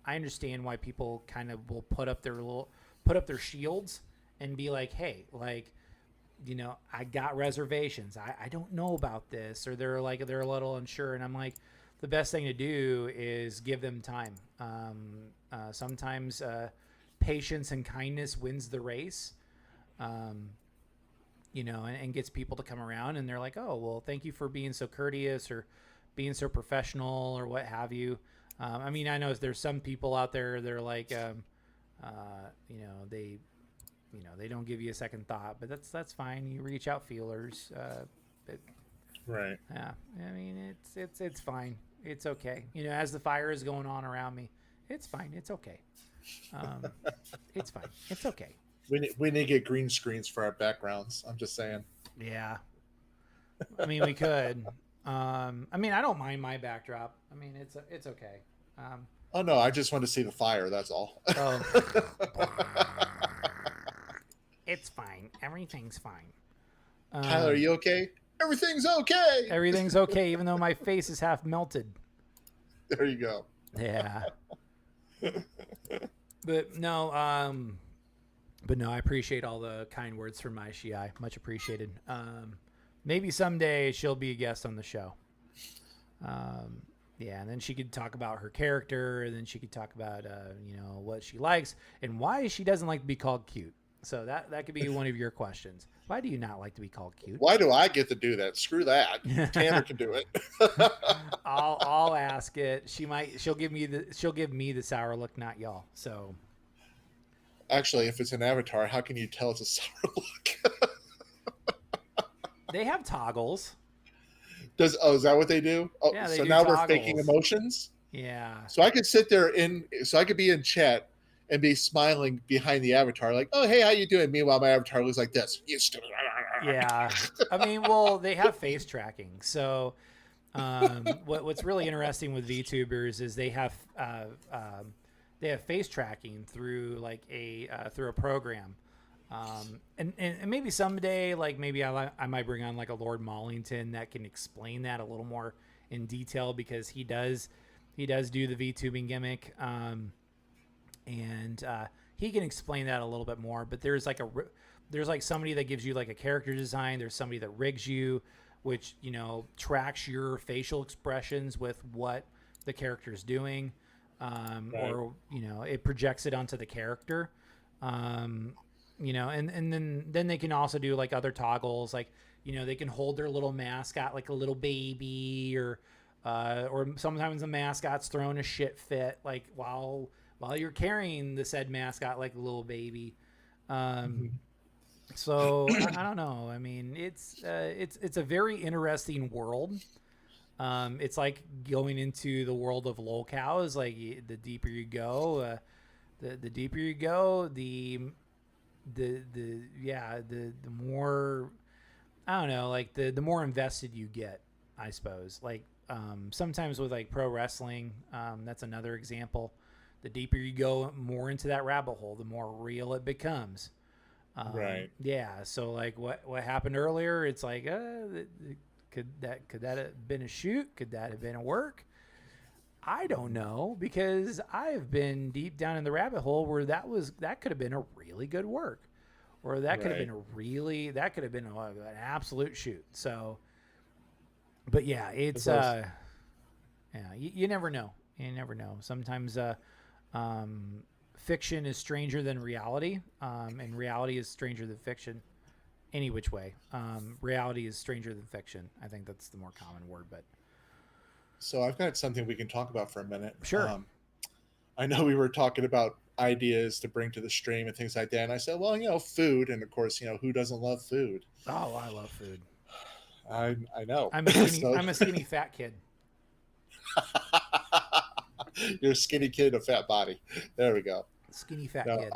Speaker 3: I understand why people kind of will put up their shields and be like, hey, like, you know, I got reservations. I don't know about this, or they're a little unsure, and I'm like, the best thing to do is give them time. Sometimes patience and kindness wins the race. You know, and gets people to come around, and they're like, oh, well, thank you for being so courteous or being so professional or what have you. I mean, I know there's some people out there that are like, you know, they don't give you a second thought, but that's fine. You reach out feelers.
Speaker 1: Right.
Speaker 3: Yeah. I mean, it's fine. It's okay. You know, as the fire is going on around me, it's fine. It's okay. It's fine. It's okay.
Speaker 1: We need to get green screens for our backgrounds. I'm just saying.
Speaker 3: Yeah. I mean, we could. I mean, I don't mind my backdrop. I mean, it's okay.
Speaker 1: Oh no, I just want to see the fire. That's all.
Speaker 3: Oh. It's fine. Everything's fine.
Speaker 1: Tyler, are you okay? Everything's okay.
Speaker 3: Everything's okay, even though my face is half melted.
Speaker 1: There you go.
Speaker 3: Yeah. But no, I appreciate all the kind words from my Shiai. Much appreciated. Maybe someday she'll be a guest on the show. Yeah, and then she could talk about her character, and then she could talk about you know, what she likes and why she doesn't like to be called cute. So that could be one of your questions. Why do you not like to be called cute?
Speaker 1: Why do I get to do that? Screw that. Tanner can do it.
Speaker 3: I'll ask it. She'll give me the sour look, not y'all. So
Speaker 1: Actually, if it's an avatar, how can you tell it's a sour look?
Speaker 3: they have toggles.
Speaker 1: Is that what they do? Oh,
Speaker 3: Yeah, they
Speaker 1: so
Speaker 3: do
Speaker 1: now
Speaker 3: toggles.
Speaker 1: we're faking emotions.
Speaker 3: Yeah.
Speaker 1: So I could sit there so I could be in chat and be smiling behind the avatar, like, "Oh, hey, how you doing?" Meanwhile, my avatar looks like this. You stupid.
Speaker 3: Yeah. I mean, well, they have face tracking. So what's really interesting with VTubers is they have face tracking through like through a program. And maybe someday, like maybe I might bring on like a Lord Mollington that can explain that a little more in detail, because he does do the VTubing gimmick. And he can explain that a little bit more, but there's like somebody that gives you like a character design. There's somebody that rigs you, which, you know, tracks your facial expressions with what the character is doing.
Speaker 1: Right.
Speaker 3: Or, you know, it projects it onto the character. You know, and then they can also do like other toggles, like, you know, they can hold their little mascot like a little baby, or sometimes the mascot's throwing a shit fit, like while you're carrying the said mascot like a little baby. So I don't know. I mean, it's a very interesting world. It's like going into the world of lolcows. Like the deeper you go, the deeper you go, the more, I don't know, like the more invested you get, I suppose. Like sometimes with like pro wrestling, that's another example. The deeper you go more into that rabbit hole, the more real it becomes.
Speaker 1: Right.
Speaker 3: Yeah. So like what happened earlier, it's like, could that have been a shoot? Could that have been a work? I don't know, because I've been deep down in the rabbit hole where that could have been a really good work, or that could have been an absolute shoot. So, but yeah, it's yeah, you never know. You never know. Sometimes fiction is stranger than reality, and reality is stranger than fiction. Any which way, reality is stranger than fiction. I think that's the more common word, but.
Speaker 1: So I've got something we can talk about for a minute.
Speaker 3: Sure.
Speaker 1: I know we were talking about ideas to bring to the stream and things like that. And I said, well, food. And of course, who doesn't love food?
Speaker 3: Oh, I love food.
Speaker 1: I know.
Speaker 3: I'm a skinny.
Speaker 1: So
Speaker 3: I'm a skinny fat kid.
Speaker 1: you're a skinny kid, a fat body. There we go.
Speaker 3: Skinny fat
Speaker 1: No,
Speaker 3: kid.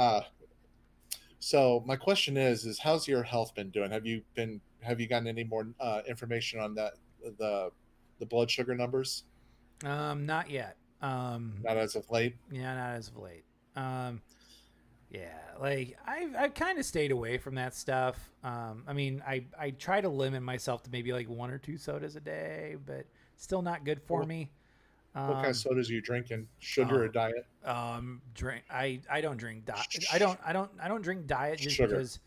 Speaker 1: so my question is how's your health been doing? Have you gotten any more information on that, the blood sugar numbers?
Speaker 3: Not yet.
Speaker 1: Not as of late.
Speaker 3: Yeah, not as of late. Yeah, like I've kind of stayed away from that stuff. I mean, I try to limit myself to maybe like 1 or 2 sodas a day, but still not good for me.
Speaker 1: What kind of sodas are you drinking? Sugar or diet?
Speaker 3: Drink. I don't drink diet. I don't drink diet just
Speaker 1: Sugar.
Speaker 3: because.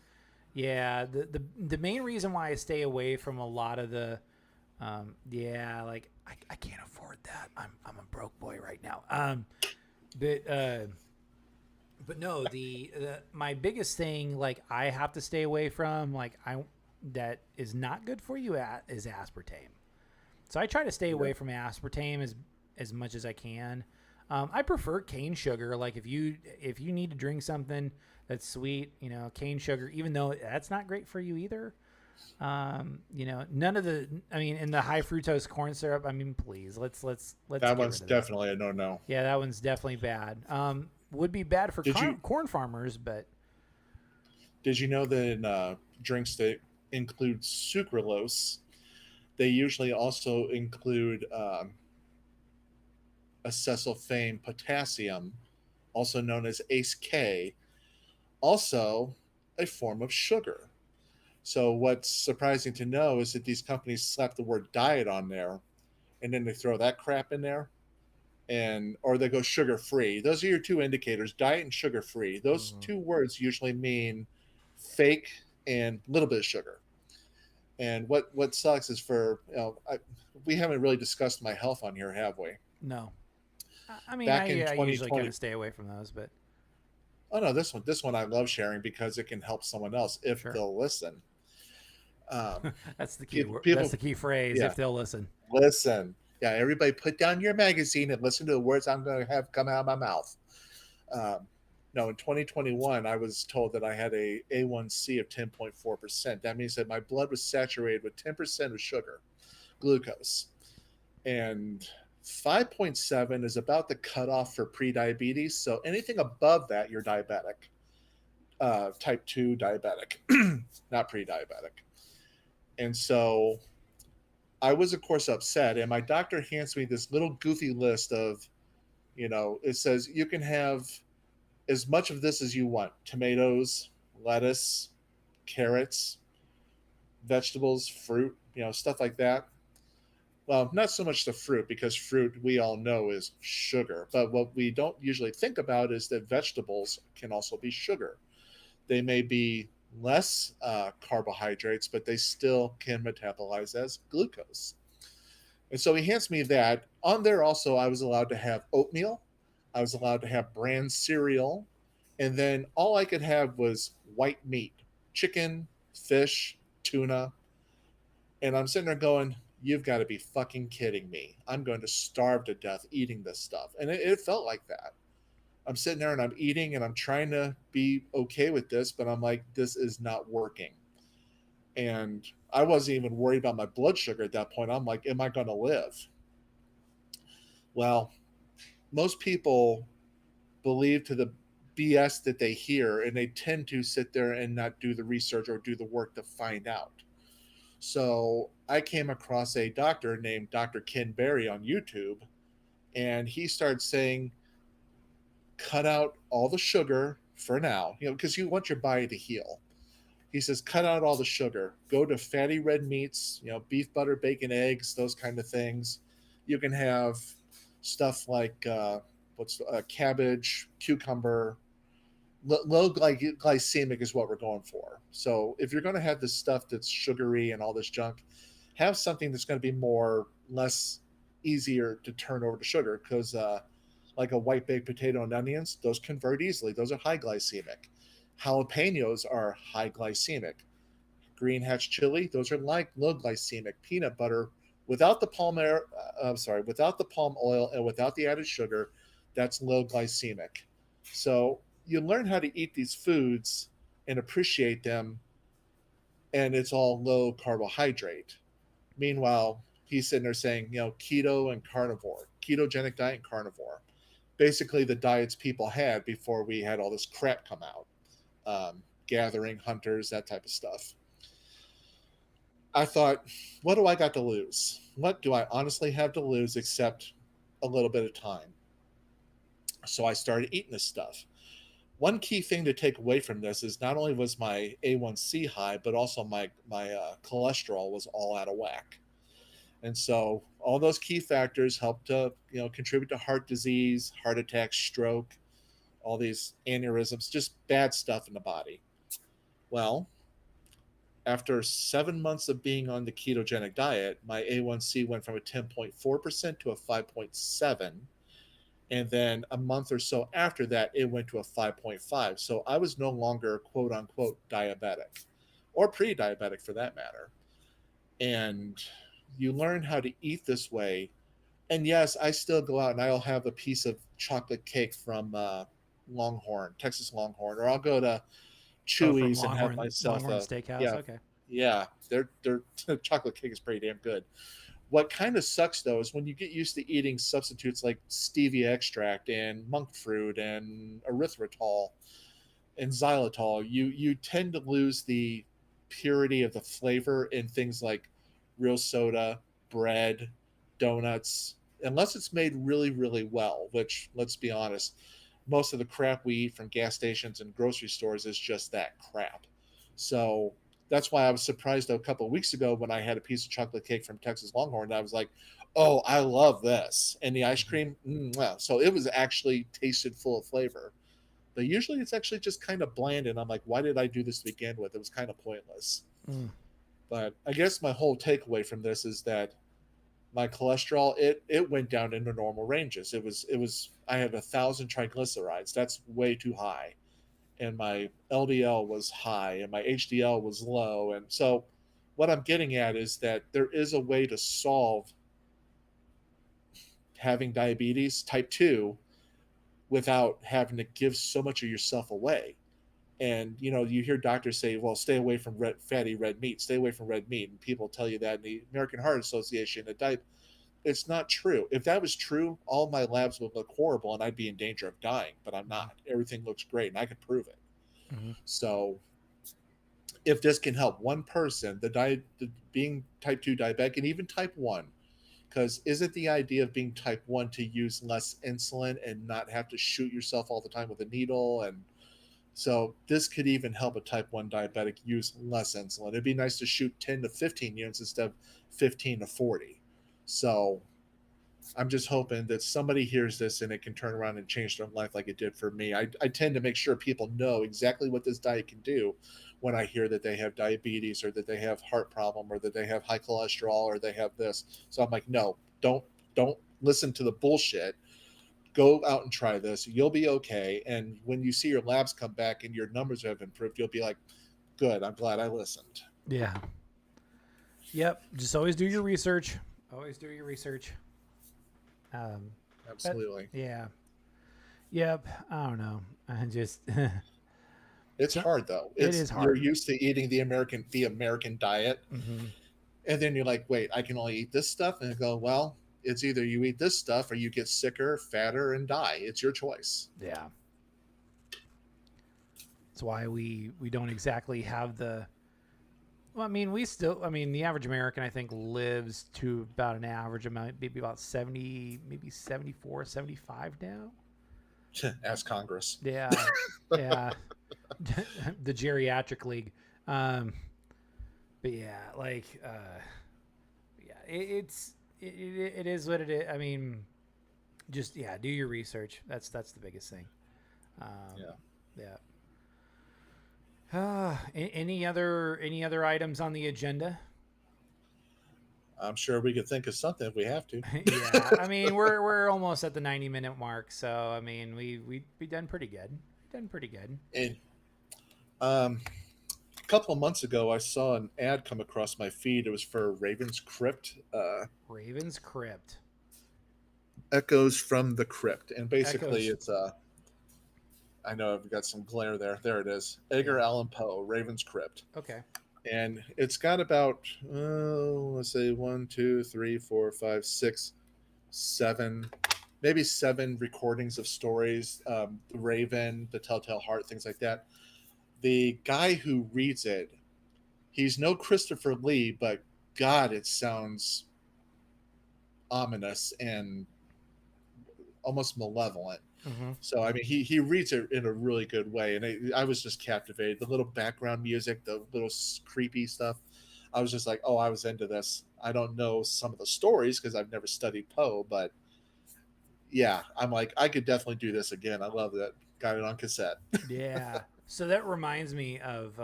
Speaker 3: Yeah, the main reason why I stay away from a lot of the, like I can't afford that. I'm a broke boy right now. But no, the my biggest thing, like I have to stay away from, like that is not good for you is aspartame. So I try to stay away from aspartame as much as I can. I prefer cane sugar. Like if you need to drink something that's sweet, cane sugar, even though that's not great for you either. None of the, in the high fructose corn syrup, please, let's
Speaker 1: That one's definitely a no.
Speaker 3: Yeah, that one's definitely bad. Would be bad for corn farmers, but
Speaker 1: did you know that in drinks that include sucralose, they usually also include acetylphane potassium, also known as ACE-K, also a form of sugar. So what's surprising to know is that these companies slap the word diet on there, and then they throw that crap in there, or they go sugar free. Those are your two indicators: diet and sugar free. Those two words usually mean fake and a little bit of sugar. And what sucks is we haven't really discussed my health on here, have we?
Speaker 3: No. I usually kind of stay away from those, but
Speaker 1: oh no, this one I love sharing because it can help someone else if they'll listen.
Speaker 3: That's the key. That's the key phrase.
Speaker 1: Yeah.
Speaker 3: If they'll listen.
Speaker 1: Listen. Yeah, everybody put down your magazine and listen to the words I'm going to have come out of my mouth. No, in 2021, I was told that I had a A1C of 10.4%. That means that my blood was saturated with 10% of sugar, glucose. And 5.7 is about the cutoff for prediabetes. So anything above that, you're diabetic. Type 2 diabetic, not pre-diabetic. And so I was, of course, upset. And my doctor hands me this little goofy list of, it says you can have as much of this as you want: tomatoes, lettuce, carrots, vegetables, fruit, stuff like that. Well, not so much the fruit, because fruit, we all know, is sugar. But what we don't usually think about is that vegetables can also be sugar. They may be less carbohydrates, but they still can metabolize as glucose. And so he hands me that. On there also, I was allowed to have oatmeal. I was allowed to have bran cereal. And then all I could have was white meat: chicken, fish, tuna. And I'm sitting there going, you've got to be fucking kidding me. I'm going to starve to death eating this stuff. And it felt like that. I'm sitting there and I'm eating and I'm trying to be okay with this, but I'm like, this is not working. And I wasn't even worried about my blood sugar at that point. I'm like, am I going to live? Well, most people believe to the BS that they hear, and they tend to sit there and not do the research or do the work to find out. So I came across a doctor named Dr. Ken Berry on YouTube, and he started saying, cut out all the sugar for now, because you want your body to heal. He says, cut out all the sugar, go to fatty red meats, beef, butter, bacon, eggs, those kind of things. You can have stuff like cabbage, cucumber. Low glycemic is what we're going for. So if you're going to have this stuff that's sugary and all this junk, have something that's going to be less easier to turn over to sugar, because like a white baked potato and onions, those convert easily. Those are high glycemic. Jalapenos are high glycemic. Green hatch chili, those are low glycemic. Peanut butter, without the palm oil and without the added sugar, that's low glycemic. So you learn how to eat these foods and appreciate them, and it's all low carbohydrate. Meanwhile, he's sitting there saying, keto and carnivore, ketogenic diet and carnivore. Basically, the diets people had before we had all this crap come out, gathering, hunters, that type of stuff. I thought, what do I got to lose? What do I honestly have to lose except a little bit of time? So I started eating this stuff. One key thing to take away from this is not only was my A1C high, but also my cholesterol was all out of whack. And so all those key factors help to contribute to heart disease, heart attack, stroke, all these aneurysms, just bad stuff in the body. Well, after 7 months of being on the ketogenic diet, my A1C went from a 10.4% to a 5.7. And then a month or so after that, it went to a 5.5. So I was no longer quote unquote diabetic, or pre-diabetic for that matter. And you learn how to eat this way. And yes, I still go out and I'll have a piece of chocolate cake from Longhorn, Texas Longhorn, or I'll go to Chewy's and have myself
Speaker 3: Longhorn Steakhouse.
Speaker 1: yeah,
Speaker 3: Okay.
Speaker 1: yeah, their chocolate cake is pretty damn good. What kind of sucks though is when you get used to eating substitutes like stevia extract and monk fruit and erythritol and xylitol, you tend to lose the purity of the flavor in things like real soda, bread, donuts, unless it's made really, really well, which, let's be honest, most of the crap we eat from gas stations and grocery stores is just that crap. So that's why I was surprised a couple of weeks ago when I had a piece of chocolate cake from Texas Longhorn. I was like, oh, I love this. And the ice cream, well, so it was actually tasted full of flavor. But usually it's actually just kind of bland. And I'm like, why did I do this to begin with? It was kind of pointless. But I guess my whole takeaway from this is that my cholesterol, it went down into normal ranges. It was I had 1,000 triglycerides. That's way too high. And my LDL was high and my HDL was low. And so what I'm getting at is that there is a way to solve having diabetes type 2 without having to give so much of yourself away. And you hear doctors say, well, stay away from fatty red meat, stay away from red meat, and people tell you that in the American Heart Association, it's not true. If that was true, all my labs would look horrible and I'd be in danger of dying, but I'm not. Everything looks great and I could prove it. So if this can help one person, being type 2 diabetic, and even type 1, because isn't the idea of being type 1 to use less insulin and not have to shoot yourself all the time with a needle? And so this could even help a type 1 diabetic use less insulin. It'd be nice to shoot 10 to 15 units instead of 15 to 40. So I'm just hoping that somebody hears this and it can turn around and change their life like it did for me. I tend to make sure people know exactly what this diet can do when I hear that they have diabetes or that they have heart problem or that they have high cholesterol or they have this. So I'm like, no, don't listen to the bullshit. Go out and try this. You'll be okay. And when you see your labs come back and your numbers have improved, you'll be like, good, I'm glad I listened.
Speaker 3: Yeah. Yep. Just always do your research. Always do your research.
Speaker 1: Absolutely.
Speaker 3: Yeah. Yep. I don't know. I just.
Speaker 1: It's hard though.
Speaker 3: It is hard.
Speaker 1: You're used to eating the American diet, and then you're like, wait, I can only eat this stuff, and I go, well, it's either you eat this stuff or you get sicker, fatter, and die. It's your choice.
Speaker 3: Yeah. That's why we don't exactly have the. Well, I mean, the average American, I think, lives to about an average amount, maybe about 70, maybe 74, 75 now.
Speaker 1: Ask Congress.
Speaker 3: Yeah. Yeah. The geriatric league. But yeah, it is what it is. I mean, just, do your research. That's the biggest thing. Yeah. Any other items on the agenda?
Speaker 1: I'm sure we could think of something if we have to.
Speaker 3: Yeah, I mean we're almost at the 90-minute mark, so I mean we done pretty good.
Speaker 1: And a couple of months ago, I saw an ad come across my feed. It was for Raven's Crypt.
Speaker 3: Raven's Crypt.
Speaker 1: Echoes from the Crypt, and basically
Speaker 3: Echoes.
Speaker 1: it's I know I've got some glare there. There it is. Edgar Allan Poe, Raven's Crypt.
Speaker 3: Okay.
Speaker 1: And it's got about let's say 1, 2, 3, 4, 5, 6, 7, maybe 7 recordings of stories. The Raven, the Telltale Heart, things like that. The guy who reads it, he's no Christopher Lee, but God, it sounds ominous and almost malevolent.
Speaker 3: Mm-hmm.
Speaker 1: So I mean, he reads it in a really good way, and I was just captivated. The little background music, the little creepy stuff. I was just like, oh, I was into this. I don't know some of the stories because I've never studied Poe, but yeah, I'm like, I could definitely do this again. I love that. Got it on cassette.
Speaker 3: Yeah. So that reminds me of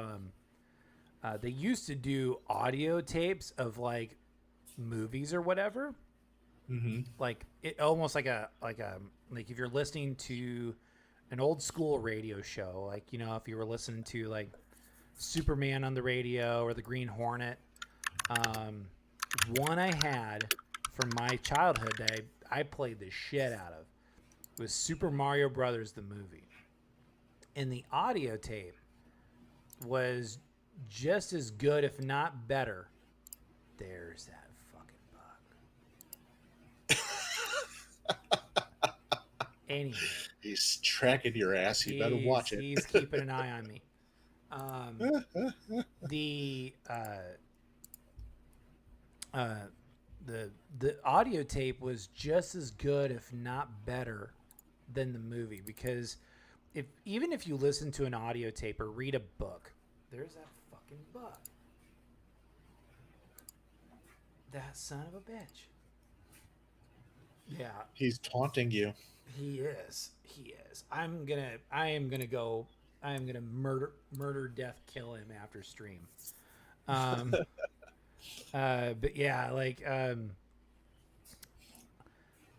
Speaker 3: they used to do audio tapes of like movies or whatever.
Speaker 1: Mm-hmm.
Speaker 3: Like it almost like if you're listening to an old school radio show, like, you know, if you were listening to like Superman on the radio or the Green Hornet. One I had from my childhood that I played the shit out of was Super Mario Brothers the movie. And the audio tape was just as good, if not better. There's that fucking bug. Anyway,
Speaker 1: He's tracking your ass. You better watch it.
Speaker 3: He's keeping an eye on me. The audio tape was just as good, if not better, than the movie, because even if you listen to an audio tape or read a book, there's that fucking bug. That son of a bitch. Yeah.
Speaker 1: He's taunting you.
Speaker 3: He is. I am gonna murder, death, kill him after stream. But yeah, like,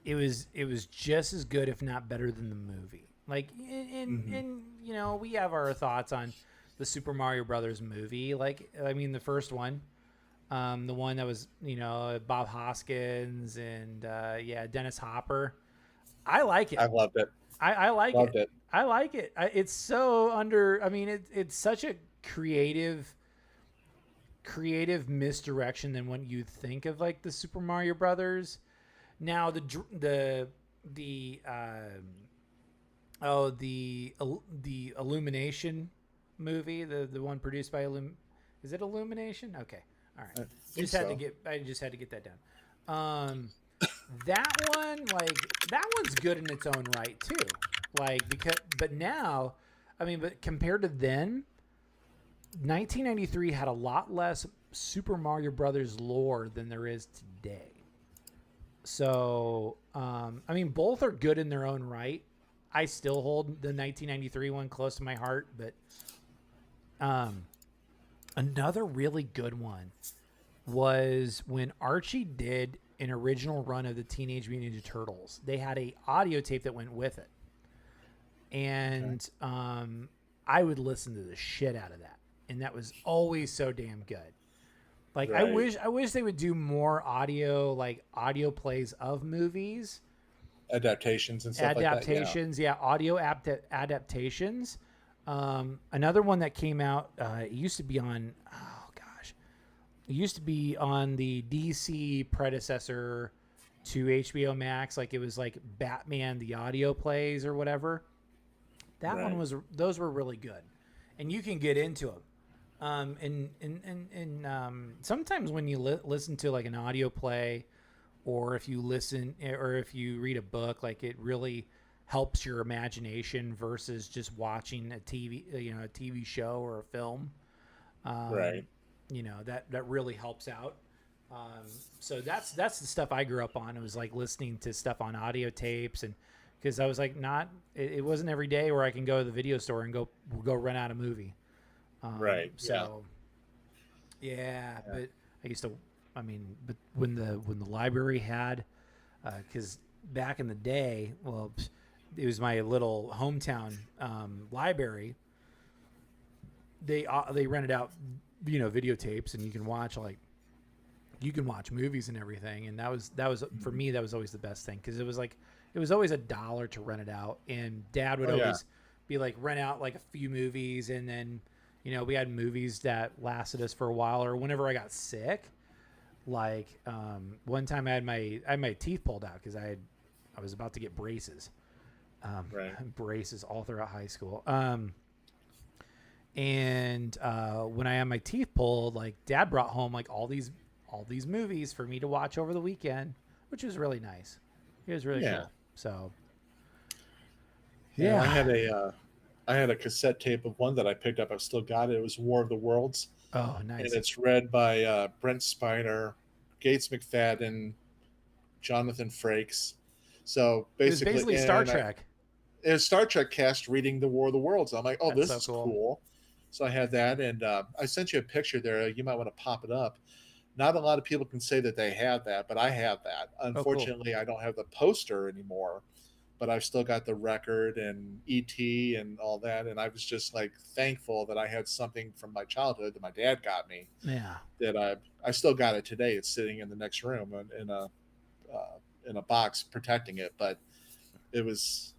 Speaker 3: it was just as good, if not better, than the movie. Like, and you know, we have our thoughts on the Super Mario Brothers movie. Like, I mean, the first one, the one that was, you know, Bob Hoskins and Dennis Hopper. I like it.
Speaker 1: I loved it.
Speaker 3: I like
Speaker 1: Loved it.
Speaker 3: I like it. It's so under. I mean, it's such a creative misdirection than what you think of, like the Super Mario Brothers. Now the Illumination movie, the one produced by is it Illumination? Okay, all right. I just had to get that down. That one, like, that one's good in its own right too. Like, but now, I mean, but compared to then, 1993 had a lot less Super Mario Brothers lore than there is today. So, I mean, both are good in their own right. I still hold the 1993 one close to my heart, but another really good one was when Archie did an original run of the Teenage Mutant Ninja Turtles. They had a audio tape that went with it, and I would listen to the shit out of that, and that was always so damn good. Like, right. I wish they would do more audio plays of movies,
Speaker 1: adaptations and stuff like that.
Speaker 3: Audio adaptations. Another one that came out, it used to be on, it used to be on the DC predecessor to HBO Max. Like, it was like Batman, the audio plays or whatever. That one those were really good, and you can get into them. And sometimes when you listen to like an audio play, or if you read a book, like, it really helps your imagination versus just watching a TV show or a film. Right. You know, that really helps out. So that's the stuff I grew up on. It was like listening to stuff on audio tapes, and because I was like, it wasn't every day where I can go to the video store and go rent out a movie. Right. So yeah, but I used to, but when the library had, because back in the day, well, it was my little hometown library. They rented out, videotapes, and you can watch like you can watch movies and everything. And that was for me, that was always the best thing. Cause it was always $1 to rent it out. And Dad would always be like, rent out like a few movies. And then, we had movies that lasted us for a while, or whenever I got sick, like, one time I had my teeth pulled out cause I was about to get braces. Braces all throughout high school. And when I had my teeth pulled, like Dad brought home like all these movies for me to watch over the weekend, which was really nice. It was really cool. So
Speaker 1: yeah, I had a cassette tape of one that I picked up. I've still got it. It was War of the Worlds.
Speaker 3: Oh, nice.
Speaker 1: And it's read by Brent Spiner, Gates McFadden, Jonathan Frakes. So basically,
Speaker 3: it was basically Star Trek.
Speaker 1: It was Star Trek cast reading the War of the Worlds. I'm like, oh,
Speaker 3: That's
Speaker 1: this is
Speaker 3: so
Speaker 1: cool. So I had that, and I sent you a picture there. You might want to pop it up. Not a lot of people can say that they have that, but I have that. Unfortunately, I don't have the poster anymore, but I've still got the record and ET and all that. And I was just like thankful that I had something from my childhood that my dad got me.
Speaker 3: Yeah.
Speaker 1: That I still got it today. It's sitting in the next room in a box protecting it. But it was,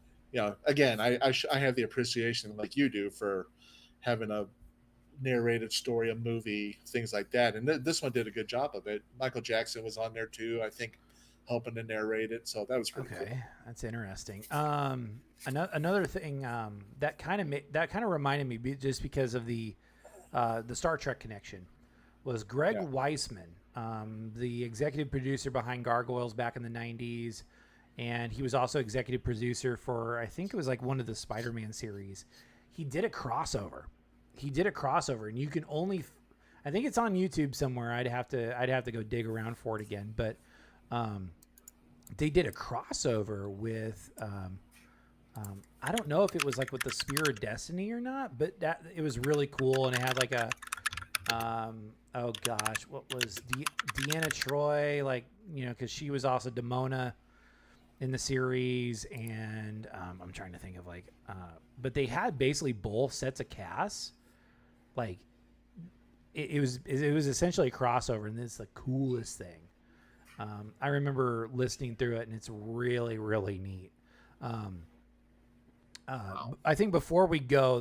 Speaker 1: again, I have the appreciation like you do for having a narrated story, a movie, things like that. And this one did a good job of it. Michael Jackson was on there too, I think, helping to narrate it. So that was pretty cool.
Speaker 3: That's interesting. Another thing that kind of reminded me, just because of the Star Trek connection, was Greg Weisman, the executive producer behind Gargoyles back in the 90s. And he was also executive producer for, I think it was like one of the Spider-Man series. He did a crossover, and you can only, I think it's on YouTube somewhere. I'd have to go dig around for it again. But they did a crossover with, I don't know if it was like with the Spear of Destiny or not, but it was really cool. And it had like a, oh gosh, what was Deanna Troi, like, cause she was also Demona in the series. And I'm trying to think of like, but they had basically both sets of casts. Like it was essentially a crossover, and it's the coolest thing. I remember listening through it, and it's really, really neat. I think before we go,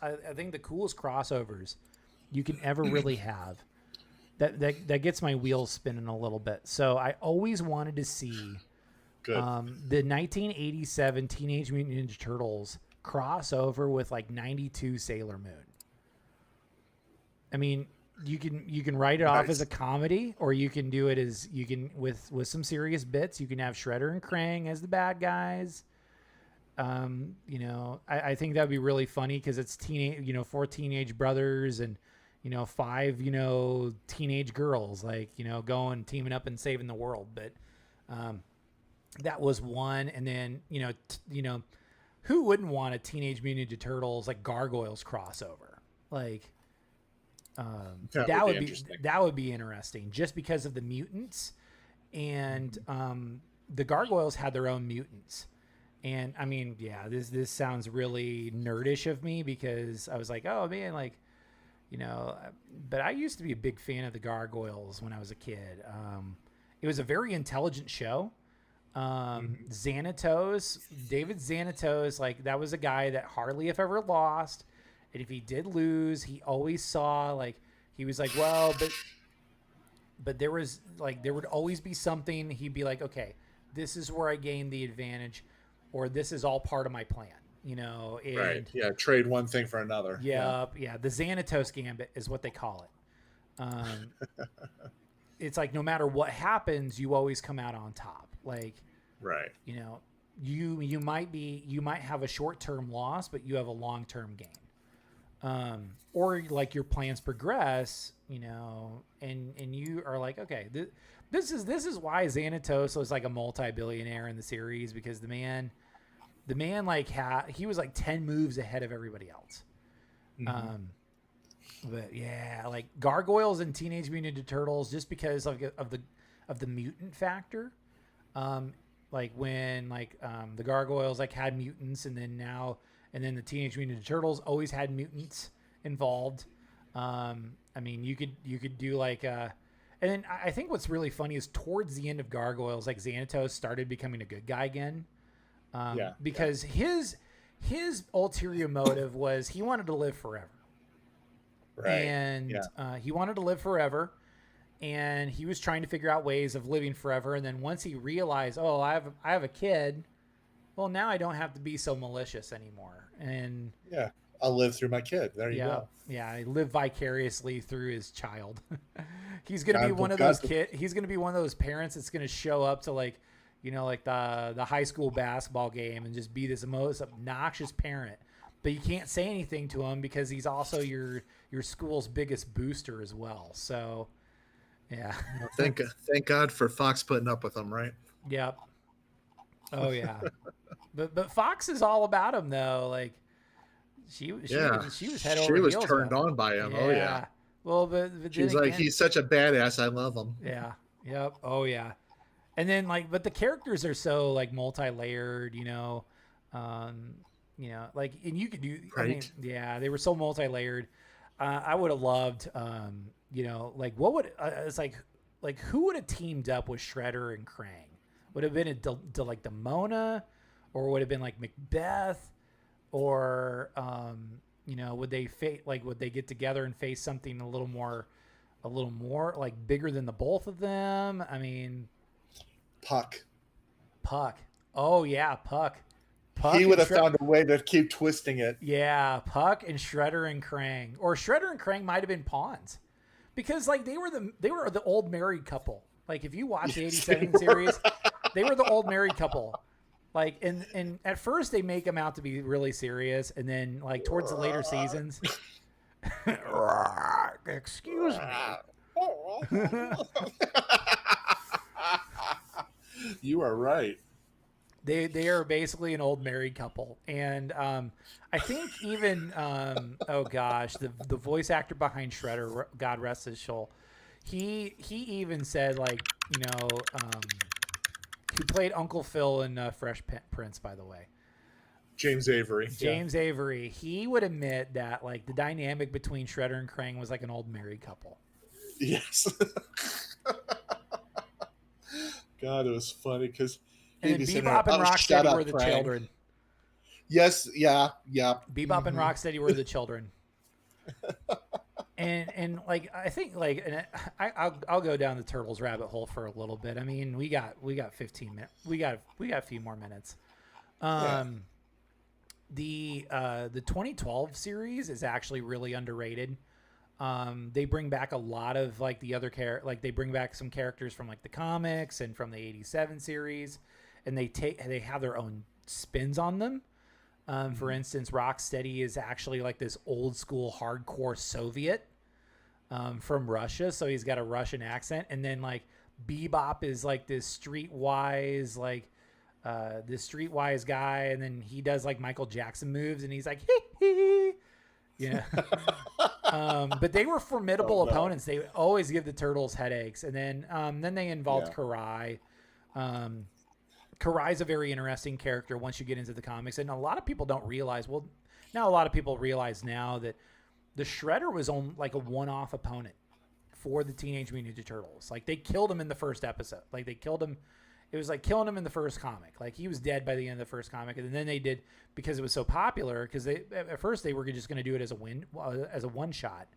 Speaker 3: I think the coolest crossovers you can ever really have, that gets my wheels spinning a little bit. So I always wanted to see the 1987 Teenage Mutant Ninja Turtles crossover with like 92 Sailor Moon. I mean, you can write it off as a comedy, or you can do it as with some serious bits. You can have Shredder and Krang as the bad guys. I think that'd be really funny because it's four teenage brothers and 5 teenage girls, like going teaming up and saving the world. But that was one, and then who wouldn't want a Teenage Mutant Ninja Turtles like Gargoyles crossover? Like that would be interesting, just because of the mutants, and the Gargoyles had their own mutants. And I mean, this sounds really nerdish of me, because I was like, oh man, like, but I used to be a big fan of the Gargoyles when I was a kid. It was a very intelligent show. Xanatos, David Xanatos, like that was a guy that hardly if ever lost. And if he did lose, he always saw, like, he was like, well, but there was like, there would always be something. He'd be like, okay, this is where I gained the advantage, or this is all part of my plan, and,
Speaker 1: right. Yeah. Trade one thing for another.
Speaker 3: Yeah. The Xanatos Gambit is what they call it. It's like, no matter what happens, you always come out on top. Like,
Speaker 1: right.
Speaker 3: You might have a short-term loss, but you have a long-term gain. Or like your plans progress, and you are like, okay, this is why Xanatos was like a multi-billionaire in the series, because the man like he was like 10 moves ahead of everybody else. Mm-hmm. But yeah, like Gargoyles and Teenage Mutant Ninja Turtles, just because of the mutant factor. Like when the Gargoyles like had mutants, and then the Teenage Mutant Ninja Turtles always had mutants involved. I mean, you could do like And then I think what's really funny is towards the end of Gargoyles, like Xanatos started becoming a good guy again. Because his ulterior motive was he wanted to live forever.
Speaker 1: Right.
Speaker 3: And he wanted to live forever. And he was trying to figure out ways of living forever. And then once he realized, oh, I have a kid, well, now I don't have to be so malicious anymore. And
Speaker 1: yeah, I'll live through my kid. There you go.
Speaker 3: Yeah, I live vicariously through his child. He's gonna be one of those He's gonna be one of those parents that's gonna show up to like the high school basketball game and just be this most obnoxious parent. But you can't say anything to him because he's also your school's biggest booster as well. So. Yeah.
Speaker 1: Thank God for Fox putting up with them, right?
Speaker 3: Yep. Oh yeah. but Fox is all about him though. Like she was head over heels. She was
Speaker 1: turned on by him. Yeah. Oh yeah.
Speaker 3: Well, but
Speaker 1: she's like, he's such a badass. I love him.
Speaker 3: Yeah. Yep. Oh yeah. And then but the characters are so like multi-layered, and you could do.
Speaker 1: Right.
Speaker 3: I mean, yeah, they were so multi-layered. I would have loved. What would it's like who would have teamed up with Shredder and Krang? Would have been like Demona, or would have been like Macbeth, or would they get together and face something a little more like bigger than the both of them? I mean,
Speaker 1: Puck.
Speaker 3: Oh yeah, Puck.
Speaker 1: He would have found a way to keep twisting it.
Speaker 3: Yeah, Puck and Shredder and Krang, or Shredder and Krang might have been pawns. Because like they were the old married couple. Like if you watch the 87 series, they were the old married couple. Like and at first they make them out to be really serious, and then like towards the later seasons, excuse me.
Speaker 1: You are right.
Speaker 3: They are basically an old married couple, and I think even the voice actor behind Shredder, God rest his soul, he even said who played Uncle Phil in Fresh Prince, by the way,
Speaker 1: James Avery.
Speaker 3: Avery. He would admit that like the dynamic between Shredder and Krang was like an old married couple.
Speaker 1: Yes. God, it was funny because.
Speaker 3: And then Bebop and Rocksteady were the children.
Speaker 1: Yes, yeah.
Speaker 3: Bebop and Rocksteady were the children. and like I think I'll go down the Turtles rabbit hole for a little bit. I mean, we got 15 minutes. We got a few more minutes. The 2012 series is actually really underrated. They bring back a lot of like the other they bring back some characters from like the comics and from the 87 series. And they have their own spins on them. For instance, Rocksteady is actually like this old school hardcore Soviet from Russia, so he's got a Russian accent. And then like Bebop is like this streetwise guy, and then he does like Michael Jackson moves, and he's like hee hee. Yeah. But they were formidable opponents. They would always give the Turtles headaches, and then they involved Karai. Karai's a very interesting character once you get into the comics, and a lot of people don't realize. Well, now a lot of people realize now that the Shredder was on like a one-off opponent for the Teenage Mutant Ninja Turtles. Like they killed him in the first episode. Like they killed him. It was like killing him in the first comic. Like he was dead by the end of the first comic, and then they did because it was so popular. Because at first they were just going to do it as a one shot,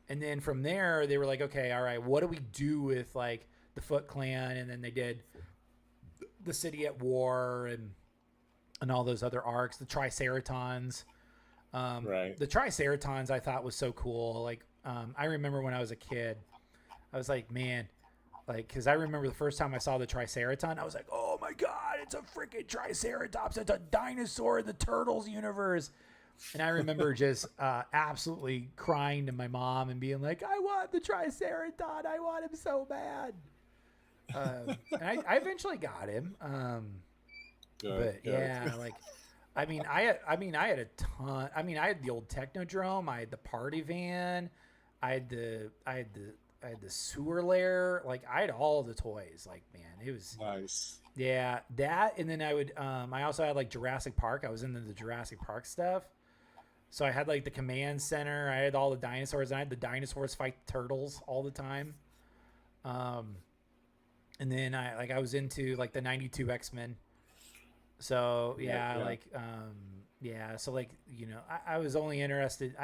Speaker 3: and then from there they were like, okay, all right, what do we do with like the Foot Clan? And then they did the City at War and all those other arcs, the Triceratons. The Triceratons I thought was so cool. Like, I remember when I was a kid, I was like, man, like, cause I remember the first time I saw the Triceraton, I was like, oh my God, it's a freaking Triceratops. It's a dinosaur in the Turtles universe. And I remember just absolutely crying to my mom and being like, I want the Triceraton. I want him so bad. And I eventually got him. But yeah, like, I mean, I had a ton. I mean, I had the old Technodrome. I had the party van. I had the sewer lair. Like, I had all the toys. Like, man, it was
Speaker 1: nice.
Speaker 3: Yeah, that, and then I also had like Jurassic Park. I was into the Jurassic Park stuff. So I had like the command center. I had all the dinosaurs. And I had the dinosaurs fight the turtles all the time. And then I was into like the 92 X-Men. So so like, you know, I was only interested.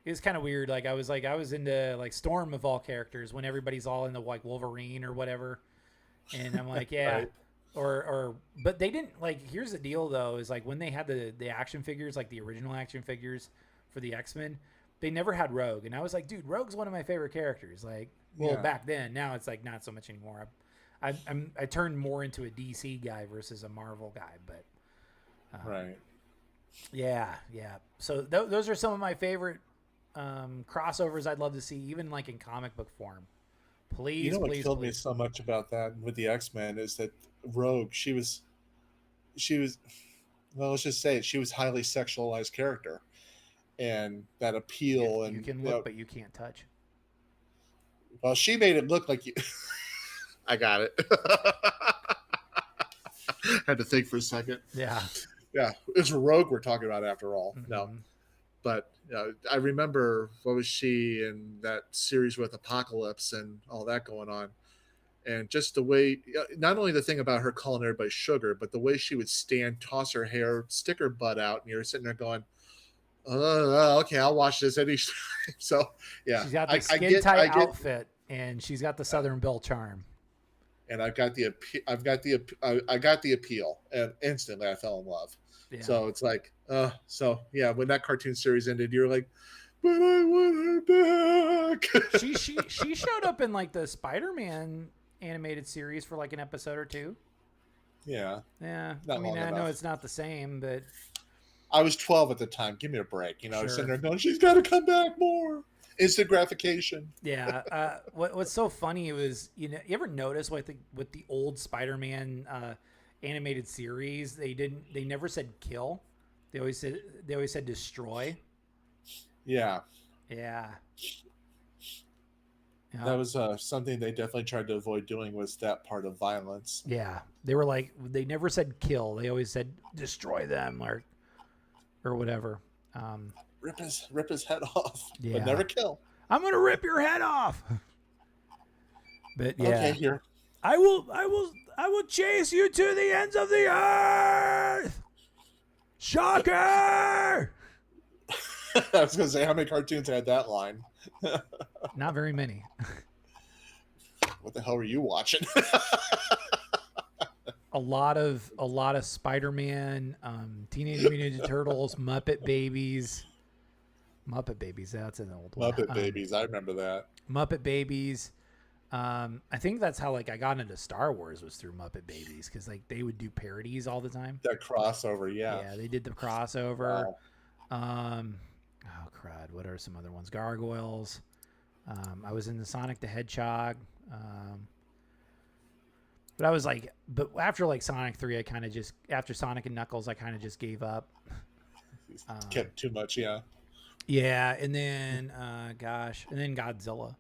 Speaker 3: It was kind of weird. I was into like Storm of all characters when everybody's all into like Wolverine or whatever. And I'm like, yeah.
Speaker 1: Right.
Speaker 3: But they didn't like, here's the deal though, is like when they had the action figures, like the original action figures for the X-Men, they never had Rogue. And I was like, dude, Rogue's one of my favorite characters. Like, well, back then, now it's like not so much anymore. I turned more into a DC guy versus a Marvel guy, but
Speaker 1: Right.
Speaker 3: yeah. So those are some of my favorite crossovers I'd love to see, even like in comic book form. Please,
Speaker 1: You know what
Speaker 3: please,
Speaker 1: killed me
Speaker 3: please.
Speaker 1: so much about that with the X-Men is that Rogue, she was, well, let's just say it, she was highly sexualized character, and that appeal,
Speaker 3: You
Speaker 1: and
Speaker 3: can look, but you can't touch.
Speaker 1: well, she made it look like you. I got it. Had to think for a second.
Speaker 3: Yeah.
Speaker 1: Yeah, it's Rogue we're talking about after all. No,
Speaker 3: Mhm.
Speaker 1: but I remember, what was she in that series with Apocalypse and all that going on, and just the way, not only the thing about her calling everybody sugar, but the way she would stand, toss her hair, stick her butt out, and you're sitting there going, okay, I'll watch this any. So yeah,
Speaker 3: She's got the skin tight
Speaker 1: I get,
Speaker 3: outfit, and she's got the Southern Belle charm.
Speaker 1: and I got the appeal, and instantly I fell in love.
Speaker 3: Yeah.
Speaker 1: So it's like, so yeah, when that cartoon series ended, you're like, but I want her back.
Speaker 3: she showed up in like the Spider-Man animated series for like an episode or two.
Speaker 1: Yeah.
Speaker 3: Yeah.
Speaker 1: Not
Speaker 3: I mean,
Speaker 1: long
Speaker 3: I know
Speaker 1: enough.
Speaker 3: it's not the same, but
Speaker 1: I was 12 at the time. Give me a break. You know, I was
Speaker 3: Sure.
Speaker 1: sitting there going, she's got to come back more. Instant gratification.
Speaker 3: yeah. What's so funny was, you know, you ever notice with the old Spider-Man animated series, they never said kill. They always said destroy.
Speaker 1: Yeah.
Speaker 3: Yeah.
Speaker 1: That was something they definitely tried to avoid doing, was that part of violence.
Speaker 3: Yeah. They were like, they never said kill. They always said destroy them or whatever.
Speaker 1: Rip his head off,
Speaker 3: Yeah.
Speaker 1: but never kill.
Speaker 3: I'm gonna rip your head off. But yeah,
Speaker 1: Okay, here.
Speaker 3: I will chase you to the ends of the earth. Shocker!
Speaker 1: I was gonna say, how many cartoons had that line?
Speaker 3: Not very many.
Speaker 1: What the hell were you watching?
Speaker 3: A lot of Spider-Man, Teenage Mutant Ninja Turtles, Muppet Babies. That's an old one.
Speaker 1: Muppet Babies, I remember that.
Speaker 3: Muppet Babies. I think that's how like I got into Star Wars, was through Muppet Babies, because like they would do parodies all the time.
Speaker 1: That crossover, yeah.
Speaker 3: Yeah, they did the crossover.
Speaker 1: Wow.
Speaker 3: Oh crud! What are some other ones? Gargoyles. I was in the Sonic the Hedgehog. But I was like, but after like Sonic 3, after Sonic and Knuckles, I kind of just gave up.
Speaker 1: Kept too much, yeah.
Speaker 3: Yeah, and then and then Godzilla,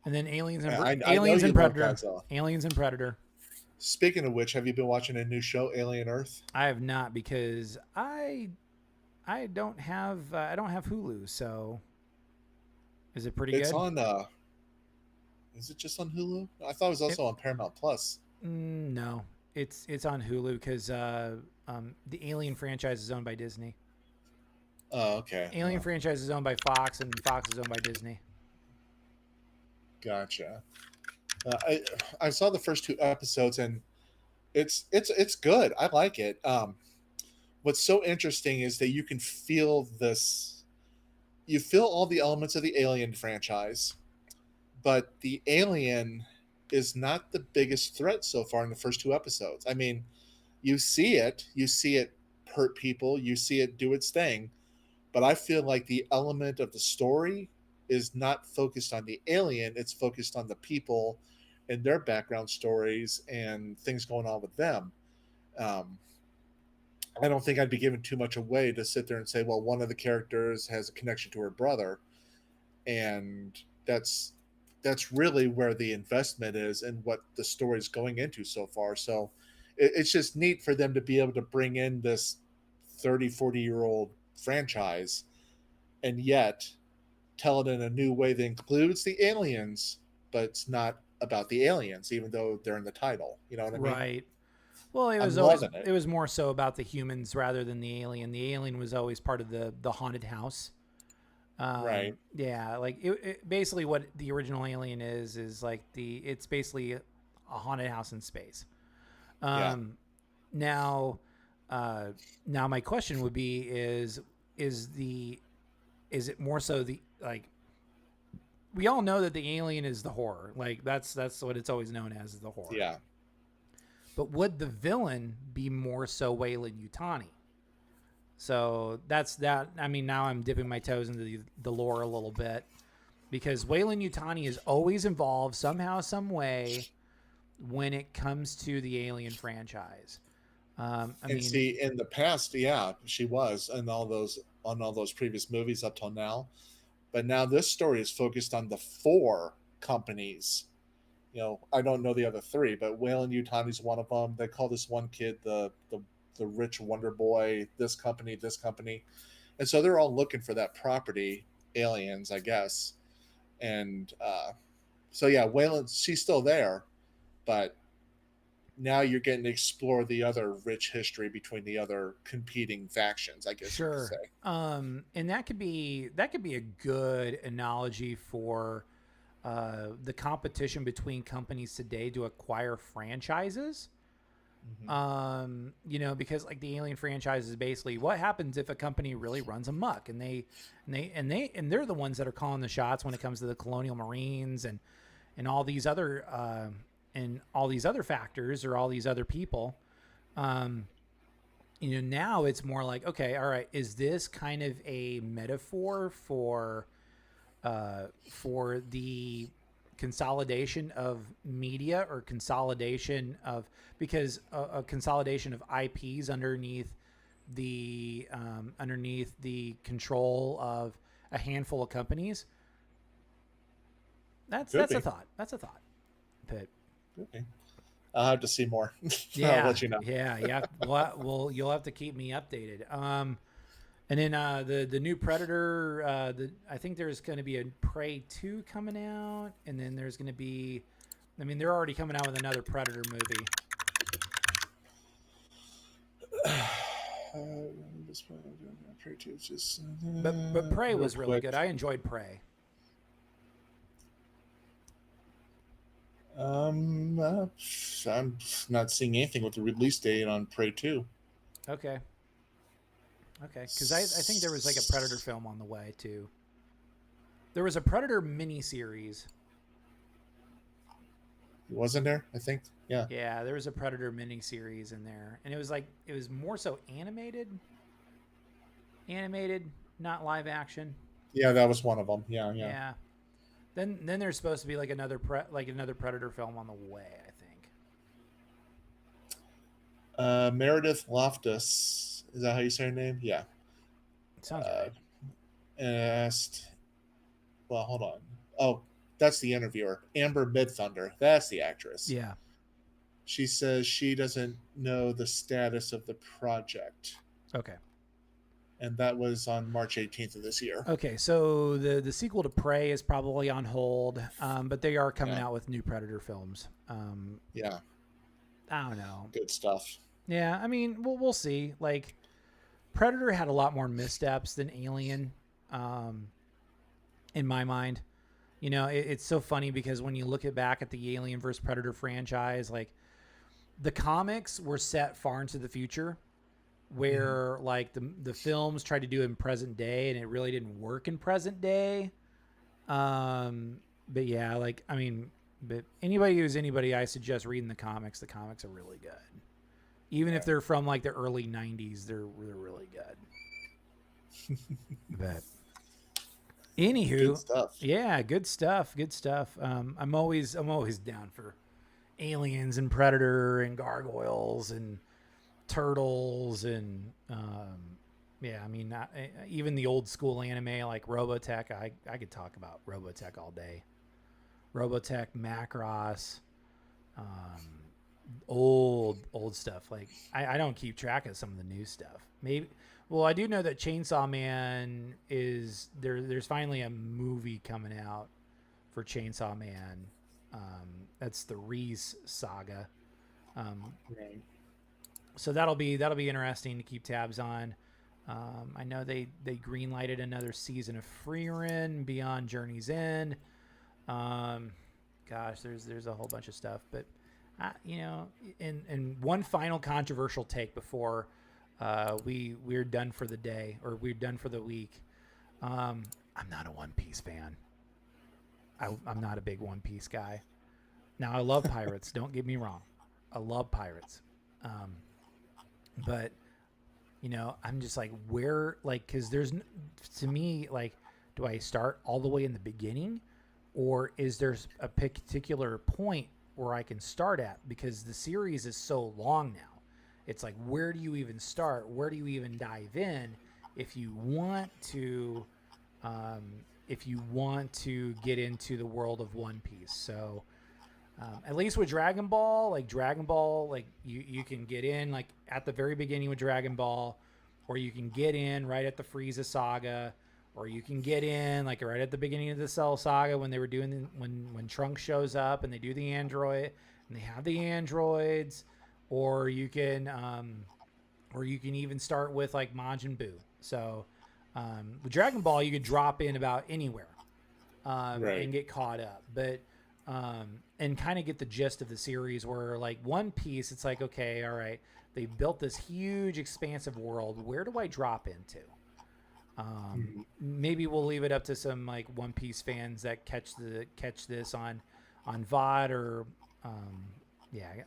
Speaker 3: and then Aliens and
Speaker 1: I know
Speaker 3: Aliens
Speaker 1: you
Speaker 3: and
Speaker 1: love
Speaker 3: Predator.
Speaker 1: Godzilla.
Speaker 3: Aliens and Predator.
Speaker 1: Speaking of which, have you been watching a new show, Alien Earth?
Speaker 3: I have not, because I don't have Hulu. So is it pretty
Speaker 1: It's
Speaker 3: good?
Speaker 1: on. Is it just on Hulu? I thought it was also on Paramount Plus.
Speaker 3: No, it's on Hulu, because the Alien franchise is owned by Disney.
Speaker 1: Oh, okay.
Speaker 3: Alien franchise is owned by Fox, and Fox is owned by Disney.
Speaker 1: Gotcha. I saw the first 2 episodes, and it's good. I like it. What's so interesting is that you can feel this. You feel all the elements of the Alien franchise, but the alien is not the biggest threat so far in the first 2 episodes. I mean, you see it hurt people, you see it do its thing, but I feel like the element of the story is not focused on the alien, it's focused on the people and their background stories and things going on with them. I don't think I'd be giving too much away to sit there and say, well, one of the characters has a connection to her brother, and that's really where the investment is and what the story is going into so far. So it's just neat for them to be able to bring in this 30-40-year-old franchise and yet tell it in a new way that includes the aliens, but it's not about the aliens, even though they're in the title. You know what I mean?
Speaker 3: Right. Well,
Speaker 1: I'm loving it.
Speaker 3: It was more so about the humans rather than the alien. The alien was always part of the haunted house.
Speaker 1: Right.
Speaker 3: Yeah, like basically what the original Alien is like it's basically a haunted house in space.
Speaker 1: Yeah.
Speaker 3: Now, now my question would be is it more so the, like, we all know that the alien is the horror, like that's what it's always known as, is the horror.
Speaker 1: Yeah.
Speaker 3: But would the villain be more so Weyland-Yutani? So that's that. I mean, now I'm dipping my toes into the lore a little bit, because Weyland-Yutani is always involved somehow, some way, when it comes to the Alien franchise. I mean,
Speaker 1: see, in the past, yeah, she was on all those previous movies up till now, but now this story is focused on the 4 companies. You know, I don't know the other 3, but Weyland-Yutani's one of them. They call this one kid the rich wonder boy, this company, and so they're all looking for that property, aliens, I guess. And so yeah, Weyland, she's still there, but now you're getting to explore the other rich history between the other competing factions, I guess you could
Speaker 3: sure.
Speaker 1: say.
Speaker 3: And that could be a good analogy for the competition between companies today to acquire franchises.
Speaker 1: Mm-hmm.
Speaker 3: You know, because like the Alien franchise is basically what happens if a company really runs amok, and they're the ones that are calling the shots when it comes to the Colonial Marines and all these other factors, or all these other people. You know, now it's more like, okay, all right, is this kind of a metaphor for the consolidation of media, or consolidation of, because a consolidation of IPs underneath the control of a handful of companies? That's a thought. That's a thought. But
Speaker 1: Okay. I'll have to see more.
Speaker 3: yeah,
Speaker 1: I'll let you know.
Speaker 3: yeah. Well, you'll have to keep me updated. And then the new Predator, I think there's going to be a Prey 2 coming out, and then there's going to be, I mean, they're already coming out with another Predator movie. But Prey was really good. I enjoyed Prey.
Speaker 1: I'm not seeing anything with the release date on Prey 2.
Speaker 3: Okay, because I think there was like a Predator film on the way too. There was a Predator miniseries.
Speaker 1: Wasn't there? I think. Yeah.
Speaker 3: Yeah, there was a Predator miniseries in there, and it was more so animated, not live action.
Speaker 1: Yeah, that was one of them. Yeah.
Speaker 3: Then there's supposed to be like another Predator film on the way, I think.
Speaker 1: Meredith Loftus, is that how you say her name? Yeah.
Speaker 3: Sounds right.
Speaker 1: Asked. Well, hold on. Oh, that's the interviewer. Amber Midthunder. That's the actress.
Speaker 3: Yeah.
Speaker 1: She says she doesn't know the status of the project.
Speaker 3: Okay.
Speaker 1: And that was on March 18th of this year.
Speaker 3: Okay, so the sequel to Prey is probably on hold, but they are coming out with new Predator films.
Speaker 1: Yeah.
Speaker 3: I don't know.
Speaker 1: Good stuff.
Speaker 3: Yeah, I mean, we'll see. Like, Predator had a lot more missteps than Alien, in my mind. You know, it's so funny because when you look back at the Alien vs. Predator franchise, like, the comics were set far into the future, where like the films tried to do it in present day, and it really didn't work in present day. But yeah, like, I mean, but anybody who's anybody, I suggest reading the comics. The comics are really good. Even if they're from like the early 90s, they're really good. But anywho,
Speaker 1: good stuff.
Speaker 3: Yeah, good stuff. I'm always down for aliens and Predator and gargoyles and turtles and yeah, I mean, even the old school anime like Robotech. I could talk about Robotech all day. Robotech, Macross, old stuff. Like, I don't keep track of some of the new stuff. Maybe, well, I do know that Chainsaw Man is there. There's finally a movie coming out for Chainsaw Man. That's the Reese saga.
Speaker 1: Right.
Speaker 3: So that'll be interesting to keep tabs on. I know they green-lighted another season of Freerun Beyond Journey's End. Gosh, there's a whole bunch of stuff, but and one final controversial take before we're done for the day, or we're done for the week. I'm not a One Piece fan. I'm not a big One Piece guy. Now I love pirates. Don't get me wrong, I love pirates. But I'm just like, where, like, because there's, to me, like, do I start all the way in the beginning, or is there a particular point where I can start at? Because the series is so long now. It's like, where do you even start? Where do you even dive in if you want to get into the world of One Piece? So at least with Dragon Ball, like you can get in like at the very beginning with Dragon Ball, or you can get in right at the Frieza saga, or you can get in like right at the beginning of the Cell saga when they were doing when Trunks shows up and they do the android and they have the androids, or you can even start with like Majin Buu. So with Dragon Ball, you could drop in about anywhere and get caught up, but and kind of get the gist of the series. Where like One Piece, it's like, okay, all right, they built this huge expansive world. Where do I drop into? Maybe we'll leave it up to some like One Piece fans that catch this on VOD or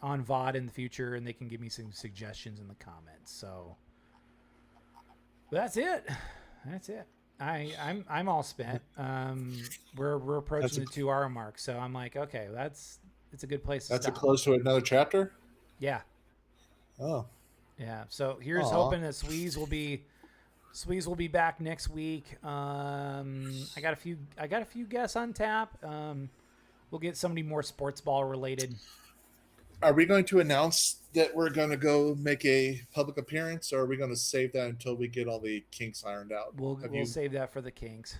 Speaker 3: on VOD in the future, and they can give me some suggestions in the comments. So that's it. I'm all spent. We're approaching the 2 hour mark, so I'm like, okay, it's a good place to stop.
Speaker 1: That's a close to another chapter?
Speaker 3: Yeah.
Speaker 1: Oh.
Speaker 3: Yeah. So here's hoping that Sweeze will be back next week. I got a few guests on tap. We'll get somebody more sports ball related.
Speaker 1: Are we going to announce that we're going to go make a public appearance, or are we going to save that until we get all the kinks ironed out?
Speaker 3: We'll save that for the kinks.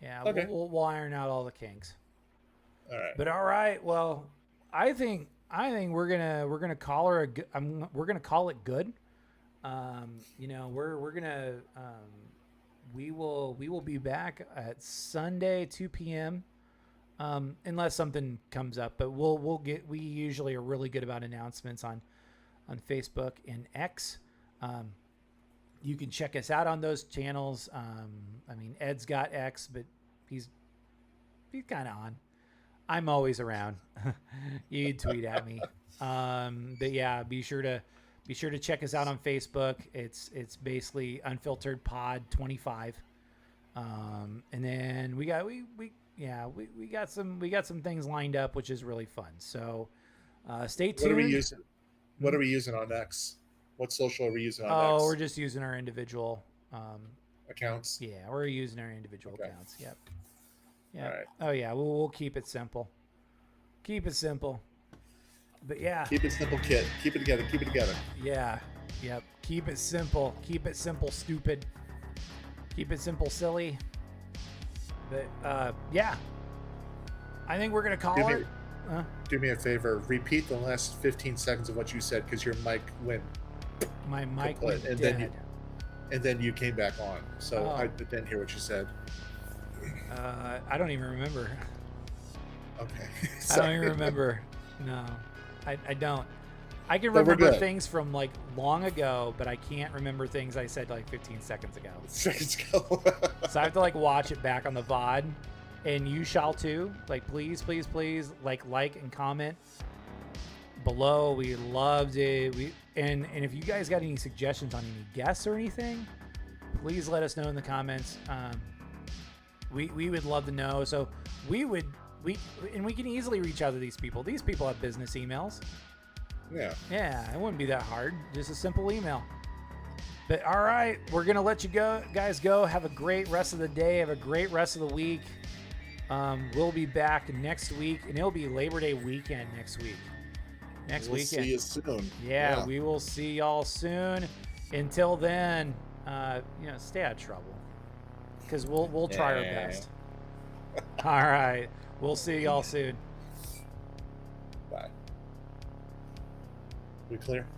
Speaker 3: Yeah,
Speaker 1: okay.
Speaker 3: We'll iron out all the kinks.
Speaker 1: All right.
Speaker 3: But all right, well, I think we're gonna call her we're gonna call it good. We will be back at Sunday 2 p.m. Unless something comes up, but we usually are really good about announcements on Facebook and X. You can check us out on those channels. Ed's got X, but he's kind of on. I'm always around. You tweet at me. But yeah, be sure to check us out on Facebook. It's basically Unfiltered Pod 25. And then we got some things lined up, which is really fun. So stay tuned.
Speaker 1: What are we using on X? What social are we using on X?
Speaker 3: Oh, we're just using our individual
Speaker 1: accounts.
Speaker 3: Yeah, we're using our individual accounts. Yep. Yeah.
Speaker 1: All right.
Speaker 3: Oh yeah, we'll keep it simple. Keep it simple. But yeah.
Speaker 1: Keep it simple, kid. Keep it together. Keep it together.
Speaker 3: Yeah. Yep. Keep it simple. Keep it simple, stupid. Keep it simple, silly. But yeah. I think we're gonna call it.
Speaker 1: Do me a favor. Repeat the last 15 seconds of what you said, because your mic went.
Speaker 3: My mic went
Speaker 1: and
Speaker 3: dead.
Speaker 1: Then you came back on, so I didn't hear what you said.
Speaker 3: I don't even remember.
Speaker 1: Okay.
Speaker 3: I don't even remember. No, I don't. I can remember things from like long ago, but I can't remember things I said like 15 seconds ago. So I have to like watch it back on the VOD, and you shall too. Like, please, like and comment below. We loved it. And if you guys got any suggestions on any guests or anything, please let us know in the comments. We would love to know. So we can easily reach out to these people. These people have business emails. Yeah, it wouldn't be that hard. Just a simple email. But all right, we're gonna let you guys go. Have a great rest of the day. Have a great rest of the week. We'll be back next week, and it'll be Labor Day weekend next week. We'll see
Speaker 1: you soon.
Speaker 3: Yeah, we will see y'all soon. Until then, stay out of trouble, because we'll try our best. All right, we'll see y'all soon.
Speaker 1: We clear?